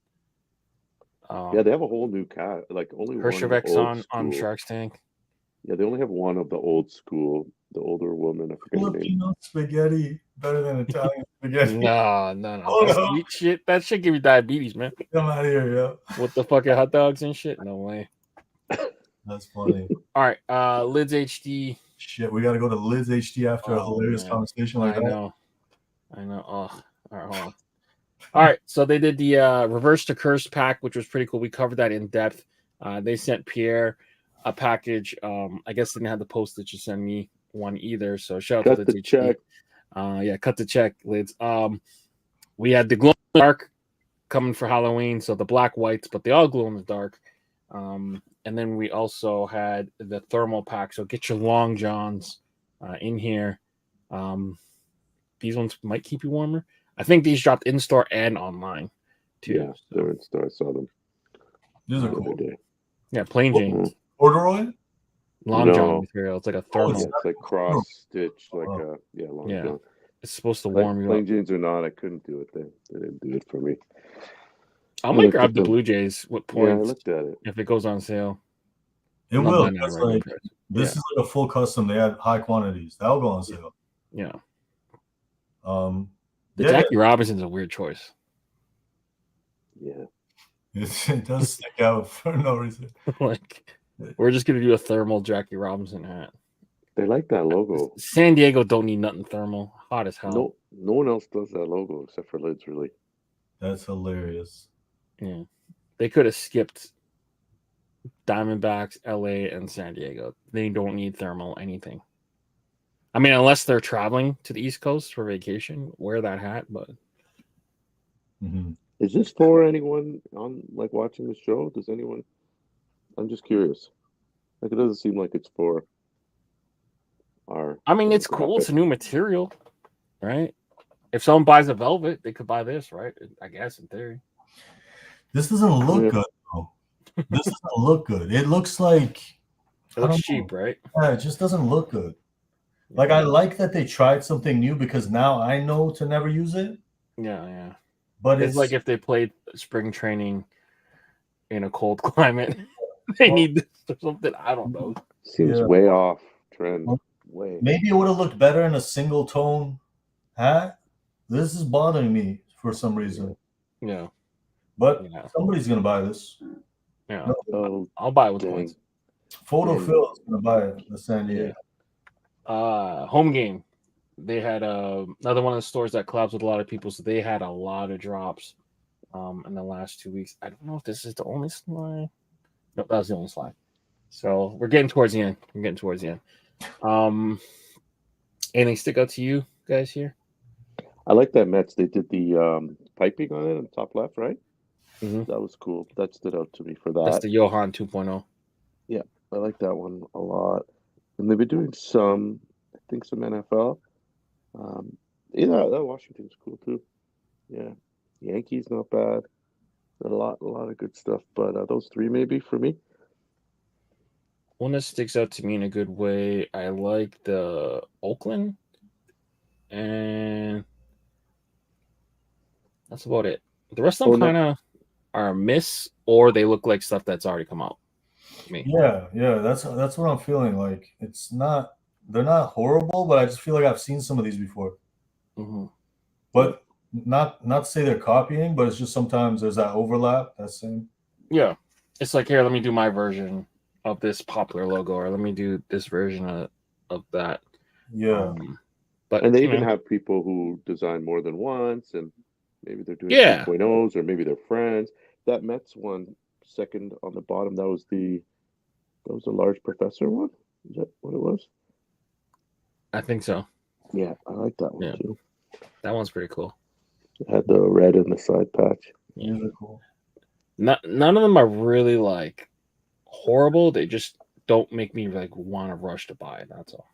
yeah, they have a whole new cat. Like only Hershevek's on Shark Tank. Yeah, they only have one of the old school, the older woman. I forget her name. Filipino spaghetti better than Italian spaghetti. No. Oh, sweet shit. That shit give you diabetes, man. Come out of here, yo. With the fucking hot dogs and shit. No way. That's funny. All right, Lids HD. Shit, we got to go to Lids HD after a hilarious conversation like that. I know. Oh, all right, hold on. All right, so they did the Reverse to Curse pack, which was pretty cool. We covered that in depth. They sent Pierre a package. I guess they didn't have the postage to send me one either. So shout out to Lids HD. Cut the check, Lids. We had the glow in the dark coming for Halloween, so the black whites, but they all glow in the dark. And then we also had the thermal pack. So get your long johns in here. These ones might keep you warmer. I think these dropped in store and online too. Yeah, they're in store. I saw them. These are cool. Yeah, plain jeans. Corduroy? Long john material. It's like a thermal. It's like cross stitch, like long john. It's supposed to warm you up. Plain jeans or not, I couldn't do it. They didn't do it for me. I might grab the Blue Jays with points. Yeah, I looked at it. If it goes on sale. It will. This is like a full custom. They have high quantities. That'll go on sale. Yeah. Jackie Robinson's a weird choice. Yeah. It does stick out for no reason. We're just gonna do a thermal Jackie Robinson hat. They like that logo. San Diego don't need nothing thermal. Hot as hell. No one else does that logo except for Lids, really. That's hilarious. Yeah. They could have skipped Diamondbacks, LA, and San Diego. They don't need thermal anything. I mean, unless they're traveling to the East Coast for vacation, wear that hat. But is this for anyone on watching the show? Does anyone? I'm just curious. It doesn't seem like it's for our. I mean, it's cool. It's a new material, right? If someone buys a velvet, they could buy this, right? I guess in theory. This doesn't look good, though. This doesn't look good. It looks like it looks cheap, right? Yeah, it just doesn't look good. Like, I like that they tried something new because now I know to never use it. Yeah. But it's like if they played spring training in a cold climate, they need this or something. I don't know. Seems way off trend. Way. Maybe it would have looked better in a single tone hat. This is bothering me for some reason. Yeah. But somebody's gonna buy this. Yeah. I'll buy it with points. Photo Phil is gonna buy it. The San Diego. Home game. They had another one of the stores that collabs with a lot of people, so they had a lot of drops in the last 2 weeks. I don't know if this is the only slide. Nope, that was the only slide. So we're getting towards the end. Anything stick out to you guys here? I like that Mets. They did the piping on it on the top left, right? Mm-hmm. That was cool. That stood out to me for that. That's the Johan 2.0. Yeah, I like that one a lot. And they've been doing some NFL. That Washington's cool too. Yeah, Yankees not bad. A lot of good stuff. But those three maybe for me. One that sticks out to me in a good way, I like the Oakland, and that's about it. The rest of them kind of are a miss, or they look like stuff that's already come out. Yeah, that's what I'm feeling. Like they're not horrible, but I just feel like I've seen some of these before. Mm-hmm. But not to say they're copying, but it's just sometimes there's that overlap. That same. Yeah, it's like, here, let me do my version of this popular logo, or let me do this version of that. Yeah. And they even have people who design more than once, and maybe they're doing 2.0s, or maybe they're friends. That Mets one, second on the bottom, that was the large professor one. Is that what it was? I think so. Yeah, I like that one too. That one's pretty cool. It had the red in the side patch. Yeah, they're cool. None of them are really like horrible. They just don't make me like want to rush to buy it. That's all.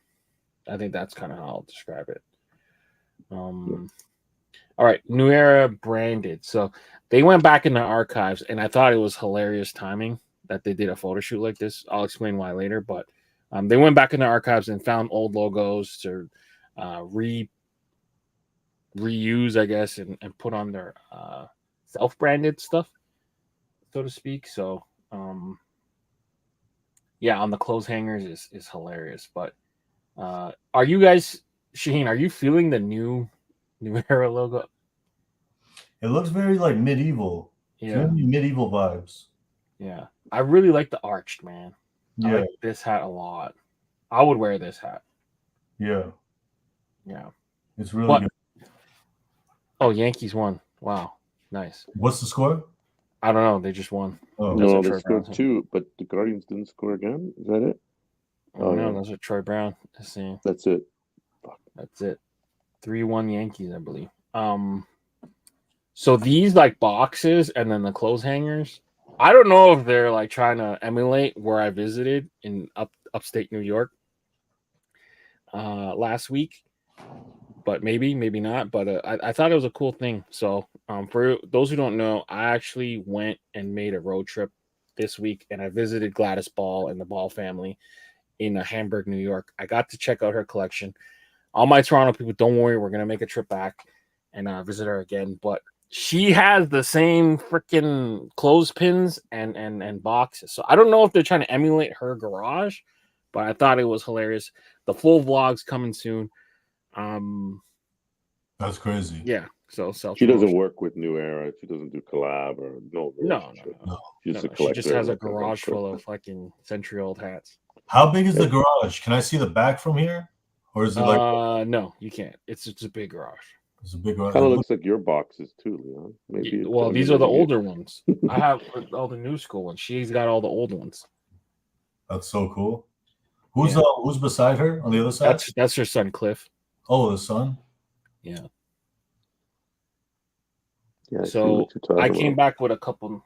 I think that's kind of how I'll describe it. All right, New Era branded. So they went back in the archives, and I thought it was hilarious timing that they did a photo shoot like this. I'll explain why later, but they went back in the archives and found old logos to reuse, I guess, and put on their self-branded stuff, so to speak. So on the clothes hangers is hilarious. But are you guys, Shaheen, are you feeling the new Era logo? It looks very like medieval. Yeah, medieval vibes. Yeah, I really like the arched, man. Yeah, I like this hat a lot. I would wear this hat. Yeah, it's really good. Oh, Yankees won. Wow, nice. What's the score? I don't know. They just won. Oh. No, they scored 2, but the Guardians didn't score again. Is that it? Oh no, those are Troy Brown. Let's see. That's it. That's it. 3-1 Yankees, I believe. So these like boxes and then the clothes hangers, I don't know if they're like trying to emulate where I visited in upstate New York last week, but maybe not. But I thought it was a cool thing. So for those who don't know, I actually went and made a road trip this week, and I visited Gladys Ball and the Ball family in Hamburg, New York. I got to check out her collection. All my Toronto people, don't worry, we're gonna make a trip back and visit her again. But she has the same freaking clothespins and boxes. So I don't know if they're trying to emulate her garage, but I thought it was hilarious. The full vlog's coming soon. That's crazy. Yeah. So she doesn't work with New Era. She doesn't do collab or no. She's a collector. She just has a garage full of fucking century-old hats. How big is the garage? Can I see the back from here, or is it like? No, you can't. It's a big garage. It's a big garage. Kind of looks like your boxes too, Leon. Maybe. Well, these are the older ones. I have all the new school ones. She's got all the old ones. That's so cool. Who's beside her on the other side? That's her son, Cliff. Oh, the son. Yeah. Yeah. So I came back with a couple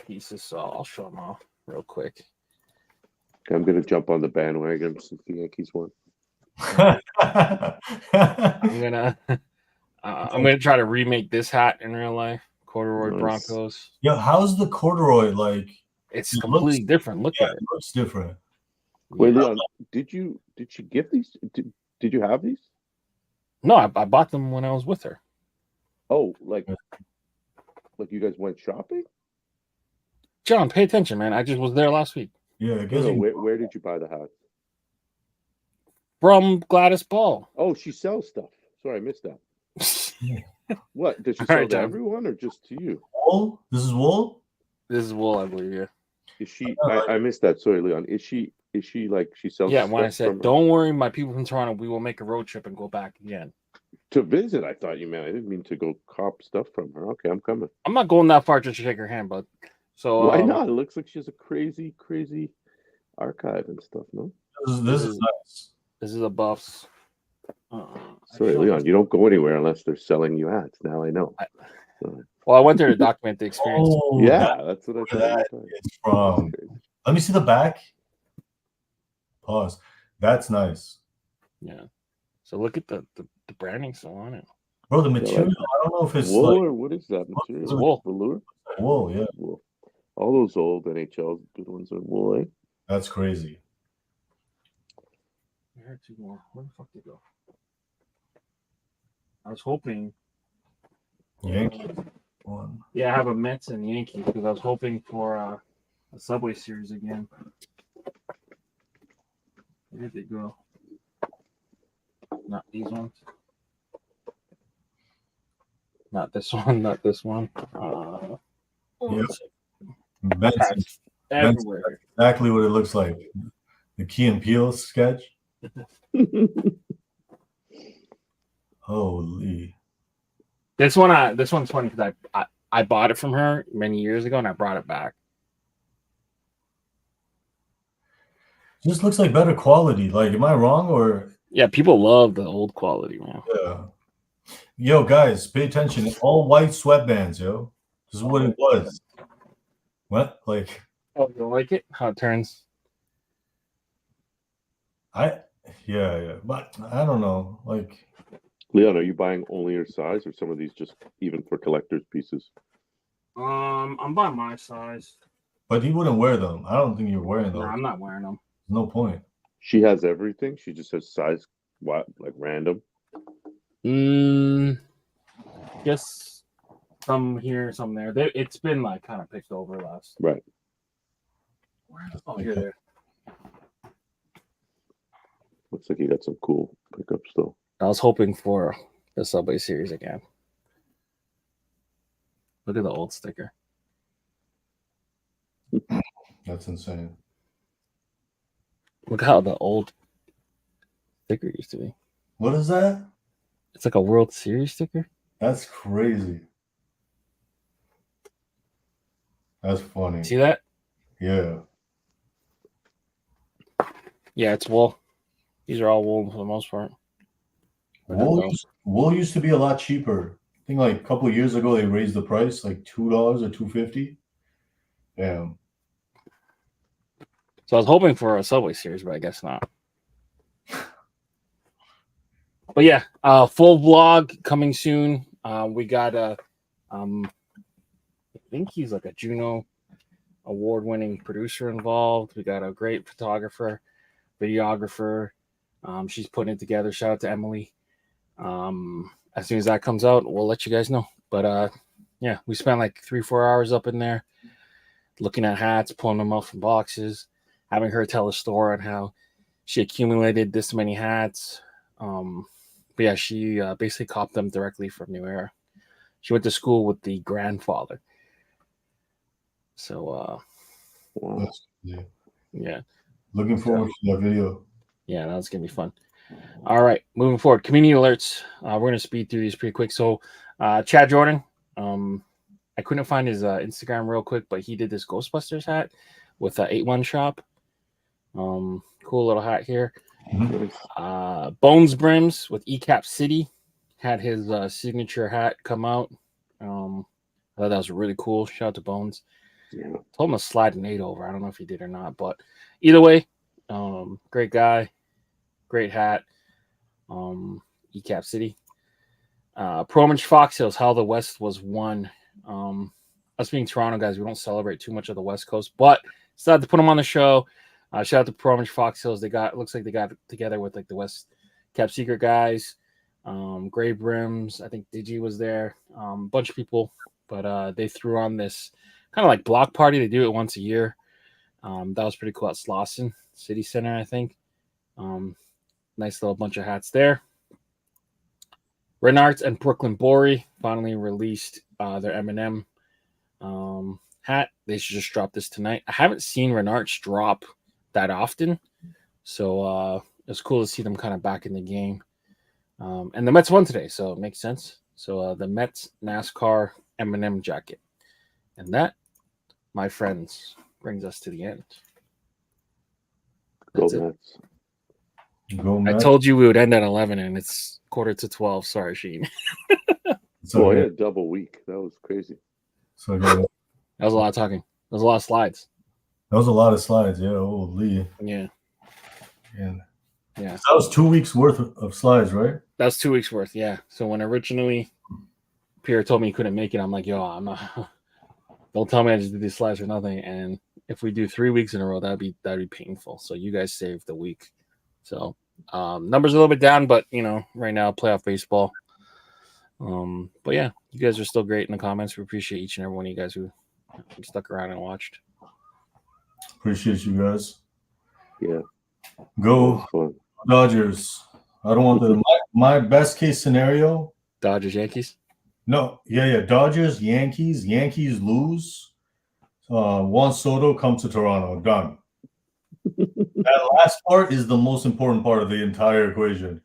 pieces, so I'll show them off real quick. Okay, I'm gonna jump on the bandwagon since the Yankees won. I'm gonna try to remake this hat in real life. Corduroy Broncos. Yeah, how's the corduroy like? It's completely different. Look at it. It looks different. Wait, Leon, did she give these? Did you have these? No, I bought them when I was with her. Oh, like you guys went shopping? John, pay attention, man. I just was there last week. Yeah, where did you buy the hat? From Gladys Ball. Oh, she sells stuff. Sorry, I missed that. What? Does she sell to everyone or just to you? Wool? This is wool? This is wool, I believe, yeah. Is she I missed that. Sorry, Leon. Is she like she sells when I said don't worry, my people from Toronto, we will make a road trip and go back again. to visit. I thought you meant. I didn't mean to go cop stuff from her. Okay, I'm coming. I'm not going that far just to shake her hand, but so why not? It looks like she has a crazy archive and stuff. No, This is nice. This is a Buffs. Sorry, Leon, you don't go anywhere unless they're selling you hats. Now I know. Well, I went there to document the experience. Oh, yeah, that's what I thought. It's from. Let me see the back. Pause. That's nice. Yeah. So look at the branding still on it. Bro, the material, I don't know if it's wool like, or what is that material? It's wool. Velour? Wool, yeah. Wool. All those old NHL good ones are wool, eh? That's crazy. I heard two more. Where the fuck did they go? I was hoping. Yankee one. Yeah, I have a Mets and Yankees because I was hoping for a Subway Series again. Where did they go? Not these ones. Not this one. Not this one. Yep. Benson. Everywhere. That's exactly what it looks like. The Key and Peele sketch. Holy. This one's funny because I bought it from her many years ago and I brought it back. Just looks like better quality. Like, am I wrong or? Yeah, people love the old quality, man. Yeah. Yo, guys, pay attention. All white sweatbands, yo. This is what it was. What? Like, oh, you don't like it? How it turns? Yeah. But I don't know. Like, Leon, are you buying only your size or some of these just even for collector's pieces? I'm buying my size. but he wouldn't wear them. I don't think you're wearing them. No, I'm not wearing them. No point. She has everything. She just has size, what, like random? Just some here, some there. It's been like kind of picked over last. Right. Oh, here, there. Looks like you got some cool pickups though. I was hoping for the Subway Series again. Look at the old sticker. That's insane. Look how the old sticker used to be. What is that? It's like a World Series sticker. That's crazy. That's funny. See that? Yeah. Yeah, it's wool. These are all wool for the most part. Wool used to be a lot cheaper. I think like a couple of years ago they raised the price like $2 or $2.50. Damn. So I was hoping for a Subway Series, but I guess not. But yeah, full vlog coming soon. We got I think he's like a Juno award-winning producer involved. We got a great photographer, videographer. She's putting it together. Shout out to Emily. As soon as that comes out, we'll let you guys know. But yeah, we spent like 3-4 hours up in there looking at hats, pulling them out from boxes, having her tell a story on how she accumulated this many hats. But yeah, she basically copped them directly from New Era. She went to school with the grandfather. So Wow. yeah. Looking forward to that video. Yeah, that's gonna be fun. All right, moving forward. Community alerts. We're gonna speed through these pretty quick. So Chad Jordan, I couldn't find his Instagram real quick, but he did this Ghostbusters hat with 8-1 shop. Cool little hat here. Bones Brims with ECAP City had his signature hat come out. I thought that was really cool. Shout out to Bones. Yeah. Told him to slide an 8 over. I don't know if he did or not, but either way, great guy, great hat. ECAP City. Pro-Image Fox Hills, how the West was won. Us being Toronto guys, we don't celebrate too much of the West Coast, but decided to put them on the show. Shout out to Pro-Image Fox Hills. Looks like they got together with like the West Cap Secret guys, Gray Brims. I think Digi was there. Bunch of people, but they threw on this kind of like block party. They do it once a year. That was pretty cool at Slauson City Center, I think. Nice little bunch of hats there. Renards and Brooklyn Bory finally released their M&M hat. They should just drop this tonight. I haven't seen Renards drop that often, so it's cool to see them kind of back in the game. And the Mets won today, so it makes sense. So the Mets NASCAR M&M jacket. And that, my friends, brings us to the end. That's Go it. Mets. Go I Mets. told you we would end at 11, and it's 11:45. Sorry, Sheen. Boy, I had a double week. That was crazy. So good. That was a lot of talking. That was a lot of slides. That was a lot of slides. Yeah, holy. Yeah. And Yeah. that was 2 weeks worth of slides, right? That was 2 weeks worth, yeah. So when originally Pierre told me he couldn't make it, I'm like, yo, I'm not. Don't tell me I just did these slides for nothing. And if we do 3 weeks in a row, that'd be painful. So you guys saved the week. So numbers a little bit down, but right now playoff baseball. But yeah, you guys are still great in the comments. We appreciate each and every one of you guys who stuck around and watched. Appreciate you guys. Yeah. Go Dodgers. I don't want my best case scenario. Dodgers, Yankees. No, yeah. Dodgers, Yankees. Yankees lose. Juan Soto comes to Toronto. Done. That last part is the most important part of the entire equation.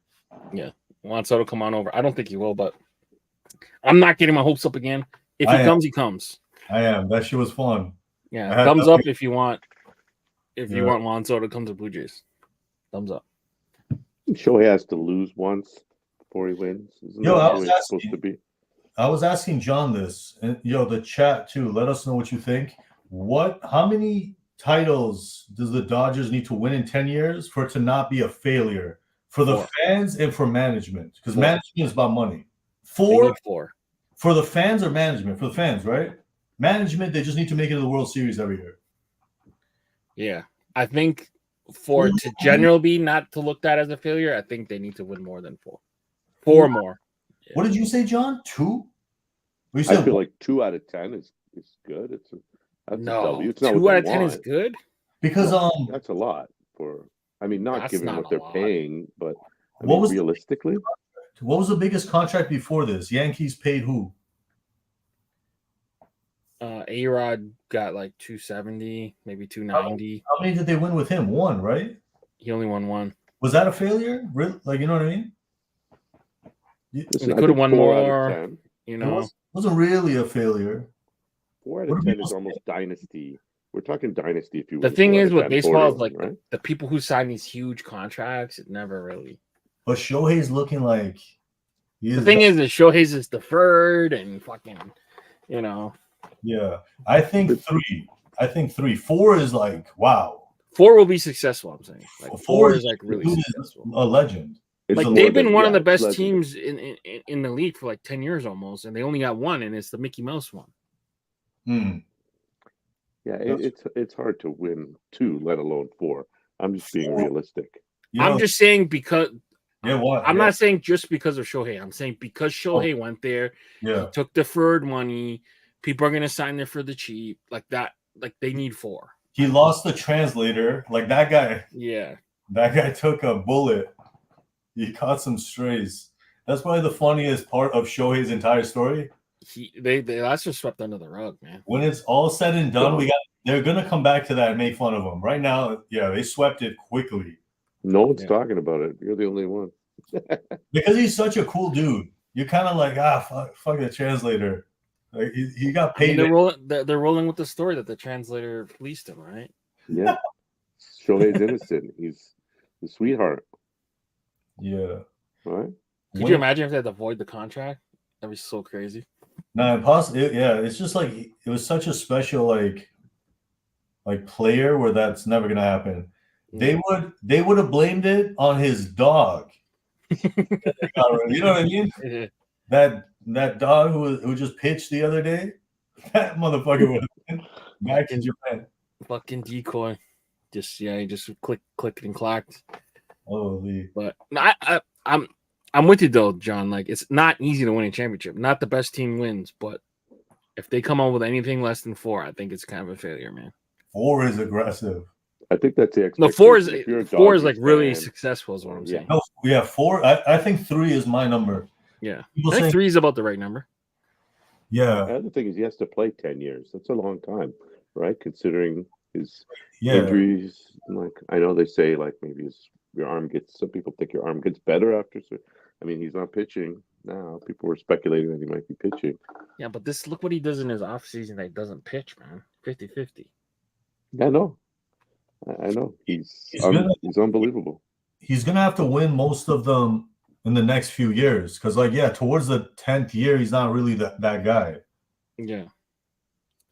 Yeah. Juan Soto come on over. I don't think he will, but I'm not getting my hopes up again. If he comes, he comes. I am. That shit was fun. Yeah. Thumbs up if you want. If you want Juan Soto to come to Blue Jays. Thumbs up. Shohei has to lose once before he wins. Isn't that I the way it's supposed to be? I was asking John this, and the chat too. Let us know what you think. How many titles does the Dodgers need to win in 10 years for it to not be a failure for the fans and for management? Because management is about money. Four for the fans or management? For the fans, right? Management, they just need to make it to the World Series every year. Yeah, I think for it to generally be not to looked at as a failure, I think they need to win more than four. Four more. Yeah. What did you say, John? 2? I feel like 2 out of 10 is good. That's a W. It's not 2 out of 10 is good because that's a lot for. I mean, not given what they're paying, but realistically, what was the biggest contract before this? Yankees paid who? A-Rod got like 270, maybe 290. How many did they win with him? 1, right? He only won 1. Was that a failure? Really? Like, you know what I mean? They could have won more. It wasn't really a failure. 4 out of 10 is almost dynasty. We're talking dynasty. If you the thing is with baseball is like right? the people who sign these huge contracts, it never really. But Shohei's looking like. The thing is that Shohei's is deferred and fucking, Yeah, I think 3. I think 3. 4 is like wow. 4 will be successful. I'm saying like 4 is like really successful. A legend. Like they've been one of the best teams in the league for like 10 years almost, and they only got 1, and it's the Mickey Mouse one. Yeah, it's hard to win 2, let alone 4. I'm just being realistic. I'm just saying because I'm not saying just because of Shohei. I'm saying because Shohei went there, he took deferred money. People are gonna sign there for the cheap, like that. Like they need 4. He lost the translator, like that guy. Yeah, that guy took a bullet. He caught some strays. That's probably the funniest part of Shohei's entire story. That's just swept under the rug, man. When it's all said and done, they're gonna come back to that and make fun of him. Right now, they swept it quickly. No one's talking about it. You're the only one. Because he's such a cool dude. You're kind of like, fuck the translator. Like he got paid. They're rolling with the story that the translator fleeced him, right? Yeah. Shohei's innocent. He's the sweetheart. Yeah. Right? Could you imagine if they had to void the contract? That'd be so crazy. No, impossible. It's just like it was such a special like player where that's never gonna happen. They would have blamed it on his dog. You know what I mean? Yeah. That dog who just pitched the other day, that motherfucker would have been back in Japan. Fucking decoy. He just clicked and clacked. Holy. But I'm with you though, John. Like it's not easy to win a championship. Not the best team wins, but if they come on with anything less than 4, I think it's kind of a failure, man. 4 is aggressive. I think that's the expectation. No, 4 is like really successful, is what I'm saying. No, 4. I think 3 is my number. Yeah, I think 3 is about the right number. Yeah. The other thing is he has to play 10 years. That's a long time, right? Considering his injuries. Like I know they say like maybe your arm gets. Some people think your arm gets better after. I mean, he's not pitching now. People were speculating that he might be pitching. Yeah, but look what he does in his off season that he doesn't pitch, man. 50-50. Yeah, I know. I know. He's unbelievable. He's gonna have to win most of them in the next few years, because towards the 10th year, he's not really that guy. Yeah.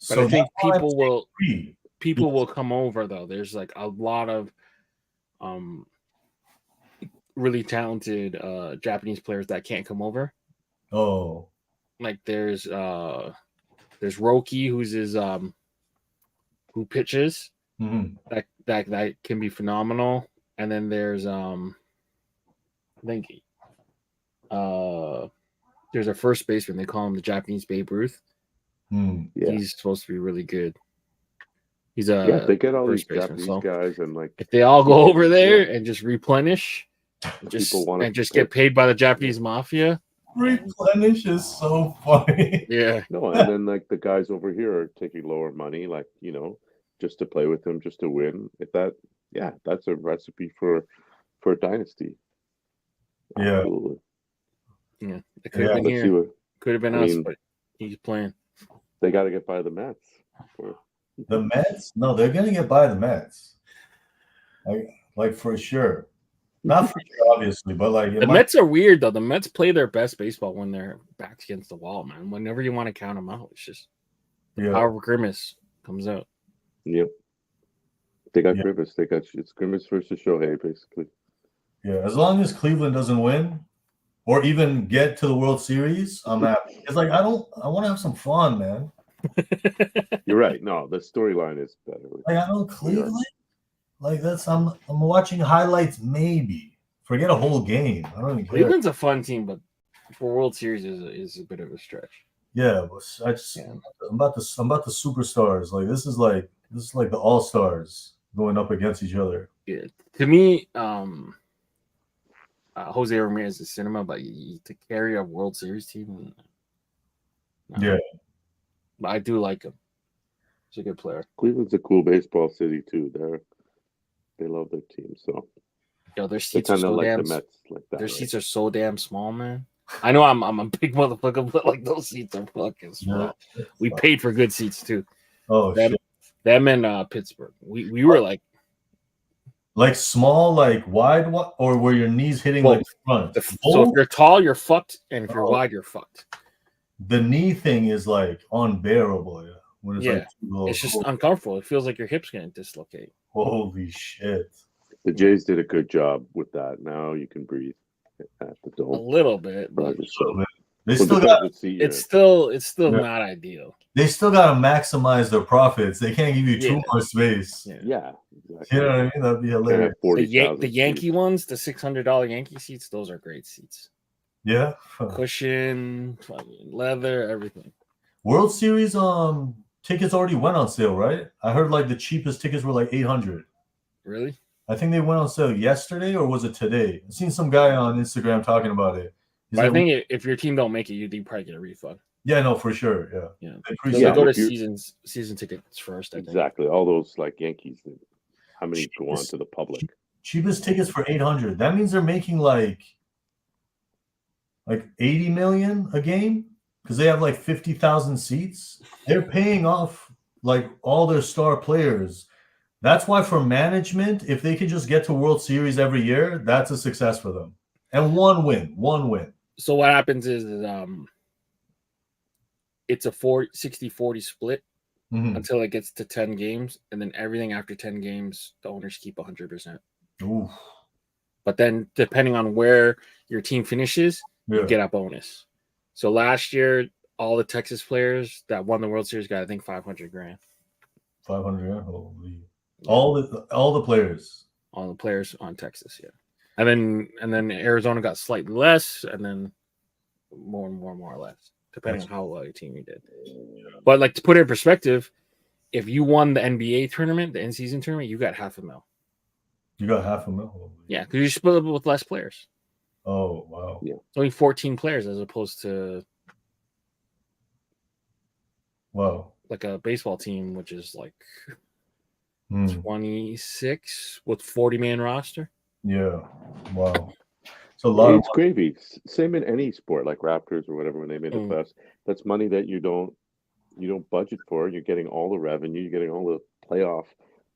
But So I think people will come over though. There's like a lot of really talented Japanese players that can't come over. Oh. Like there's Roki, who's his who pitches. Mm-hmm. That can be phenomenal. And then there's I think there's a first baseman, they call him the Japanese Babe Ruth. Yeah. He's supposed to be really good. He's they get all these baseman, Japanese guys, and like if they all go over there and just replenish, just get paid by the Japanese mafia. Replenish is so funny. Yeah. No, and then like the guys over here are taking lower money, like just to play with them, just to win. That's a recipe for a dynasty. Yeah. Absolutely. Yeah. It could have been here. Could have been us, but he's playing. They got to get by the Mets. The Mets? No, they're gonna get by the Mets. Like for sure. Not for sure, obviously, but like the Mets are weird though. The Mets play their best baseball when they're backs against the wall, man. Whenever you want to count them out, it's just the power of Grimace comes out. Yep. They got Grimace. It's Grimace versus Shohei, basically. Yeah, as long as Cleveland doesn't win or even get to the World Series, I'm happy. It's like I want to have some fun, man. You're right. No, the storyline is better. Like I know Cleveland. Like I'm watching highlights. Maybe forget a whole game. I don't even care. Cleveland's a fun team, but for World Series is a bit of a stretch. Yeah, but I'm about the superstars. Like this is like the all stars going up against each other. Yeah, to me, Jose Ramirez is cinema, but to carry a World Series team, no. Yeah, but I do like him. He's a good player. Cleveland's a cool baseball city too. They love their team, so their seats are so like damn. The Mets like that, seats are so damn small, man. I know I'm a big motherfucker, but like those seats are fucking small. Yeah, we paid for good seats too. Oh, shit. Them in Pittsburgh. We were like small, like wide, or were your knees hitting like front? So if you're tall, you're fucked, and if you're wide, you're fucked. The knee thing is like unbearable. Yeah. When it's it's just uncomfortable. It feels like your hips gonna dislocate. Holy shit! The Jays did a good job with that. Now you can breathe at the dome a little bit, but they still got. It's still not ideal. They still got to maximize their profits. They can't give you too much space. Yeah, exactly. You know what I mean? That'd be hilarious. The Yankee ones, the $600 Yankee seats, those are great seats. Yeah, cushion, leather, everything. World Series tickets already went on sale, right? I heard like the cheapest tickets were like $800. Really? I think they went on sale yesterday, or was it today? I've seen some guy on Instagram talking about it. I think if your team don't make it, you probably get a refund. Yeah, no, for sure. Yeah. They go to season tickets first. Exactly. All those like Yankees. How many go on to the public? Cheapest tickets for $800. That means they're making like 80 million a game because they have like 50,000 seats. They're paying off like all their star players. That's why for management, if they can just get to World Series every year, that's a success for them. And one win. So what happens is it's a 60-40 split until it gets to 10 games. And then everything after 10 games, the owners keep 100%. Ooh. But then depending on where your team finishes, you get a bonus. So last year, all the Texas players that won the World Series got, I think, $500,000. $500,000? Holy. All the players. All the players on Texas, yeah. And then Arizona got slightly less, and then more or less, depending on how well your team you did. But like to put it in perspective, if you won the NBA tournament, the in-season tournament, you got $500,000. You got $500,000? Yeah, because you split it with less players. Oh, wow. Yeah. It's only 14 players as opposed to like a baseball team, which is like 26 with 40-man roster. Yeah. Wow. It's a lot of It's gravy. Same in any sport, like Raptors or whatever, when they made the playoffs. That's money that you don't budget for. You're getting all the revenue. You're getting all the playoff.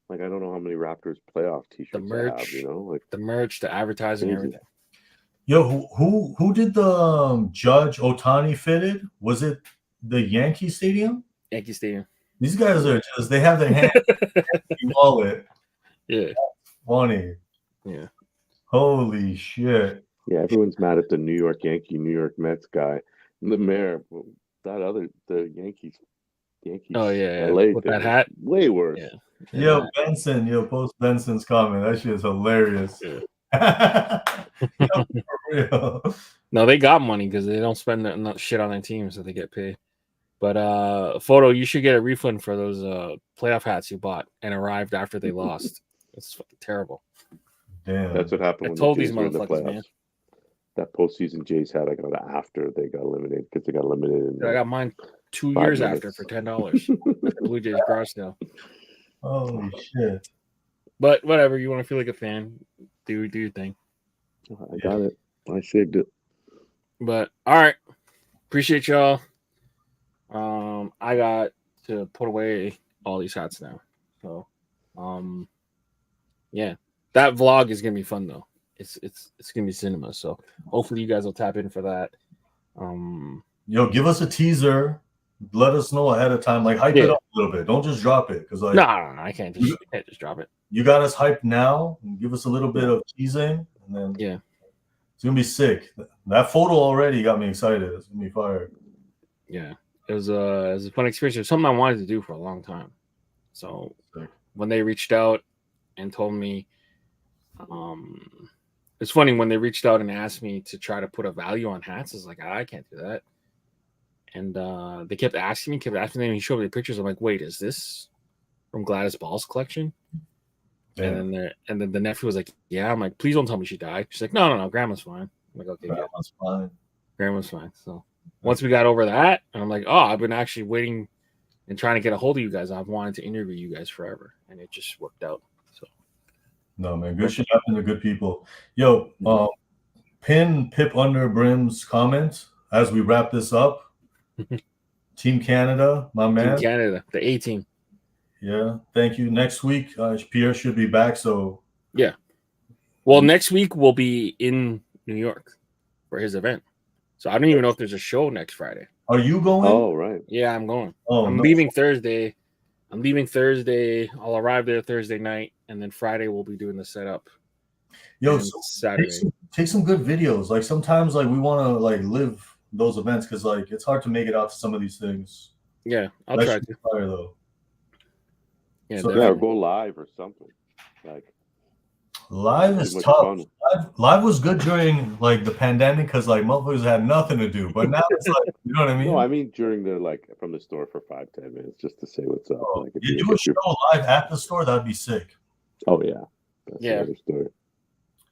Like, I don't know how many Raptors playoff T-shirts The merch, they have. Like the merch, the advertising, everything. Yo, who did the Judge Ohtani fitted? Was it the Yankee Stadium? Yankee Stadium. These guys are just, they have their hand in the wallet. Yeah. That's funny. Yeah. Holy shit. Yeah, everyone's mad at the New York Yankee, New York Mets guy. The mayor, the Yankees. Oh, yeah. LA With thing that hat. Way worse. Yeah. Yo, Benson, post Benson's comment. That shit is hilarious. Yeah. Yo, for real. No, they got money because they don't spend enough shit on their teams, so they get paid. But Photo, you should get a refund for those playoff hats you bought and arrived after they lost. It's fucking terrible. Damn. That's what happened when told the these Jays were in the motherfuckers, playoffs. man. That postseason Jays hat I got after they got eliminated because they got eliminated. I got mine 2 5 years minutes. after for $10. The Blue Jays garage sale. Holy shit. But whatever, you want to feel like a fan, do your thing. I got it. I saved it. But all right, appreciate y'all. I got to put away all these hats now. So, yeah, that vlog is gonna be fun though. It's gonna be cinema. So hopefully you guys will tap in for that. Yo, give us a teaser. Let us know ahead of time. Like, hype it up a little bit. Don't just drop it. Because, like, no, I can't just drop it. You got us hyped now. Give us a little bit of teasing. And then, yeah, it's going to be sick. That photo already got me excited. It's going to be fire. Yeah, it was a fun experience. It was something I wanted to do for a long time. So when they reached out and told me, it's funny when they reached out and asked me to try to put a value on hats. I was like, I can't do that. And they kept asking me, and he showed me the pictures. I'm like, wait, is this from Gladys Ball's collection? Yeah. And then the nephew was like, yeah. I'm like, please don't tell me she died. She's like, no, grandma's fine. I'm like, okay, grandma's fine. Grandma's fine. So once we got over that, and I'm like, oh, I've been actually waiting and trying to get a hold of you guys. I've wanted to interview you guys forever, and it just worked out. So no, man, good shit happened to good people. Yo, pin Pip Under Brim's comment as we wrap this up. Team Canada, my man. Team Canada, the A team. Yeah, thank you. Next week, Pierre should be back. So yeah. Well, next week we'll be in New York for his event. So I don't even know if there's a show next Friday. Are you going? Oh, right. Yeah, I'm going. Oh, I'm leaving Thursday. I'll arrive there Thursday night, and then Friday we'll be doing the setup. Yo, so Saturday. Take some good videos. Like sometimes, like we want to like live those events because like it's hard to make it out to some of these things. Yeah, I'll try to. Fire, though. Yeah, so, or go live or something. Like live is tough. Live was good during like the pandemic because like motherfuckers had nothing to do. But now it's like, you know what I mean? No, I mean during the like from the store for 5-10 minutes just to say what's up. Like, you do a show live at the store, that'd be sick. Oh yeah. That's another story.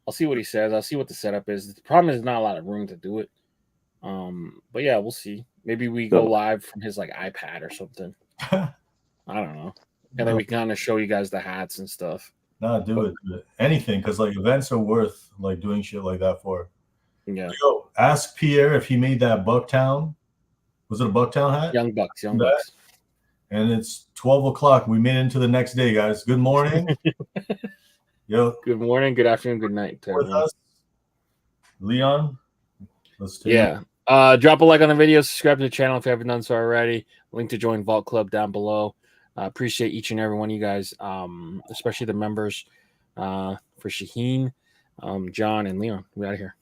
I'll see what he says. I'll see what the setup is. The problem is not a lot of room to do it. But yeah, we'll see. Maybe we go live from his like iPad or something. I don't know. And then we kind of show you guys the hats and stuff. Nah, do it. Anything, because like events are worth like doing shit like that for. Yeah. Yo, ask Pierre if he made that Bucktown. Was it a Bucktown hat? Young Bucks. And it's 12 o'clock. We made it into the next day, guys. Good morning. Yo. Good morning, good afternoon, good night to everyone. Leon. Let's do it. Drop a like on the video, subscribe to the channel if you haven't done so already. Link to join Vault Club down below. Appreciate each and every one of you guys, especially the members for Shaheen, John, and Leon. We out of here.